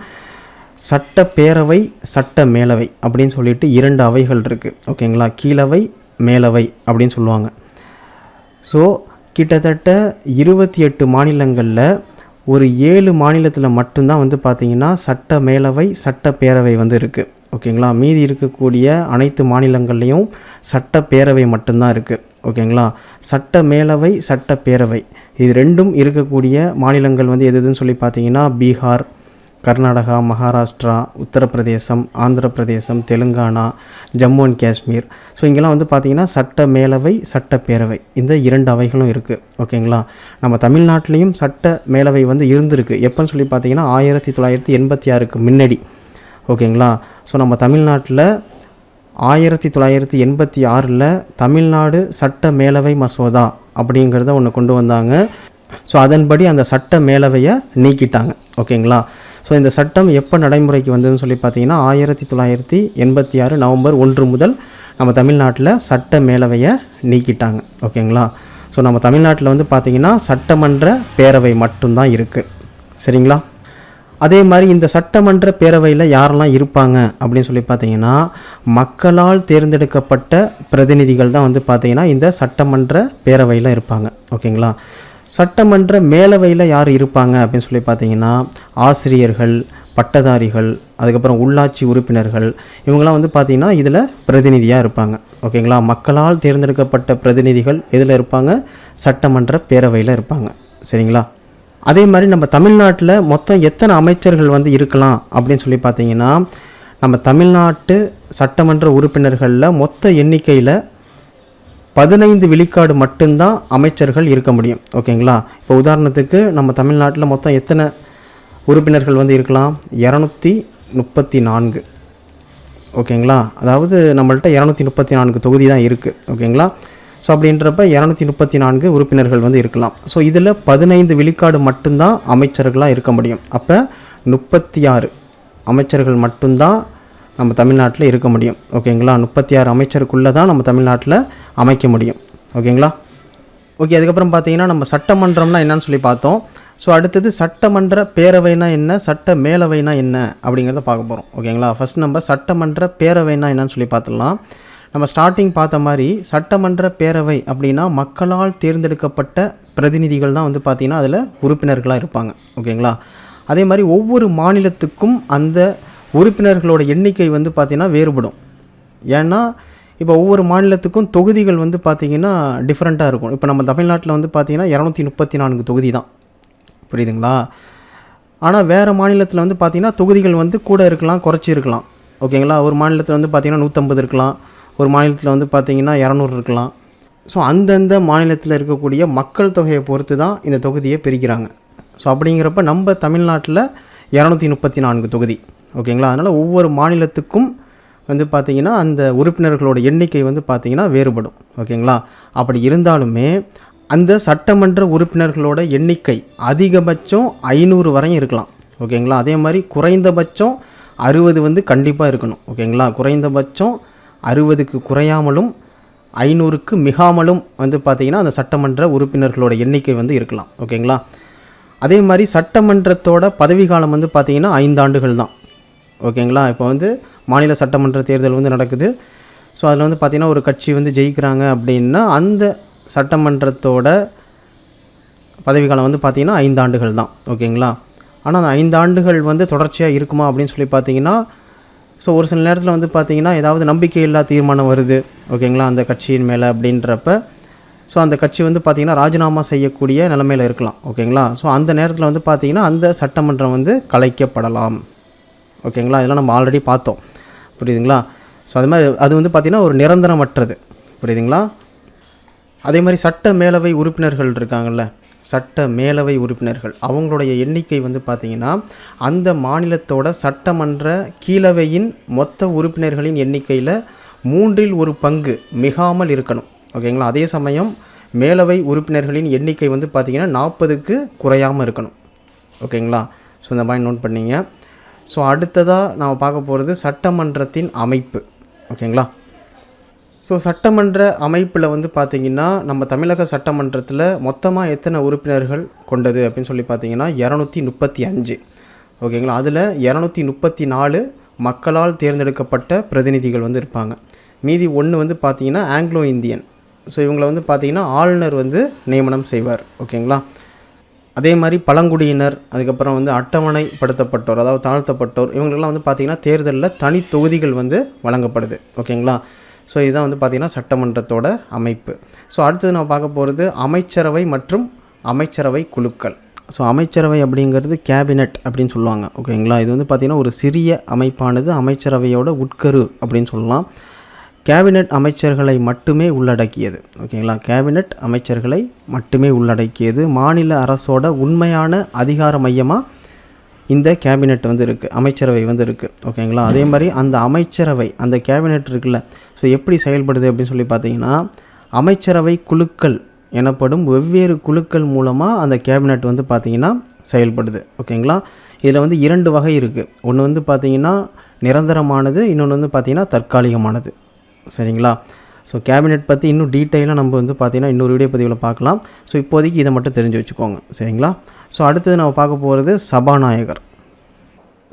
சட்டப்பேரவை சட்ட மேலவை அப்படின்னு சொல்லிட்டு 2 அவைகள் இருக்குது. ஓகேங்களா, கீழவை மேலவை அப்படின்னு சொல்லுவாங்க. ஸோ கிட்டத்தட்ட 28 மாநிலங்களில் ஒரு 7 மாநிலத்தில் மட்டும்தான் வந்து பார்த்திங்கன்னா சட்ட மேலவை சட்டப்பேரவை வந்து இருக்குது. ஓகேங்களா, மீதி இருக்கக்கூடிய அனைத்து மாநிலங்கள்லேயும் சட்டப்பேரவை மட்டும்தான் இருக்குது. ஓகேங்களா, சட்ட மேலவை சட்டப்பேரவை இது ரெண்டும் இருக்கக்கூடிய மாநிலங்கள் வந்து எதுன்னு சொல்லி பார்த்தீங்கன்னா பீகார், கர்நாடகா, மகாராஷ்டிரா, உத்தரப்பிரதேசம், ஆந்திர பிரதேசம், தெலுங்கானா, ஜம்மு அண்ட் காஷ்மீர். ஸோ இங்கெல்லாம் வந்து பார்த்திங்கன்னா சட்ட மேலவை சட்டப்பேரவை இந்த 2 அவைகளும் இருக்குது. ஓகேங்களா, நம்ம தமிழ்நாட்டிலையும் சட்ட மேலவை வந்து இருந்திருக்கு. எப்போன்னு சொல்லி பார்த்தீங்கன்னா 1986க்கு முன்னாடி. ஓகேங்களா, ஸோ நம்ம தமிழ்நாட்டில் 1986 தமிழ்நாடு சட்ட மேலவை மசோதா அப்படிங்கிறத ஒன்று கொண்டு வந்தாங்க. ஸோ அதன்படி அந்த சட்ட மேலவையை நீக்கிட்டாங்க. ஓகேங்களா, ஸோ இந்த சட்டம் எப்போ நடைமுறைக்கு வந்ததுன்னு சொல்லி பார்த்தீங்கன்னா 1986 நவம்பர் 1 முதல் நம்ம தமிழ்நாட்டில் சட்ட மேலவையை நீக்கிட்டாங்க. ஓகேங்களா, ஸோ நம்ம தமிழ்நாட்டில் வந்து பார்த்திங்கன்னா சட்டமன்ற பேரவை மட்டும்தான் இருக்குது. சரிங்களா, அதே மாதிரி இந்த சட்டமன்ற பேரவையில் யாரெல்லாம் இருப்பாங்க அப்படின்னு சொல்லி பார்த்தீங்கன்னா மக்களால் தேர்ந்தெடுக்கப்பட்ட பிரதிநிதிகள் தான் வந்து பார்த்திங்கன்னா இந்த சட்டமன்ற பேரவையில் இருப்பாங்க. ஓகேங்களா, சட்டமன்ற மேலவையில் யார் இருப்பாங்க அப்படின்னு சொல்லி பார்த்தீங்கன்னா ஆசிரியர்கள், பட்டதாரிகள், அதுக்கப்புறம் உள்ளாட்சி உறுப்பினர்கள், இவங்களாம் வந்து பார்த்திங்கன்னா இதில் பிரதிநிதியாக இருப்பாங்க. ஓகேங்களா? மக்களால் தேர்ந்தெடுக்கப்பட்ட பிரதிநிதிகள் எதில் இருப்பாங்க? சட்டமன்ற பேரவையில் இருப்பாங்க. சரிங்களா? அதே மாதிரி நம்ம தமிழ்நாட்டில் மொத்தம் எத்தனை அமைச்சர்கள் வந்து இருக்கலாம் அப்படின்னு சொல்லி பார்த்தீங்கன்னா, நம்ம தமிழ்நாட்டு சட்டமன்ற உறுப்பினர்களில் மொத்த எண்ணிக்கையில் 15 விழுக்காடு மட்டும்தான் அமைச்சர்கள் இருக்க முடியும். ஓகேங்களா? இப்போ உதாரணத்துக்கு நம்ம தமிழ்நாட்டில் மொத்தம் எத்தனை உறுப்பினர்கள் வந்து இருக்கலாம்? 234. ஓகேங்களா? அதாவது நம்மள்ட்ட 234 தொகுதி தான் இருக்குது. ஓகேங்களா? ஸோ அப்படின்றப்ப 234 உறுப்பினர்கள் வந்து இருக்கலாம். ஸோ இதில் 15 விழுக்காடு மட்டும்தான் அமைச்சர்களாக இருக்க முடியும். அப்போ 36 அமைச்சர்கள் மட்டும்தான் நம்ம தமிழ்நாட்டில் இருக்க முடியும். ஓகேங்களா? 36 அமைச்சருக்குள்ளே தான் நம்ம தமிழ்நாட்டில் அமைக்க முடியும். ஓகேங்களா? ஓகே, அதுக்கப்புறம் பார்த்தீங்கன்னா நம்ம சட்டமன்றம்னா என்னன்னு சொல்லி பார்த்தோம். ஸோ அடுத்தது சட்டமன்ற பேரவைனா என்ன, சட்ட மேலவைனா என்ன அப்படிங்கிறத பார்க்க போகிறோம். ஓகேங்களா? ஃபஸ்ட் நம்ம சட்டமன்ற பேரவைனா என்னன்னு சொல்லி பார்த்துடலாம். நம்ம ஸ்டார்டிங் பார்த்த மாதிரி சட்டமன்ற பேரவை அப்படின்னா மக்களால் தேர்ந்தெடுக்கப்பட்ட பிரதிநிதிகள் தான் வந்து பார்த்திங்கன்னா அதில் உறுப்பினர்களாக இருப்பாங்க. ஓகேங்களா? அதே மாதிரி ஒவ்வொரு மாநிலத்துக்கும் அந்த உறுப்பினர்களோட எண்ணிக்கை வந்து பார்த்திங்கன்னா வேறுபடும். ஏன்னா இப்போ ஒவ்வொரு மாநிலத்துக்கும் தொகுதிகள் வந்து பார்த்திங்கன்னா டிஃப்ரெண்ட்டாக இருக்கும். இப்போ நம்ம தமிழ்நாட்டில் வந்து பார்த்திங்கன்னா 234 தொகுதி தான். புரியுதுங்களா? ஆனால் வேறு மாநிலத்தில் வந்து பார்த்திங்கன்னா தொகுதிகள் வந்து கூட இருக்கலாம், குறைச்சி இருக்கலாம். ஓகேங்களா? ஒரு மாநிலத்தில் வந்து பார்த்திங்கன்னா 150 இருக்கலாம், ஒரு மாநிலத்தில் வந்து பார்த்திங்கன்னா 200 இருக்கலாம். ஸோ அந்தந்த மாநிலத்தில் இருக்கக்கூடிய மக்கள் தொகையை பொறுத்து தான் இந்த தொகுதியை பிரிக்கிறாங்க. ஸோ அப்படிங்கிறப்ப நம்ம தமிழ்நாட்டில் 234 தொகுதி. ஓகேங்களா? அதனால் ஒவ்வொரு மாநிலத்துக்கும் வந்து பார்த்திங்கன்னா அந்த உறுப்பினர்களோட எண்ணிக்கை வந்து பார்த்திங்கன்னா வேறுபடும். ஓகேங்களா? அப்படி இருந்தாலுமே அந்த சட்டமன்ற உறுப்பினர்களோட எண்ணிக்கை அதிகபட்சம் 500 வரையும் இருக்கலாம். ஓகேங்களா? அதே மாதிரி குறைந்தபட்சம் 60 வந்து கண்டிப்பாக இருக்கணும். ஓகேங்களா? குறைந்தபட்சம் 60க்கு குறையாமலும் 500க்கு மிகாமலும் வந்து பார்த்திங்கன்னா அந்த சட்டமன்ற உறுப்பினர்களோட எண்ணிக்கை வந்து இருக்கலாம். ஓகேங்களா? அதே மாதிரி சட்டமன்றத்தோட பதவிக்காலம் வந்து பார்த்திங்கன்னா 5 ஆண்டுகள் தான். ஓகேங்களா? இப்போ வந்து மாநில சட்டமன்ற தேர்தல் வந்து நடக்குது. ஸோ அதில் வந்து பார்த்திங்கன்னா ஒரு கட்சி வந்து ஜெயிக்கிறாங்க அப்படின்னா அந்த சட்டமன்றத்தோட பதவிக்காலம் வந்து பார்த்திங்கன்னா 5 ஆண்டுகள் தான். ஓகேங்களா? ஆனால் அந்த 5 ஆண்டுகள் வந்து தொடர்ச்சியாக இருக்குமா அப்படின்னு சொல்லி பார்த்திங்கன்னா, ஸோ ஒரு சில நேரத்தில் வந்து பார்த்திங்கன்னா ஏதாவது நம்பிக்கையில்லா தீர்மானம் வருது. ஓகேங்களா? அந்த கட்சியின் மேலே அப்படின்றப்ப ஸோ அந்த கட்சி வந்து பார்த்திங்கன்னா ராஜினாமா செய்யக்கூடிய நிலைமையில் இருக்கலாம். ஓகேங்களா? ஸோ அந்த நேரத்தில் வந்து பார்த்திங்கன்னா அந்த சட்டமன்றம் வந்து கலைக்கப்படலாம். ஓகேங்களா? இதெல்லாம் நம்ம ஆல்ரெடி பார்த்தோம். புரியுதுங்களா? ஸோ அது மாதிரி அது வந்து பார்த்திங்கன்னா ஒரு நிரந்தரமற்றது. புரியுதுங்களா? அதே மாதிரி சட்ட மேலவை உறுப்பினர்கள் இருக்காங்கள்ல, சட்ட மேலவை உறுப்பினர்கள் அவங்களுடைய எண்ணிக்கை வந்து பார்த்திங்கன்னா அந்த மாநிலத்தோட சட்டமன்ற கீழவையின் மொத்த உறுப்பினர்களின் எண்ணிக்கையில் 1/3 பங்கு மிகாமல் இருக்கணும். ஓகேங்களா? அதே சமயம் மேலவை உறுப்பினர்களின் எண்ணிக்கை வந்து பார்த்திங்கன்னா 40க்கு குறையாமல் இருக்கணும். ஓகேங்களா? ஸோ இந்த மாதிரி நோட் பண்ணிங்க. ஸோ அடுத்ததாக நாம் பார்க்க போகிறது சட்டமன்றத்தின் அமைப்பு. ஓகேங்களா? ஸோ சட்டமன்ற அமைப்பில் வந்து பார்த்திங்கன்னா நம்ம தமிழக சட்டமன்றத்தில் மொத்தமாக எத்தனை உறுப்பினர்கள் கொண்டது அப்படின்னு சொல்லி பார்த்திங்கன்னா 235. ஓகேங்களா? அதில் 234 மக்களால் தேர்ந்தெடுக்கப்பட்ட பிரதிநிதிகள் வந்து இருப்பாங்க. மீதி 1 வந்து பார்த்திங்கன்னா ஆங்கிலோ இந்தியன். ஸோ இவங்களை வந்து பார்த்திங்கன்னா ஆளுநர் வந்து நியமனம் செய்வார். ஓகேங்களா? அதே மாதிரி பழங்குடியினர், அதுக்கப்புறம் வந்து அட்டவணைப்படுத்தப்பட்டோர், அதாவது தாழ்த்தப்பட்டோர், இவங்களுக்கெல்லாம் வந்து பார்த்திங்கன்னா தேர்தலில் தனி தொகுதிகள் வந்து வழங்கப்படுது. ஓகேங்களா? ஸோ இதுதான் வந்து பார்த்திங்கன்னா சட்டமன்றத்தோட அமைப்பு. ஸோ அடுத்தது நம்ம பார்க்க போகிறது அமைச்சரவை மற்றும் அமைச்சரவை குழுக்கள். ஸோ அமைச்சரவை அப்படிங்கிறது கேபினெட் அப்படின்னு சொல்லுவாங்க. ஓகேங்களா? இது வந்து பார்த்திங்கன்னா ஒரு சிறிய அமைப்பானது அமைச்சரவையோட உட்கரு அப்படின்னு சொல்லலாம். கேபினெட் அமைச்சர்களை மட்டுமே உள்ளடக்கியது. ஓகேங்களா? கேபினெட் அமைச்சர்களை மட்டுமே உள்ளடக்கியது. மாநில அரசோட உண்மையான அதிகார மையமாக இந்த கேபினெட் வந்து இருக்குது, அமைச்சரவை வந்து இருக்குது. ஓகேங்களா? அதே மாதிரி அந்த அமைச்சரவை, அந்த கேபினெட் இருக்குல்ல, ஸோ எப்படி செயல்படுது அப்படின்னு சொல்லி பார்த்தீங்கன்னா அமைச்சரவை குழுக்கள் எனப்படும் வெவ்வேறு குழுக்கள் மூலமாக அந்த கேபினெட் வந்து பார்த்திங்கன்னா செயல்படுது. ஓகேங்களா? இதில் வந்து 2 வகை இருக்குது. ஒன்று வந்து பார்த்திங்கன்னா நிரந்தரமானது, இன்னொன்று வந்து பார்த்திங்கன்னா தற்காலிகமானது. சரிங்களா? ஸோ கேபினெட் பற்றி இன்னும் டீட்டெயிலாக நம்ம வந்து பார்த்திங்கன்னா இன்னொரு வீடியோ பதிவில் பார்க்கலாம். ஸோ இப்போதைக்கு இதை மட்டும் தெரிஞ்சு வச்சுக்கோங்க. சரிங்களா? ஸோ அடுத்தது நம்ம பார்க்க போகிறது சபாநாயகர்.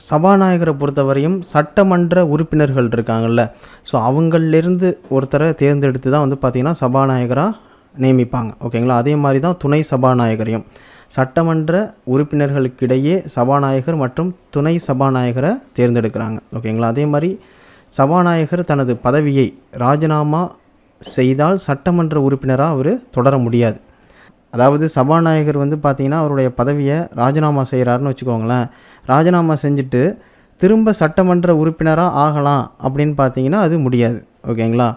சபாநாயகரை பொறுத்தவரையும் சட்டமன்ற உறுப்பினர்கள் இருக்காங்கள்ல, ஸோ அவங்களிலிருந்து ஒருத்தரை தேர்ந்தெடுத்து தான் வந்து பார்த்திங்கன்னா சபாநாயகராக நியமிப்பாங்க. ஓகேங்களா? அதே மாதிரி தான் துணை சபாநாயகரையும். சட்டமன்ற உறுப்பினர்களுக்கிடையே சபாநாயகர் மற்றும் துணை சபாநாயகரை தேர்ந்தெடுக்கிறாங்க. ஓகேங்களா. அதே மாதிரி சபாநாயகர் தனது பதவியை ராஜினாமா செய்தால் சட்டமன்ற உறுப்பினராக அவர் தொடர முடியாது. அதாவது சபாநாயகர் வந்து பார்த்திங்கன்னா அவருடைய பதவியை ராஜினாமா செய்கிறாருன்னு வச்சுக்கோங்களேன். ராஜினாமா செஞ்சுட்டு திரும்ப சட்டமன்ற உறுப்பினராக ஆகலாம் அப்படின்னு பார்த்தீங்கன்னா அது முடியாது. ஓகேங்களா.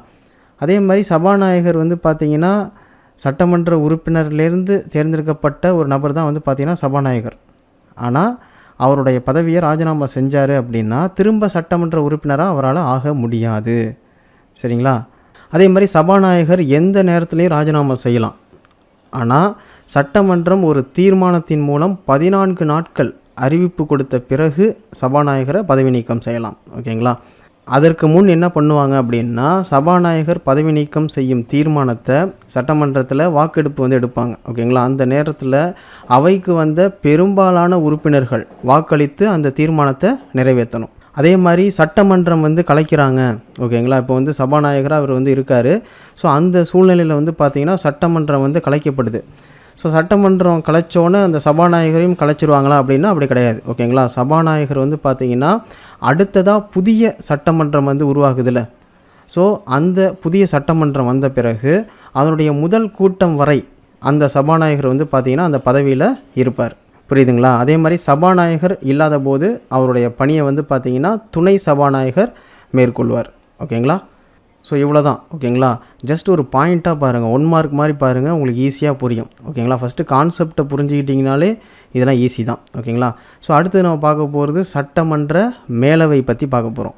அதே மாதிரி சபாநாயகர் வந்து பார்த்திங்கன்னா சட்டமன்ற உறுப்பினர்லேருந்து தேர்ந்தெடுக்கப்பட்ட ஒரு நபர் தான் வந்து பார்த்திங்கன்னா சபாநாயகர். ஆனால் அவருடைய பதவியை ராஜினாமா செஞ்சார் அப்படின்னா திரும்ப சட்டமன்ற உறுப்பினராக அவரால் ஆக முடியாது. சரிங்களா. அதே மாதிரி சபாநாயகர் எந்த நேரத்துலையும் ராஜினாமா செய்யலாம். ஆனால் சட்டமன்றம் ஒரு தீர்மானத்தின் மூலம் 14 நாட்கள் அறிவிப்பு கொடுத்த பிறகு சபாநாயகரை பதவி நீக்கம் செய்யலாம். ஓகேங்களா. அதற்கு முன் என்ன பண்ணுவாங்க அப்படின்னா சபாநாயகர் பதவி நீக்கம் செய்யும் தீர்மானத்தை சட்டமன்றத்தில் வாக்கெடுப்பு வந்து எடுப்பாங்க. ஓகேங்களா. அந்த நேரத்தில் அவைக்கு வந்த பெரும்பாலான உறுப்பினர்கள் வாக்களித்து அந்த தீர்மானத்தை நிறைவேற்றணும். அதே மாதிரி சட்டமன்றம் வந்து கலைக்கிறாங்க. ஓகேங்களா. இப்போ வந்து சபாநாயகராக அவர் வந்து இருக்கார். ஸோ அந்த சூழ்நிலையில் வந்து பார்த்திங்கன்னா சட்டமன்றம் வந்து கலைக்கப்படுது. ஸோ சட்டமன்றம் கலைச்சோன்னே அந்த சபாநாயகரையும் கலைச்சிருவாங்களா அப்படின்னா அப்படி கிடையாது. ஓகேங்களா. சபாநாயகர் வந்து பார்த்திங்கன்னா அடுத்ததாக புதிய சட்டமன்றம் வந்து உருவாகுதில்ல. ஸோ அந்த புதிய சட்டமன்றம் வந்த பிறகு அதனுடைய முதல் கூட்டம் வரை அந்த சபாநாயகர் வந்து பார்த்திங்கன்னா அந்த பதவியில் இருப்பார். புரியுதுங்களா. அதே மாதிரி சபாநாயகர் இல்லாத போது அவருடைய பணியை வந்து பார்த்திங்கன்னா துணை சபாநாயகர் மேற்கொள்வார். ஓகேங்களா. ஸோ இவ்வளோ தான். ஓகேங்களா. ஜஸ்ட் ஒரு பாயிண்ட்டாக பாருங்கள், 1 மார்க் மாதிரி பாருங்கள், உங்களுக்கு ஈஸியாக புரியும். ஓகேங்களா. ஃபஸ்ட்டு கான்செப்டை புரிஞ்சுக்கிட்டிங்கனாலே இதெல்லாம் ஈஸி தான். ஓகேங்களா. ஸோ அடுத்து நம்ம பார்க்க போகிறது சட்டமன்ற மேலவை பற்றி பார்க்க போகிறோம்.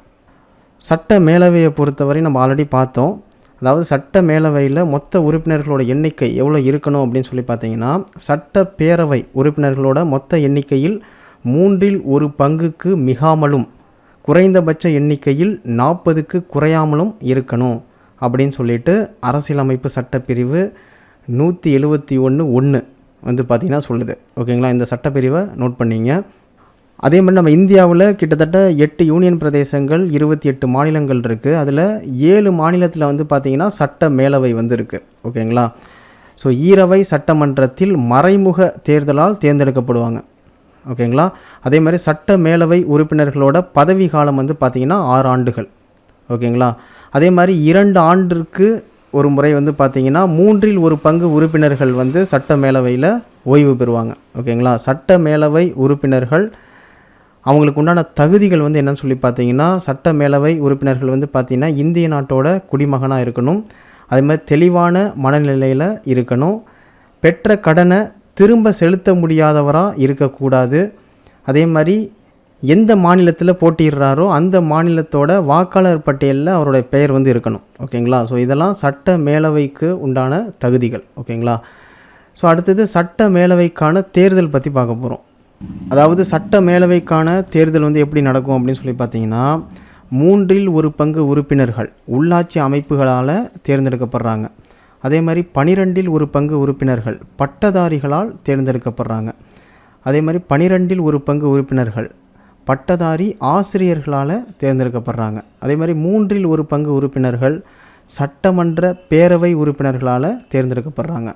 சட்ட மேலவையை பொறுத்தவரை நம்ம ஆல்ரெடி பார்த்தோம். அதாவது சட்ட மேலவையில் மொத்த உறுப்பினர்களோட எண்ணிக்கை எவ்வளோ இருக்கணும் அப்படின்னு சொல்லி பார்த்தீங்கன்னா சட்டப்பேரவை உறுப்பினர்களோட மொத்த எண்ணிக்கையில் 1/3 பங்குக்கு மிகாமலும் குறைந்தபட்ச எண்ணிக்கையில் 40க்கு குறையாமலும் இருக்கணும் அப்படின்னு சொல்லிட்டு அரசியலமைப்பு சட்டப்பிரிவு 171(1) வந்து பார்த்திங்கன்னா சொல்லுது. ஓகேங்களா. இந்த சட்டப்பிரிவை நோட் பண்ணிங்க. அதே மாதிரி நம்ம இந்தியாவில் கிட்டத்தட்ட 8 யூனியன் பிரதேசங்கள் 28 மாநிலங்கள் இருக்குது. அதில் 7 மாநிலத்தில் வந்து பார்த்திங்கன்னா சட்ட மேலவை வந்து இருக்குது. ஓகேங்களா. ஸோ ஈரவை சட்டமன்றத்தில் மறைமுக தேர்தலால் தேர்ந்தெடுக்கப்படுவாங்க. ஓகேங்களா. அதே மாதிரி சட்ட மேலவை உறுப்பினர்களோட பதவி காலம் வந்து பார்த்திங்கன்னா 6 ஆண்டுகள். ஓகேங்களா. அதே மாதிரி 2 ஆண்டிற்கு ஒரு முறை வந்து பார்த்திங்கன்னா 1/3 பங்கு உறுப்பினர்கள் வந்து சட்ட மேலவையில் ஓய்வு பெறுவாங்க. ஓகேங்களா. சட்ட மேலவை உறுப்பினர்கள் அவங்களுக்கு உண்டான தகுதிகள் வந்து என்னன்னு சொல்லி பார்த்தீங்கன்னா சட்ட மேலவை உறுப்பினர்கள் வந்து பார்த்திங்கன்னா இந்திய நாட்டோட குடிமகனாக இருக்கணும். அதே மாதிரி தெளிவான மனநிலையில் இருக்கணும். பெற்ற கடனை திரும்ப செலுத்த முடியாதவராக இருக்கக்கூடாது. அதே மாதிரி எந்த மாநிலத்தில் போட்டிடுறாரோ அந்த மாநிலத்தோட வாக்காளர் பட்டியலில் அவருடைய பெயர் வந்து இருக்கணும். ஓகேங்களா. ஸோ இதெல்லாம் சட்ட மேலவைக்கு உண்டான தகுதிகள். ஓகேங்களா. ஸோ அடுத்தது சட்ட மேலவைக்கான தேர்தல் பற்றி பார்க்க போகிறோம். அதாவது சட்ட மேலவைக்கான தேர்தல் வந்து எப்படி நடக்கும் அப்படின்னு சொல்லி பார்த்தீங்கன்னா 1/3 பங்கு உறுப்பினர்கள் உள்ளாட்சி அமைப்புகளால் தேர்ந்தெடுக்கப்படுறாங்க. அதே மாதிரி 12 பங்கு உறுப்பினர்கள் பட்டதாரிகளால் தேர்ந்தெடுக்கப்படுறாங்க. அதே மாதிரி 12 பங்கு உறுப்பினர்கள் பட்டதாரி ஆசிரியர்களால் தேர்ந்தெடுக்கப்படுறாங்க. அதே மாதிரி 3 பங்கு உறுப்பினர்கள் சட்டமன்ற பேரவை உறுப்பினர்களால் தேர்ந்தெடுக்கப்படுறாங்க.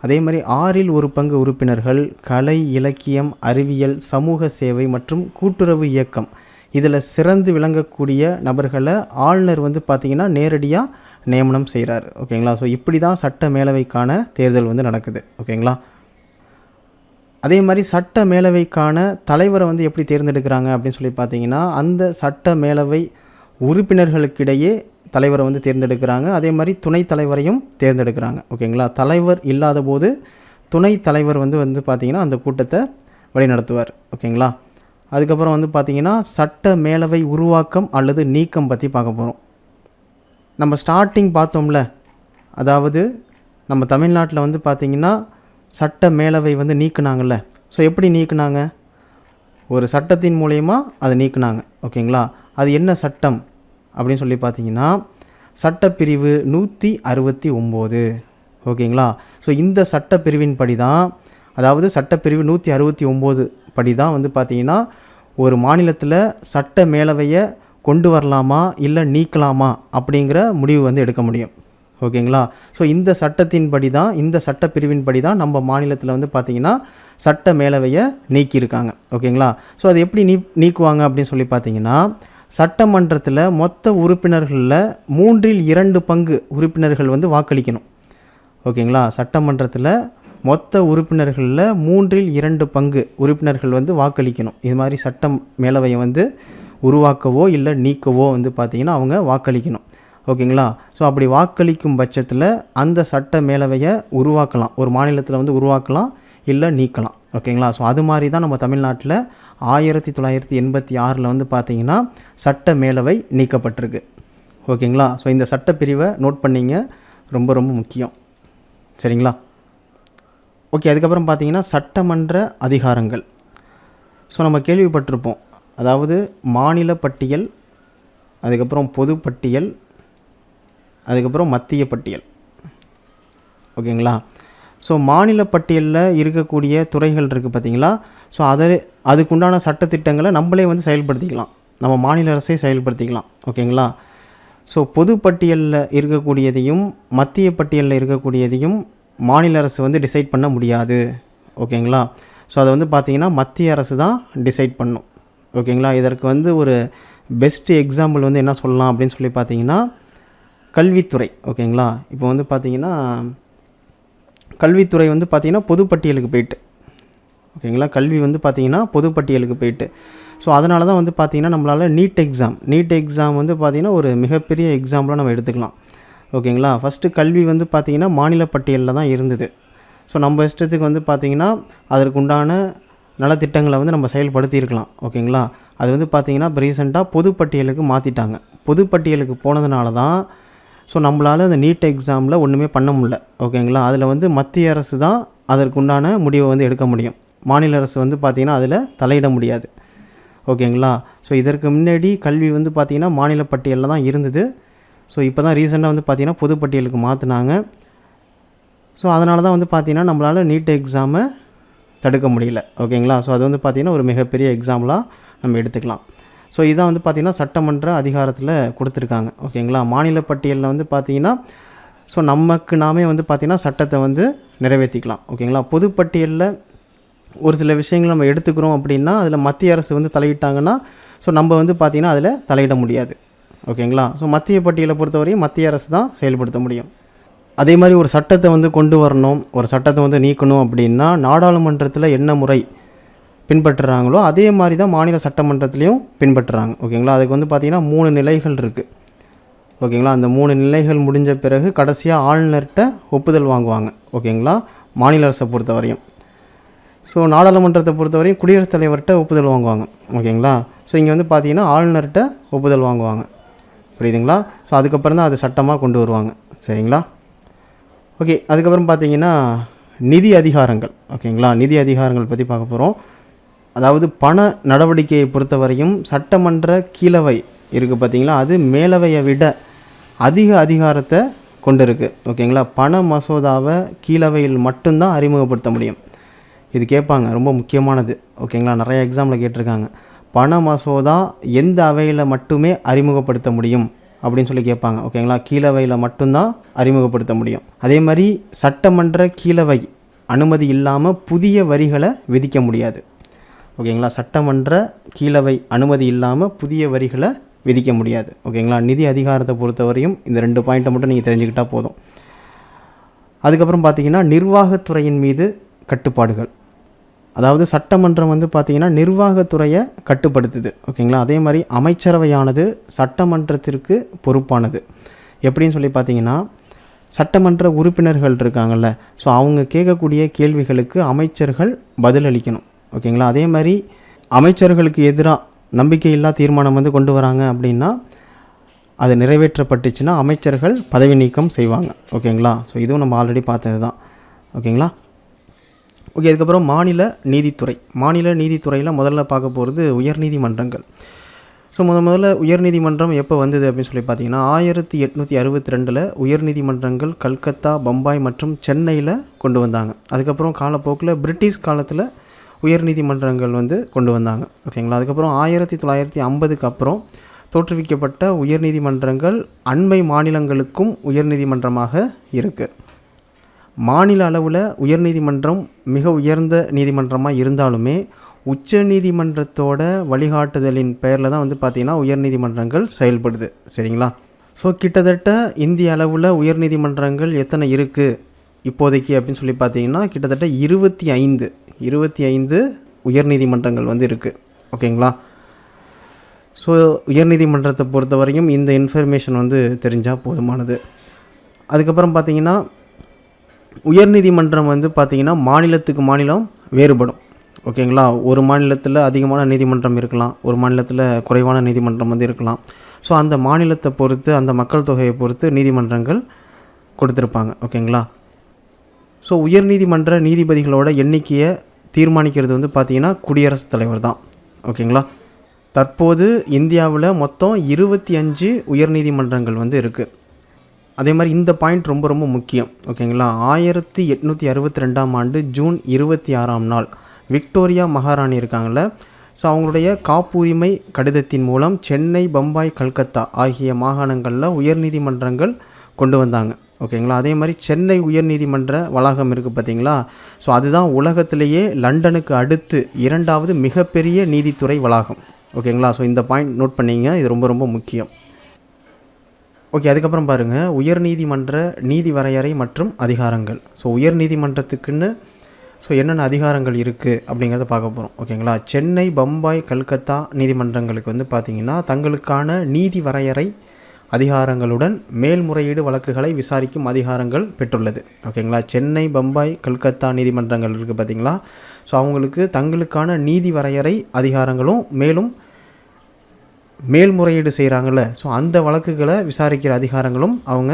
அதே மாதிரி 6 பங்கு உறுப்பினர்கள் கலை, இலக்கியம், அறிவியல், சமூக சேவை மற்றும் கூட்டுறவு இயக்கம் இதில் சிறந்து விளங்கக்கூடிய நபர்களை ஆளுநர் வந்து பார்த்திங்கன்னா நேரடியாக நியமனம் செய்கிறார். ஓகேங்களா. ஸோ இப்படி தான் சட்ட மேலவைக்கான தேர்தல் வந்து நடக்குது. ஓகேங்களா. அதே மாதிரி சட்ட மேலவைக்கான தலைவரை வந்து எப்படி தேர்ந்தெடுக்கிறாங்க அப்படின்னு சொல்லி பார்த்தீங்கன்னா அந்த சட்ட மேலவை உறுப்பினர்களுக்கிடையே தலைவரை வந்து தேர்ந்தெடுக்கிறாங்க. அதே மாதிரி துணைத் தலைவரையும் தேர்ந்தெடுக்கிறாங்க. ஓகேங்களா. தலைவர் இல்லாத போது துணைத் தலைவர் வந்து பார்த்திங்கன்னா அந்த கூட்டத்தை வழிநடத்துவார். ஓகேங்களா. அதுக்கப்புறம் வந்து பார்த்திங்கன்னா சட்ட மேலவை உருவாக்கம் அல்லது நீக்கம் பற்றி பார்க்க போகிறோம். நம்ம ஸ்டார்டிங் பார்த்தோம்ல, அதாவது நம்ம தமிழ்நாட்டில் வந்து பார்த்திங்கன்னா சட்ட மேலவை வந்து நீக்குனாங்கல்ல. ஸோ எப்படி நீக்குனாங்க? ஒரு சட்டத்தின் மூலயமா அதை நீக்குனாங்க. ஓகேங்களா. அது என்ன சட்டம் அப்படின்னு சொல்லி பார்த்தீங்கன்னா சட்டப்பிரிவு 169. ஓகேங்களா. ஸோ இந்த சட்டப்பிரிவின் படி தான், அதாவது சட்டப்பிரிவு 169 படி தான் வந்து பார்த்திங்கன்னா ஒரு மாநிலத்தில் சட்ட மேலவையை கொண்டு வரலாமா இல்லை நீக்கலாமா அப்படிங்கிற முடிவு வந்து எடுக்க முடியும். ஓகேங்களா. ஸோ இந்த சட்டத்தின் படி தான், இந்த சட்டப்பிரிவின் படி தான் நம்ம மாநிலத்தில் வந்து பார்த்திங்கன்னா சட்ட மேலவையை நீக்கியிருக்காங்க. ஓகேங்களா. ஸோ அது எப்படி நீக்குவாங்க அப்படின்னு சொல்லி பார்த்தீங்கன்னா, சட்டமன்றத்தில் மொத்த உறுப்பினர்களில் 2/3 பங்கு உறுப்பினர்கள் வந்து வாக்களிக்கணும். ஓகேங்களா. சட்டமன்றத்தில் மொத்த உறுப்பினர்களில் 2/3 பங்கு உறுப்பினர்கள் வந்து வாக்களிக்கணும். இது மாதிரி சட்டம் மேலவையை வந்து உருவாக்கவோ இல்லை நீக்கவோ வந்து பார்த்திங்கன்னா அவங்க வாக்களிக்கணும். ஓகேங்களா. ஸோ அப்படி வாக்களிக்கும் பட்சத்தில் அந்த சட்ட மேலவையை உருவாக்கலாம், ஒரு மாநிலத்தில் வந்து உருவாக்கலாம் இல்லை நீக்கலாம். ஓகேங்களா. ஸோ அது மாதிரி தான் நம்ம தமிழ்நாட்டில் 1986 வந்து பார்த்திங்கன்னா சட்ட மேலவை நீக்கப்பட்டிருக்கு. ஓகேங்களா. ஸோ இந்த சட்டப்பிரிவை நோட் பண்ணிங்க, ரொம்ப ரொம்ப முக்கியம். சரிங்களா. ஓகே. அதுக்கப்புறம் பார்த்திங்கன்னா சட்டமன்ற அதிகாரங்கள். ஸோ நம்ம கேள்விப்பட்டிருப்போம், அதாவது மாநில பட்டியல், அதுக்கப்புறம் பொதுப்பட்டியல், அதுக்கப்புறம் மத்திய பட்டியல். ஓகேங்களா. ஸோ மாநில பட்டியலில் இருக்கக்கூடிய துறைகள் இருக்குது பார்த்திங்களா. ஸோ அதுக்குண்டான சட்டத்திட்டங்களை நம்மளே வந்து செயல்படுத்திக்கலாம், நம்ம மாநில அரசை செயல்படுத்திக்கலாம். ஓகேங்களா. ஸோ பொதுப்பட்டியலில் இருக்கக்கூடியதையும் மத்திய பட்டியலில் இருக்கக்கூடியதையும் மாநில அரசு வந்து டிசைட் பண்ண முடியாது. ஓகேங்களா. ஸோ அதை வந்து பார்த்திங்கன்னா மத்திய அரசு தான் டிசைட் பண்ணும். ஓகேங்களா. இதற்கு வந்து ஒரு பெஸ்ட் எக்ஸாம்பிள் வந்து என்ன சொல்லலாம் அப்படின்னு சொல்லி பார்த்தீங்கன்னா கல்வித்துறை. ஓகேங்களா. இப்போ வந்து பார்த்திங்கன்னா கல்வித்துறை வந்து பார்த்திங்கன்னா பொதுப்பட்டியலுக்கு போயிட்டு, ஓகேங்களா, கல்வி வந்து பார்த்திங்கன்னா பொதுப்பட்டியலுக்கு போயிட்டு. ஸோ அதனால தான் வந்து பார்த்திங்கன்னா நம்மளால் நீட் எக்ஸாம் வந்து பார்த்திங்கன்னா ஒரு மிகப்பெரிய எக்ஸாம்பிளாக நம்ம எடுத்துக்கலாம். ஓகேங்களா. ஃபஸ்ட்டு கல்வி வந்து பார்த்திங்கன்னா மாநில பட்டியலில் தான் இருந்தது. ஸோ நம்ம இஷ்டத்துக்கு வந்து பார்த்திங்கன்னா அதற்குண்டான நலத்திட்டங்களை வந்து நம்ம செயல்படுத்தியிருக்கலாம். ஓகேங்களா. அது வந்து பார்த்திங்கன்னா இப்போ ரீசெண்டாக பொதுப்பட்டியலுக்கு மாற்றிட்டாங்க. பொதுப்பட்டியலுக்கு போனதுனால தான் ஸோ நம்மளால் அந்த நீட் எக்ஸாமில் ஒன்றுமே பண்ண முடியல. ஓகேங்களா. அதில் வந்து மத்திய அரசு தான் அதற்குண்டான முடிவை வந்து எடுக்க முடியும், மாநில அரசு வந்து பார்த்திங்கன்னா அதில் தலையிட முடியாது. ஓகேங்களா. ஸோ இதற்கு முன்னாடி கல்வி வந்து பார்த்திங்கன்னா மாநில பட்டியலில் தான் இருந்தது. ஸோ இப்போ தான் ரீசெண்டாக வந்து பார்த்திங்கன்னா பொதுப்பட்டியலுக்கு மாற்றினாங்க. ஸோ அதனால தான் வந்து பார்த்திங்கன்னா நம்மளால் நீட் எக்ஸாமை தடுக்க முடியல. ஓகேங்களா. ஸோ அது வந்து பார்த்திங்கன்னா ஒரு மிகப்பெரிய எக்ஸாம்பிளாக நம்ம எடுத்துக்கலாம். ஸோ இதான் வந்து பார்த்திங்கன்னா சட்டமன்ற அதிகாரத்தில் கொடுத்துருக்காங்க. ஓகேங்களா. மாநில பட்டியலில் வந்து பார்த்திங்கன்னா ஸோ நமக்கு நாமே வந்து பார்த்திங்கன்னா சட்டத்தை வந்து நிறைவேற்றிக்கலாம். ஓகேங்களா. பொதுப்பட்டியலில் ஒரு சில விஷயங்கள் நம்ம எடுத்துக்கிறோம் அப்படின்னா அதில் மத்திய அரசு வந்து தலையிட்டாங்கன்னா ஸோ நம்ம வந்து பார்த்திங்கன்னா அதில் தலையிட முடியாது. ஓகேங்களா. ஸோ மத்திய பட்டியலை பொறுத்தவரையும் மத்திய அரசு தான் செயல்படுத்த முடியும். அதே மாதிரி ஒரு சட்டத்தை வந்து கொண்டு வரணும், ஒரு சட்டத்தை வந்து நீக்கணும் அப்படின்னா நாடாளுமன்றத்தில் என்ன முறை பின்பற்றுறாங்களோ அதே மாதிரி தான் மாநில சட்டமன்றத்துலேயும் பின்பற்றுறாங்க. ஓகேங்களா. அதுக்கு வந்து பார்த்திங்கன்னா 3 நிலைகள் இருக்குது. ஓகேங்களா. அந்த 3 நிலைகள் முடிஞ்ச பிறகு கடைசியாக ஆளுநர்கிட்ட ஒப்புதல் வாங்குவாங்க. ஓகேங்களா. மாநில அரசை பொறுத்தவரையும். ஸோ நாடாளுமன்றத்தை பொறுத்தவரையும் குடியரசுத் தலைவர்கிட்ட ஒப்புதல் வாங்குவாங்க. ஓகேங்களா. ஸோ இங்கே வந்து பார்த்திங்கன்னா ஆளுநர்கிட்ட ஒப்புதல் வாங்குவாங்க. புரியுதுங்களா. ஸோ அதுக்கப்புறம் தான் அது சட்டமாக கொண்டு வருவாங்க. சரிங்களா. ஓகே. அதுக்கப்புறம் பார்த்திங்கன்னா நிதி அதிகாரங்கள். ஓகேங்களா. நிதி அதிகாரங்கள் பற்றி பார்க்க போகிறோம். அதாவது பண நடவடிக்கையை பொறுத்தவரையும் சட்டமன்ற கீழவை இருக்குது பார்த்திங்களா, அது மேலவையை விட அதிக அதிகாரத்தை கொண்டு இருக்குது. ஓகேங்களா. பண மசோதாவை கீழவையில் மட்டும்தான் அறிமுகப்படுத்த முடியும். இது கேட்பாங்க, ரொம்ப முக்கியமானது. ஓகேங்களா. நிறைய எக்ஸாமில் கேட்டிருக்காங்க, பண மசோதா எந்த அவையில் மட்டுமே அறிமுகப்படுத்த முடியும் அப்படின்னு சொல்லி கேட்பாங்க. ஓகேங்களா. கீழவையில் மட்டும்தான் அறிமுகப்படுத்த முடியும். அதே மாதிரி சட்டமன்ற கீழவை அனுமதி இல்லாமல் புதிய வரிகளை விதிக்க முடியாது. ஓகேங்களா. சட்டமன்ற கீழவை அனுமதி இல்லாமல் புதிய வரிகளை விதிக்க முடியாது. ஓகேங்களா. நிதி அதிகாரத்தை பொறுத்தவரையும் இந்த 2 பாயிண்ட்டை மட்டும் நீங்கள் தெரிஞ்சுக்கிட்டால் போதும். அதுக்கப்புறம் பார்த்திங்கன்னா நிர்வாகத்துறையின் மீது கட்டுப்பாடுகள். அதாவது சட்டமன்றம் வந்து பார்த்திங்கன்னா நிர்வாகத்துறையை கட்டுப்படுத்துது. ஓகேங்களா. அதே மாதிரி அமைச்சரவையானது சட்டமன்றத்திற்கு பொறுப்பானது. எப்படின்னு சொல்லி பார்த்திங்கன்னா சட்டமன்ற உறுப்பினர்கள் இருக்காங்கள்ல, ஸோ அவங்க கேட்கக்கூடிய கேள்விகளுக்கு அமைச்சர்கள் பதிலளிக்கணும். ஓகேங்களா. அதே மாதிரி அமைச்சர்களுக்கு எதிராக நம்பிக்கையில்லா தீர்மானம் வந்து கொண்டு வராங்க அப்படின்னா அது நிறைவேற்றப்பட்டுச்சுன்னா அமைச்சர்கள் பதவி நீக்கம் செய்வாங்க. ஓகேங்களா. ஸோ இதுவும் நம்ம ஆல்ரெடி பார்த்தது தான். ஓகேங்களா. ஓகே. அதுக்கப்புறம் மாநில நீதித்துறை. மாநில நீதித்துறையில் முதல்ல பார்க்க போகிறது உயர்நீதிமன்றங்கள். ஸோ முதல்ல உயர்நீதிமன்றம் எப்போ வந்தது அப்படின்னு சொல்லி பார்த்தீங்கன்னா 1862 உயர்நீதிமன்றங்கள் கல்கத்தா, பம்பாய் மற்றும் சென்னையில் கொண்டு வந்தாங்க. அதுக்கப்புறம் காலப்போக்கில் பிரிட்டிஷ் காலத்தில் உயர்நீதிமன்றங்கள் வந்து கொண்டு வந்தாங்க. ஓகேங்களா. அதுக்கப்புறம் 1950க்கு அப்புறம் தோற்றுவிக்கப்பட்ட உயர்நீதிமன்றங்கள் அண்மை மாநிலங்களுக்கும் உயர்நீதிமன்றமாக இருக்குது. மாநில அளவில் உயர்நீதிமன்றம் மிக உயர்ந்த நீதிமன்றமாக இருந்தாலுமே உச்ச நீதிமன்றத்தோட வழிகாட்டுதலின் பெயரில் தான் வந்து பார்த்திங்கன்னா உயர்நீதிமன்றங்கள் செயல்படுது. சரிங்களா? ஸோ கிட்டத்தட்ட இந்திய அளவில் உயர்நீதிமன்றங்கள் எத்தனை இருக்குது இப்போதைக்கு அப்படின்னு சொல்லி பார்த்தீங்கன்னா கிட்டத்தட்ட 25 உயர்நீதிமன்றங்கள் வந்து இருக்குது. ஓகேங்களா? ஸோ உயர்நீதிமன்றத்தை பொறுத்த வரையும் இந்த இன்ஃபர்மேஷன் வந்து தெரிஞ்சால் போதுமானது. அதுக்கப்புறம் பார்த்திங்கன்னா உயர்நீதிமன்றம் வந்து பார்த்திங்கன்னா மாநிலத்துக்கு மாநிலம் வேறுபடும். ஓகேங்களா? ஒரு மாநிலத்தில் அதிகமான நீதிமன்றம் இருக்கலாம், ஒரு மாநிலத்தில் குறைவான நீதிமன்றம் வந்து இருக்கலாம். ஸோ அந்த மாநிலத்தை பொறுத்து, அந்த மக்கள் தொகையை பொறுத்து நீதிமன்றங்கள் கொடுத்துருப்பாங்க. ஓகேங்களா? ஸோ உயர்நீதிமன்ற நீதிபதிகளோட எண்ணிக்கையை தீர்மானிக்கிறது வந்து பார்த்திங்கன்னா குடியரசுத் தலைவர் தான். ஓகேங்களா? தற்போது இந்தியாவில் மொத்தம் 25 உயர்நீதிமன்றங்கள் வந்து இருக்குது. அதே மாதிரி இந்த பாயிண்ட் ரொம்ப ரொம்ப முக்கியம். ஓகேங்களா? 1862ஆம் ஆண்டு ஜூன் 26ஆம் நாள் விக்டோரியா மகாராணி இருக்காங்கள, ஸோ அவங்களுடைய காப்புரிமை கடிதத்தின் மூலம் சென்னை, பம்பாய், கல்கத்தா ஆகிய மாகாணங்களில் உயர்நீதிமன்றங்கள் கொண்டு வந்தாங்க. ஓகேங்களா? அதே மாதிரி சென்னை உயர்நீதிமன்ற வளாகம் இருக்குது பார்த்தீங்களா? ஸோ அதுதான் உலகத்திலேயே லண்டனுக்கு அடுத்து 2வது மிகப்பெரிய நீதித்துறை வளாகம். ஓகேங்களா? ஸோ இந்த பாயிண்ட் நோட் பண்ணிங்க, இது ரொம்ப ரொம்ப முக்கியம். ஓகே, அதுக்கப்புறம் பாருங்கள் உயர்நீதிமன்ற நீதி வரையறை மற்றும் அதிகாரங்கள். ஸோ உயர்நீதிமன்றத்துக்குன்னு என்னென்ன அதிகாரங்கள் இருக்குது அப்படிங்கிறத பார்க்க போகிறோம். ஓகேங்களா? சென்னை, பம்பாய், கல்கத்தா நீதிமன்றங்களுக்கு வந்து பார்த்திங்கன்னா தங்களுக்கான நீதி வரையறை அதிகாரங்களுடன் மேல்முறையீடு வழக்குகளை விசாரிக்கும் அதிகாரங்கள் பெற்றுள்ளது. ஓகேங்களா? சென்னை, பம்பாய், கல்கத்தா நீதிமன்றங்கள் இருக்குது பார்த்திங்களா? ஸோ அவங்களுக்கு தங்களுக்கான நீதி வரையறை அதிகாரங்களும் மேலும் மேல்முறையீடு செய்கிறாங்கள்ல, ஸோ அந்த வழக்குகளை விசாரிக்கிற அதிகாரங்களும் அவங்க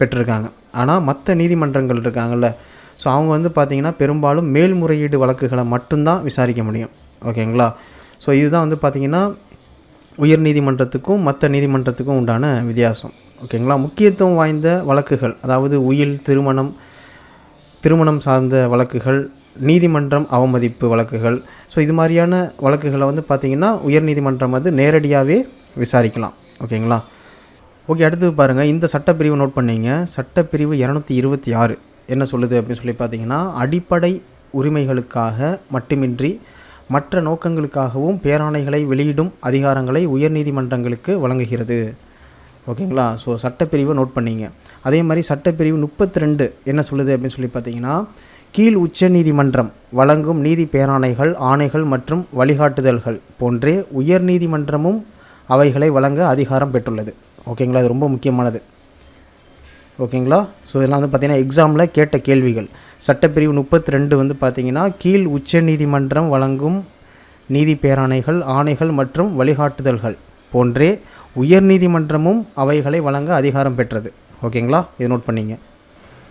பெற்றிருக்காங்க. ஆனால் மற்ற நீதிமன்றங்கள் இருக்காங்கள்ல, ஸோ அவங்க வந்து பார்த்திங்கன்னா பெரும்பாலும் மேல்முறையீடு வழக்குகளை மட்டும்தான் விசாரிக்க முடியும். ஓகேங்களா? ஸோ இதுதான் வந்து பார்த்திங்கன்னா உயர்நீதிமன்றத்துக்கும் மற்ற நீதிமன்றத்துக்கும் உண்டான வித்தியாசம். ஓகேங்களா? முக்கியத்துவம் வாய்ந்த வழக்குகள், அதாவது உயில், திருமணம் சார்ந்த வழக்குகள், நீதிமன்றம் அவமதிப்பு வழக்குகள், ஸோ இது மாதிரியான வழக்குகளை வந்து பார்த்திங்கன்னா உயர்நீதிமன்றம் வந்து நேரடியாகவே விசாரிக்கலாம். ஓகேங்களா? ஓகே, அடுத்தது பாருங்கள், இந்த சட்டப்பிரிவு நோட் பண்ணிங்க. சட்டப்பிரிவு 226 என்ன சொல்லுது அப்படின்னு சொல்லி பார்த்தீங்கன்னா, அடிப்படை உரிமைகளுக்காக மட்டுமின்றி மற்ற நோக்கங்களுக்காகவும் பேராணைகளை வெளியிடும் அதிகாரங்களை உயர்நீதிமன்றங்களுக்கு வழங்குகிறது. ஓகேங்களா? ஸோ சட்டப்பிரிவை நோட் பண்ணிங்க. அதே மாதிரி சட்டப்பிரிவு 32 என்ன சொல்லுது அப்படின்னு சொல்லி பார்த்தீங்கன்னா, கீழ் உச்ச நீதிமன்றம் வழங்கும் நீதி பேராணைகள், ஆணைகள் மற்றும் வழிகாட்டுதல்கள் போன்றே உயர்நீதிமன்றமும் அவைகளை வழங்க அதிகாரம் பெற்றுள்ளது. ஓகேங்களா? அது ரொம்ப முக்கியமானது. ஓகேங்களா? ஸோ இதெல்லாம் வந்து பார்த்திங்கன்னா எக்ஸாமில் கேட்ட கேள்விகள். சட்டப்பிரிவு 32 வந்து பார்த்திங்கன்னா, கீழ் உச்ச நீதிமன்றம் வழங்கும் நீதி பேராணைகள், ஆணைகள் மற்றும் வழிகாட்டுதல்கள் போன்றே உயர்நீதிமன்றமும் அவைகளை வழங்க அதிகாரம் பெற்றது. ஓகேங்களா? இதை நோட் பண்ணிங்க.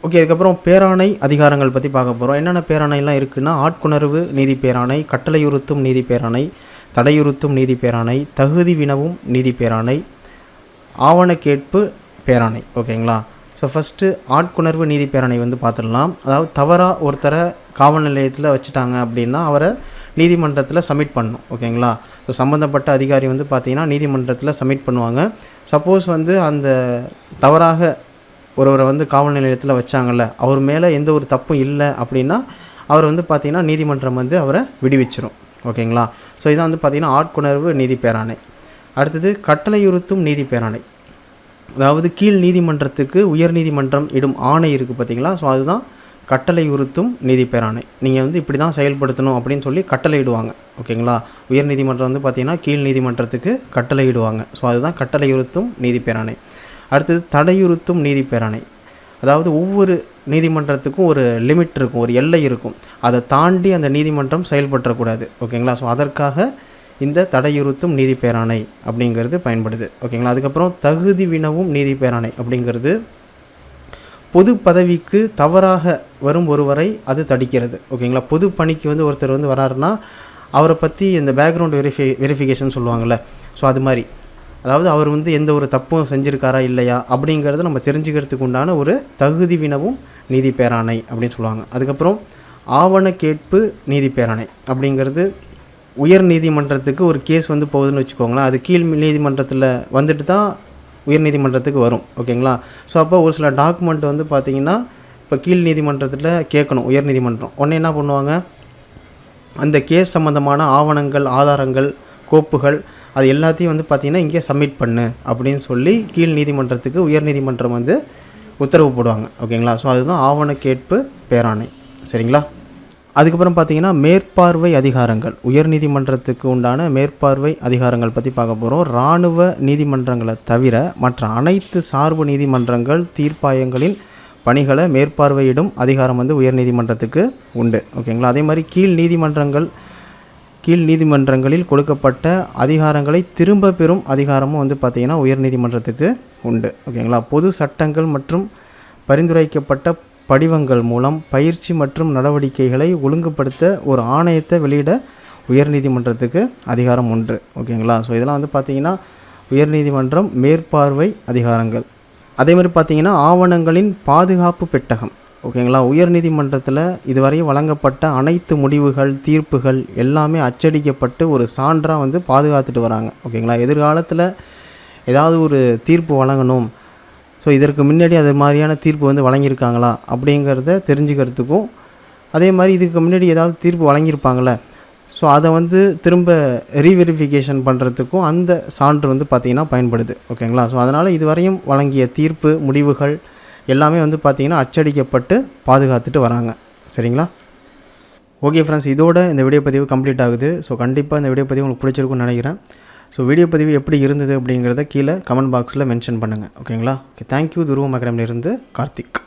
ஓகே, அதுக்கப்புறம் பேராணை அதிகாரங்கள் பற்றி பார்க்க போகிறோம். என்னென்ன பேராணைலாம் இருக்குன்னா, ஆட்கொணர்வு நீதி பேராணை, கட்டளையுறுத்தும் நீதி பேராணை, தடையுறுத்தும் நீதி பேராணை, தகுதி வினவும் நீதி பேராணை, ஆவண கேட்பு பேராணை. ஓகேங்களா? ஸோ ஃபஸ்ட்டு ஆட்கொணர்வு நீதி பேராணை வந்து பார்த்துடலாம். அதாவது தவறாக ஒருத்தரை காவல் நிலையத்தில் வச்சுட்டாங்க அப்படின்னா அவரை நீதிமன்றத்தில் சப்மிட் பண்ணணும். ஓகேங்களா? ஸோ சம்மந்தப்பட்ட அதிகாரி வந்து பார்த்திங்கன்னா நீதிமன்றத்தில் சப்மிட் பண்ணுவாங்க. சப்போஸ் வந்து அந்த தவறாக ஒருவரை வந்து காவல் நிலையத்தில் வச்சாங்கல்ல, அவர் மேலே எந்த ஒரு தப்பும் இல்லை அப்படின்னா அவர் வந்து பார்த்திங்கன்னா நீதிமன்றம் வந்து அவரை விடுவிச்சிடும். ஓகேங்களா? ஸோ இதான் வந்து பார்த்திங்கன்னா ஆட்கொணர்வு நீதி பேராணை. அடுத்தது கட்டளையுறுத்தும் நீதி பேராணை. அதாவது கீழ் நீதிமன்றத்துக்கு உயர் நீதிமன்றம் இடும் ஆணை இருக்குது பார்த்திங்களா? ஸோ அதுதான் கட்டளையுறுத்தும் நீதி பேராணை. நீங்கள் வந்து இப்படி தான் செயல்படுத்தணும் அப்படின்னு சொல்லி கட்டளையிடுவாங்க. ஓகேங்களா? உயர் நீதிமன்றம் வந்து பார்த்திங்கன்னா கீழ் நீதிமன்றத்துக்கு கட்டளையிடுவாங்க. ஸோ அதுதான் கட்டளையுறுத்தும் நீதி பேராணை. அடுத்தது தடையுறுத்தும் நீதி பேராணை. அதாவது ஒவ்வொரு நீதிமன்றத்துக்கும் ஒரு லிமிட் இருக்கும், ஒரு எல்லை இருக்கும். அதை தாண்டி அந்த நீதிமன்றம் செயல்பற்றக்கூடாது. ஓகேங்களா? ஸோ அதற்காக இந்த தடையுறுத்தும் நீதி பேராணை அப்படிங்கிறது பயன்படுது. ஓகேங்களா? அதுக்கப்புறம் தகுதி வினவும் நீதி பேராணை அப்படிங்கிறது பொது பதவிக்கு தவறாக வரும் ஒருவரை அது தடுக்கிறது. ஓகேங்களா? பொது பணிக்கு வந்து ஒருத்தர் வந்து வராருன்னா அவரை பற்றி இந்த பேக்ரவுண்ட் வெரிஃபிகேஷன் சொல்லுவாங்கள்ல, ஸோ அது மாதிரி, அதாவது அவர் வந்து எந்த ஒரு தப்பும் செஞ்சுருக்காரா இல்லையா அப்படிங்கிறத நம்ம தெரிஞ்சுக்கிறதுக்கு உண்டான ஒரு தகுதி வினவும் நீதி பேராணை அப்படின்னு சொல்லுவாங்க. அதுக்கப்புறம் ஆவண கேட்பு நீதி பேராணை அப்படிங்கிறது உயர் நீதிமன்றத்துக்கு ஒரு கேஸ் வந்து போகுதுன்னு வச்சுக்கோங்களேன், அது கீழ் நீதிமன்றத்தில் வந்துட்டு தான் உயர் நீதிமன்றத்துக்கு வரும். ஓகேங்களா? ஸோ அப்போ ஒரு சில டாக்குமெண்ட் வந்து பார்த்திங்கன்னா இப்போ கீழ் நீதிமன்றத்தில் கேட்கணும் உயர் நீதிமன்றம். உடனே என்ன பண்ணுவாங்க, அந்த கேஸ் சம்மந்தமான ஆவணங்கள், ஆதாரங்கள், கோப்புகள் அது எல்லாத்தையும் வந்து பார்த்திங்கன்னா இங்கே சப்மிட் பண்ணு அப்படின்னு சொல்லி கீழ் நீதிமன்றத்துக்கு உயர் நீதிமன்றம் வந்து உத்தரவு போடுவாங்க. ஓகேங்களா. ஸோ அதுதான் ஆவண கேட்பு பேராணை. சரிங்களா. அதுக்கப்புறம் பார்த்திங்கன்னா மேற்பார்வை அதிகாரங்கள், உயர் நீதிமன்றத்துக்கு உண்டான மேற்பார்வை அதிகாரங்கள் பற்றி பார்க்க போகிறோம். இராணுவ நீதிமன்றங்களை தவிர மற்ற அனைத்து சார்பு நீதிமன்றங்கள் தீர்ப்பாயங்களின் பணிகளை மேற்பார்வையிடும் அதிகாரம் வந்து உயர் நீதிமன்றத்துக்கு உண்டு. ஓகேங்களா. அதே மாதிரி கீழ் நீதிமன்றங்களில் கொடுக்கப்பட்ட அதிகாரங்களை திரும்ப பெறும் அதிகாரமும் வந்து பார்த்திங்கன்னா உயர் நீதிமன்றத்துக்கு உண்டு. ஓகேங்களா. பொது சட்டங்கள் மற்றும் பரிந்துரைக்கப்பட்ட படிவங்கள் மூலம் பயிற்சி மற்றும் நடவடிக்கைகளை ஒழுங்குபடுத்த ஒரு ஆணையத்தை வெளியிட உயர்நீதிமன்றத்துக்கு அதிகாரம் உண்டு. ஓகேங்களா. ஸோ இதெல்லாம் வந்து பார்த்திங்கன்னா உயர்நீதிமன்றம் மேற்பார்வை அதிகாரங்கள். அதே மாதிரி பார்த்திங்கன்னா ஆவணங்களின் பாதுகாப்பு பெட்டகம். ஓகேங்களா. உயர்நீதிமன்றத்தில் இதுவரையும் வழங்கப்பட்ட அனைத்து முடிவுகள், தீர்ப்புகள் எல்லாமே அச்சடிக்கப்பட்டு ஒரு சான்றாக வந்து பாதுகாத்துட்டு வராங்க. ஓகேங்களா. எதிர்காலத்தில் ஏதாவது ஒரு தீர்ப்பு வழங்கணும், ஸோ இதற்கு முன்னாடி அது மாதிரியான தீர்ப்பு வந்து வழங்கியிருக்காங்களா அப்படிங்கிறத தெரிஞ்சுக்கிறதுக்கும், அதே மாதிரி இதுக்கு முன்னாடி ஏதாவது தீர்ப்பு வழங்கியிருப்பாங்களே, ஸோ அதை வந்து திரும்ப ரீவெரிஃபிகேஷன் பண்ணுறதுக்கும் அந்த சான்று வந்து பார்த்திங்கன்னா பயன்படுது. ஓகேங்களா. ஸோ அதனால் இதுவரையும் வழங்கிய தீர்ப்பு முடிவுகள் எல்லாமே வந்து பார்த்திங்கன்னா அச்சடிக்கப்பட்டு பாதுகாத்துட்டு வராங்க. சரிங்களா. ஓகே ஃப்ரெண்ட்ஸ், இதோட இந்த வீடியோ பதிவு கம்ப்ளீட் ஆகுது. ஸோ கண்டிப்பாக இந்த வீடியோ பதிவு உங்களுக்கு பிடிச்சிருக்குன்னு நினைக்கிறேன். ஸோ வீடியோ பதிவு எப்படி இருந்தது அப்படிங்கிறத கீழே கமெண்ட் பாக்ஸில் மென்ஷன் பண்ணுங்கள். ஓகேங்களா. Okay, thank you. துருவம் அகாடமியிலிருந்து கார்த்திக்.